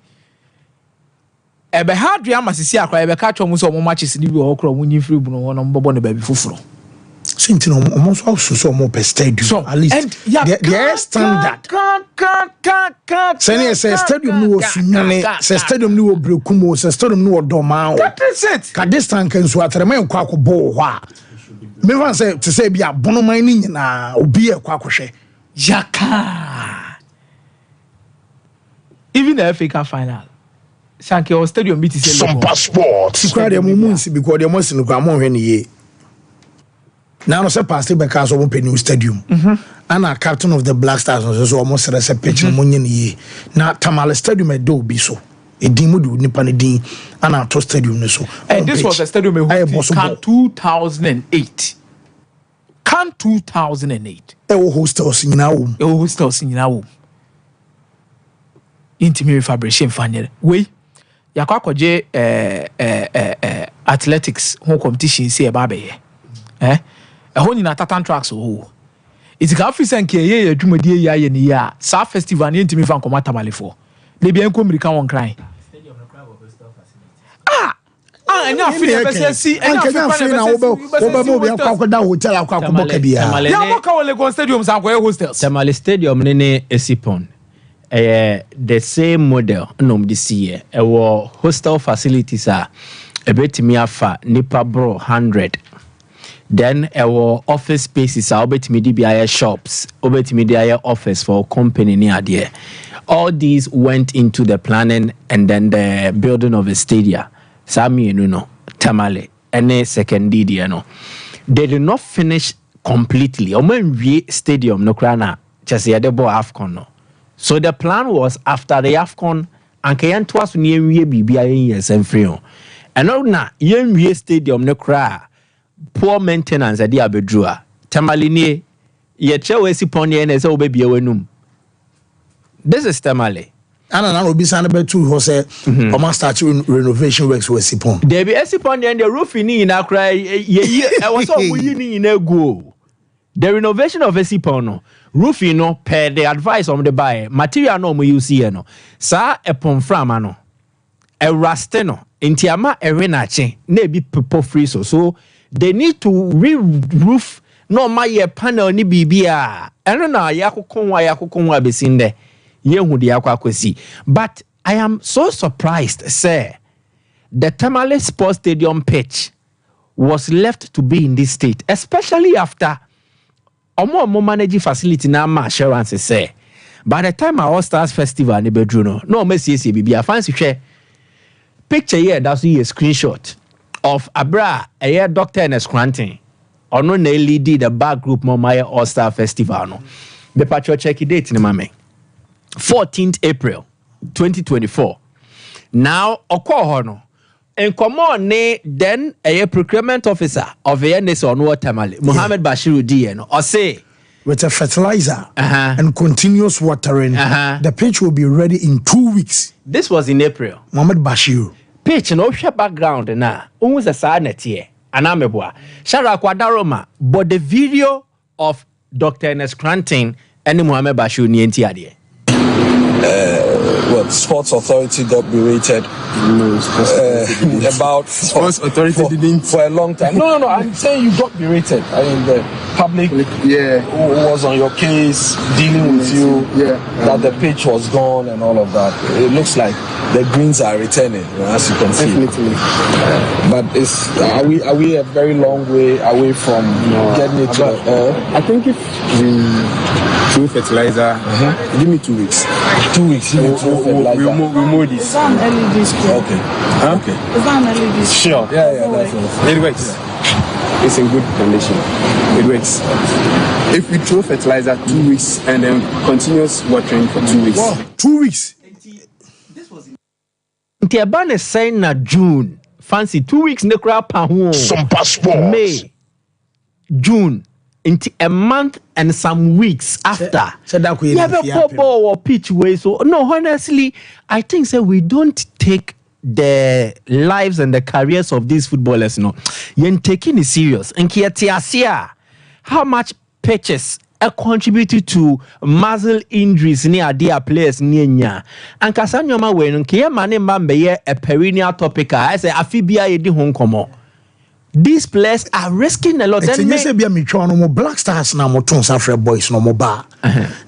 ebe hard ya masisi akra ebe ka twom so mo matches ni bi okro munyi free buno wono mbobo ne baby fufuro Since no almost also more per stadium at least their standard. Say stadium no sunyane, say stadium no brekumo, say stadium no doma. That is it. Ka this time can so atrema kwa ko bo hwa. Me fan say to say bia bono man ni nyina obi e kwa hwe. Yaka. Even the FA final. Sanke or stadium meet is some passport. Sikwa dem munsi because dem was no kwa mo hwe ne ye. Now no say pastor because of open stadium. And a captain of the Black Stars so almost a pitch no money ye. Na Tamale stadium e do bi so. E din mu do nipa ne din and a to stadium ne so. And this was a stadium in 2008. Can 2008. E wo hostels nyina wo. E wo hostels nyina wo. Intimi fabrication fanyere. We yakwa kwaje athletics ho competition say e ba be ye. Ehon nyina tatan tracks ho. It can office and ye adwumadi ye aye ni ya. Sa festival ni intimi fa nkoma tamalefo. De bia enko mirika won cry. Anya fi e bese si anya fi na wo be akwa hotel akwa boka bia. Ya boka wo Lagos stadium sa akwa hostels. Tamale stadium ne Esipon. The same model no this year. Ewo hostel facilities are ebetimi afa nipa bro 100. Then our office spaces are obetimi di bia shops, obetimi di office for company near there. All these went into the planning and then the building of a stadium. Sami no Tamale any second DD no. They did not finish completely. Omen stadium no krana just the bo AFCON no. So the plan was after the AFCON and kayan twas near we bibia yes and free. And now yen stadium no kra poor maintenance at the abedrua. Tamale ni ye chewe si pony and so baby wenum. This is Tamale. And I will be signed about two who say, start renovation works with Sipon. There be a Sipon and the roof in Accra. I was all winning in a go. The renovation of a Sipon, roof per the advice of the buyer, material no mu use no. Sa a pomframano, a rasteno, intiama a renache, nebi people free so they need to re-roof no my panel ni bibia. I don't know, yakukunwa besinde. But I am so surprised, sir. The Tamale Sports Stadium pitch was left to be in this state, especially after more managing facility now assurance, sir. By the time our All Stars Festival in Bedruno, no messy baby, I fancy share picture here. That's a screenshot of Abra, a year doctor and a scranting. Or no, Nelly did the back group Momaya All Star Festival. No, the patro check date in mame. 14th April 2024. Now, Okohono, and come on, then a procurement officer of the NS on Watermale, Mohammed Bashiru DN, or say, with a fertilizer and continuous watering, the pitch will be ready in 2 weeks. This was in April. Mohammed Bashiru. Pitch no background na almost a sadnet here. Anameboa. Shara Quadaroma, but the video of Dr. Ernest Cranting and Mohammed Bashiru Nienti Adie. Sports Authority got berated about Sports Authority didn't for a long time. No. I'm saying you got berated. I mean, the public was on your case, dealing with you. That the pitch was gone and all of that. It looks like the greens are returning, as you can see. Definitely. But are we a very long way away from getting it to? I think if we through fertilizer, give me 2 weeks. 2 weeks. We'll mow this. Okay. Okay. Sure. Yeah, that's right. It works. It's in good condition. It works. If we throw fertilizer 2 weeks and then continuous watering for 2 weeks. Wow, 2 weeks. Ntiabane saying na June. Fancy 2 weeks ne crap some passport. May, June. Into a month and some weeks after. So that we have a football or pitch way. So no, honestly, I think we don't take the lives and the careers of these footballers. No, you're taking it serious. And how much pitches contributed to muscle injuries near their players near nya. And Kasanyoma when Kia Mane Mambe a perennial topic. I say Afibia Edi Hong Komo. these players are risking a lot. Then you say be me no Black Stars na mo ton Safra boys no mo ba.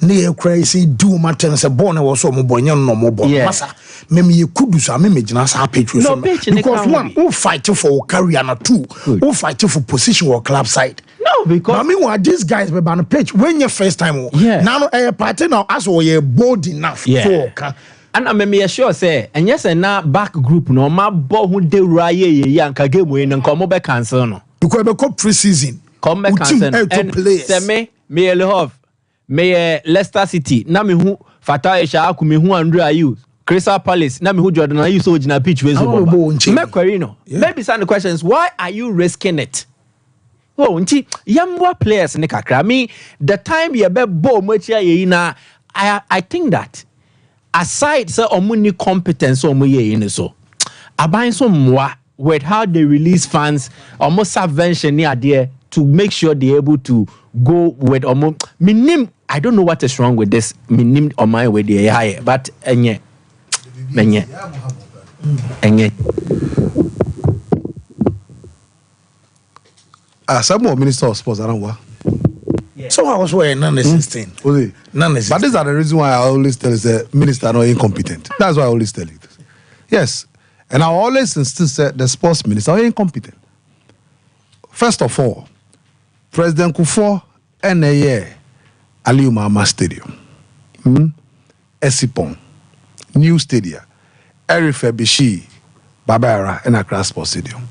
Ne crazy do matter say born was so mo boy no mo bo. Masa me kudu so me gina sa page so because one who fight for career na two who fight for position or club side. No, because I mean what these guys be on the page when your first time now a party now as well you bold enough for and I me sure say and yes and now back group no ma bo hu de raye yanka game we no come be cancel no because be cup pre-season come be cancel and say me Elhoff me Leicester City na me hu Fatah Esha aku me hu Andrew Ayew Crystal Palace na me hu Jordan Ayew so gina pitch we so me query no maybe some the questions why are you risking it. Oh, nti yamwa players ne kakra. Me the time you be bo mochia ye na I think that aside say omuni competence omu ye so aban so mwa with how they release funds almost subvention near there to make sure they're able to go with minim. I don't know what is wrong with this minim on my way they higher but enye some more Minister of Sports around what? So I was wearing non-existing. Non-existing. But these are the reason why I always tell is the minister not incompetent. That's why I always tell you this. Yes. And I always insist that the sports minister are incompetent. First of all, President Kufuor and Aliyu Mahama Stadium. Esipon. New Stadium. Erife Babara and Accra Sports Stadium.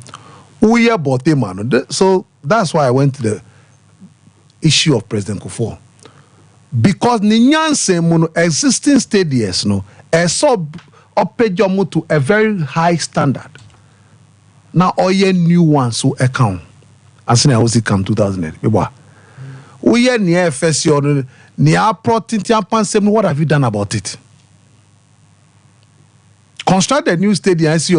So that's why I went to the issue of President Kufuor. Because Ninyanse mono existing stadiums no sub opejomo to a very high standard. Now all your new ones who account. As I was come 2008. We are near FSC near protein. What have you done about it? Construct a new stadium. I see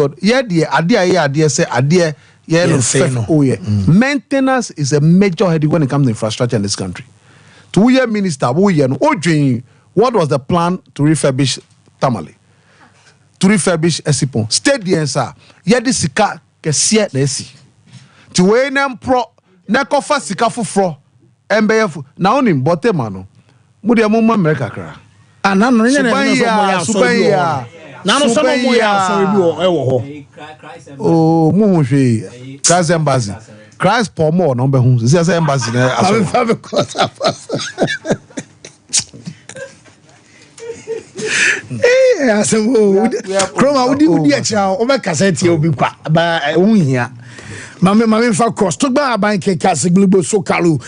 idea say idea. Maintenance is a major headache when it comes to infrastructure in this country. To your minister, what was the plan to refurbish Tamale? To refurbish Esipon? Stadiums are yet sika kesia desi. To when pro nekofa sika fufro MBF na onim botemano. Mudia mumma America kra. Anano Subaya. Nano some more oh, Mushi, Christ Embassy. Christ for more number who says embassy. I said, Chroma, would you be a child over cassette? You'll be quite by here. Mami fa cross to ba ban ke kasi global so kalu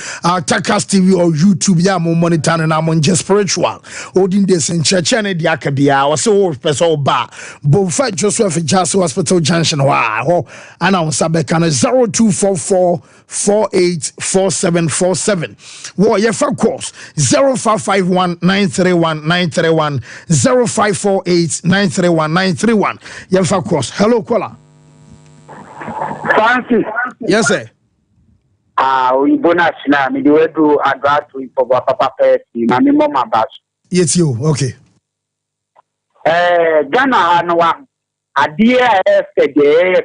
Takas TV or YouTube ya mo monitor na mo just spiritual odin this in church na dia ka bia o se o person ba bo fa Joseph Jaso Hospital Junction wa ho ana on sabe kan 0244 484747 wo ye fa cross 0551 931 931 0548 931 931 ye fa cross hello caller. Francis. Yes, sir. We bonus na me do advert for papa person na me mama bash. Yes you. Okay. Ghana no wa adie de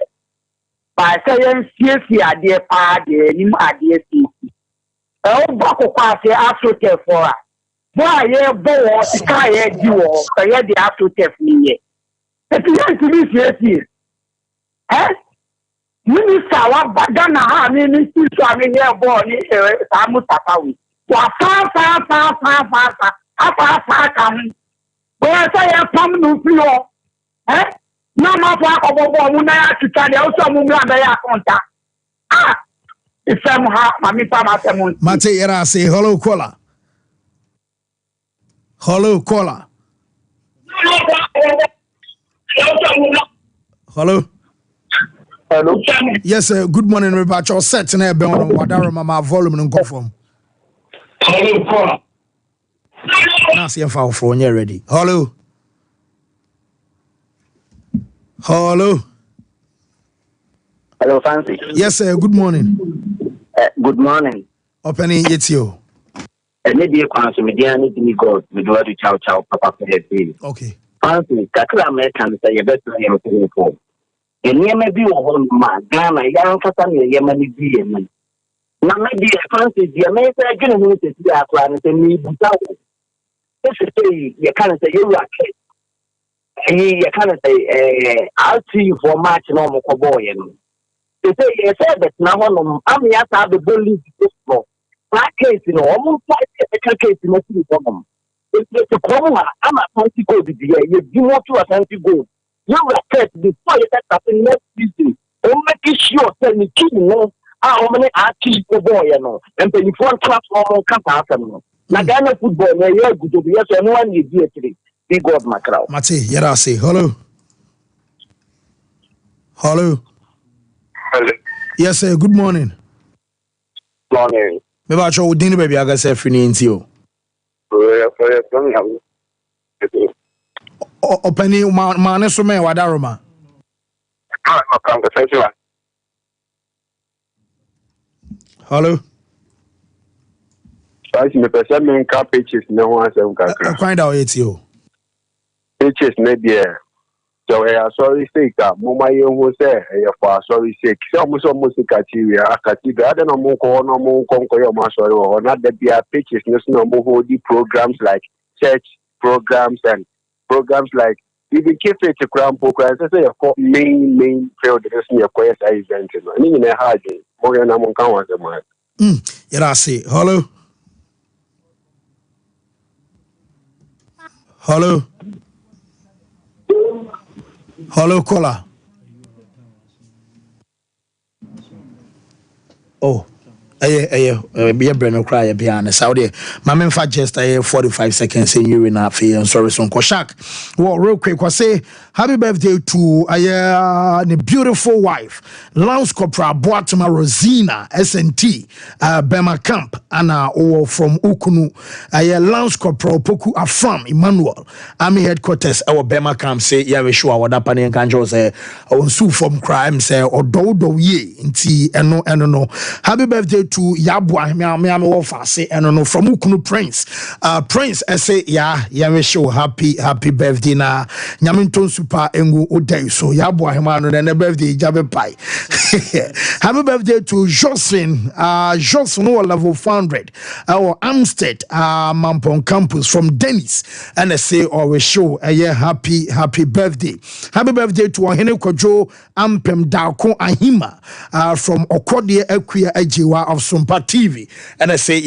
pa say yen siesie adie pa de nim adie si. O ba ko kwa se afrote for a. Bo aye bo wo sika ye di wo, ye de afrote ni ye. E ti yen ti mi siesie. Minister wa Ghana ha ni so ami here born ni Samu Tapawi. Wa fa kam. Bo say e pam no fi o. Na ma fa ko bo mu na ya tuta de o so mu mra be ya konta. Ifem ha mami pa ma temu. Mate yera say hello caller. Hello caller. Hello. Hello. Yes, sir. Good morning, everybody. You're set in here, on Wadara Mama volume and go from. Hello. Now, see if I'm phone you're ready. Hello. Hello. Hello, Fancy. Yes, sir. Good morning. Good morning. Opening it's you. Maybe you can see me. Dear, need me go. Me do it. Chow, Papa. Okay. Fancy. Kakla American say you better hear me. nneɛma bi wɔ hɔ ma Ghana yɛankasa ne nneɛma no bi yɛ man na mɛdi Francis deɛ mɛyɛ sɛ adwene ho sɛsi akora no sɛ mebuta wo ɛsɛ sɛ yɛka no sɛ yɛwura kɛ yɛka no sɛ RT for match na ɔmokɔbɔɔyɛ no ɛsɛ yɛsɛ bɛtena hɔ nom ama yɛasaa bɛbɔ league football saa case no ɔmo mfa ɛka case no siri hɔ nom ɛsɛ kɔm a ama Asante Gold deɛ yɛdi mo to Asante Gold yɛwura kɛ before yɛsɛ next season ɔmmɛke sure sɛ ne team no a ɔmo ne RT bɔɔyɛ no mpanyinfoɔ ntra so ɔmo nka saa asɛm no na Ghana football na yɛ agudo bi yɛ so ɛno one yɛdi akyire big God makraw Mate yɛra se hello yes sir good morning me ba cho udin baby aga say free ni nti o opani ma ne so me wadaroma hello I see me person me ka pages na ho asem kakra find out it you pages na there so sorry sake mama ye ho say for sorry sake so mo sikati akati ga na mo ko yo ma sorry ho na the bia pages no mo hold the programs like church programs and programs like even keep it to crown programs say your main field this near quest event no ni na ha je mo na mo kan wa mo yɛra se hello caller oh be a brand cry be honest out there my men for just 45 seconds in you in a fee and sorry son Koshak well real quick was say happy birthday to the beautiful wife Lance Corporal Boatema Rosina SNT Bema Camp and from Ukunu Lance Corporal Poku Afram Emmanuel Army headquarters our Bema Camp say yeah we sure what happened in Kanjo say on sue from crime say or do ye inti no happy birthday to Yabwa me wofa say no from Ukunu Prince Prince say yeah we show happy birthday na nyaminton super engu odai so Yabwa hemano na birthday jabe pai happy birthday to Jocelyn Jocelyn level 400 our Amstead Mampon campus from Dennis and I say we show happy birthday to Ohene Kojo Ampem Dako Ahima from Okodie Equia Ejiwa of Sompa TV and I say we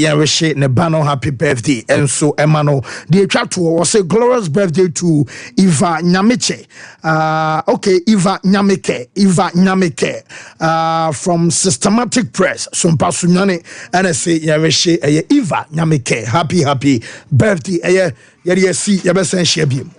Nebano happy birthday and so Emano the chat was a glorious birthday to Eva Nyameke Eva Nyameke from Systematic Press Sompa Sunyane and I say Eva Nyameke happy birthday yesi yabesen shebiem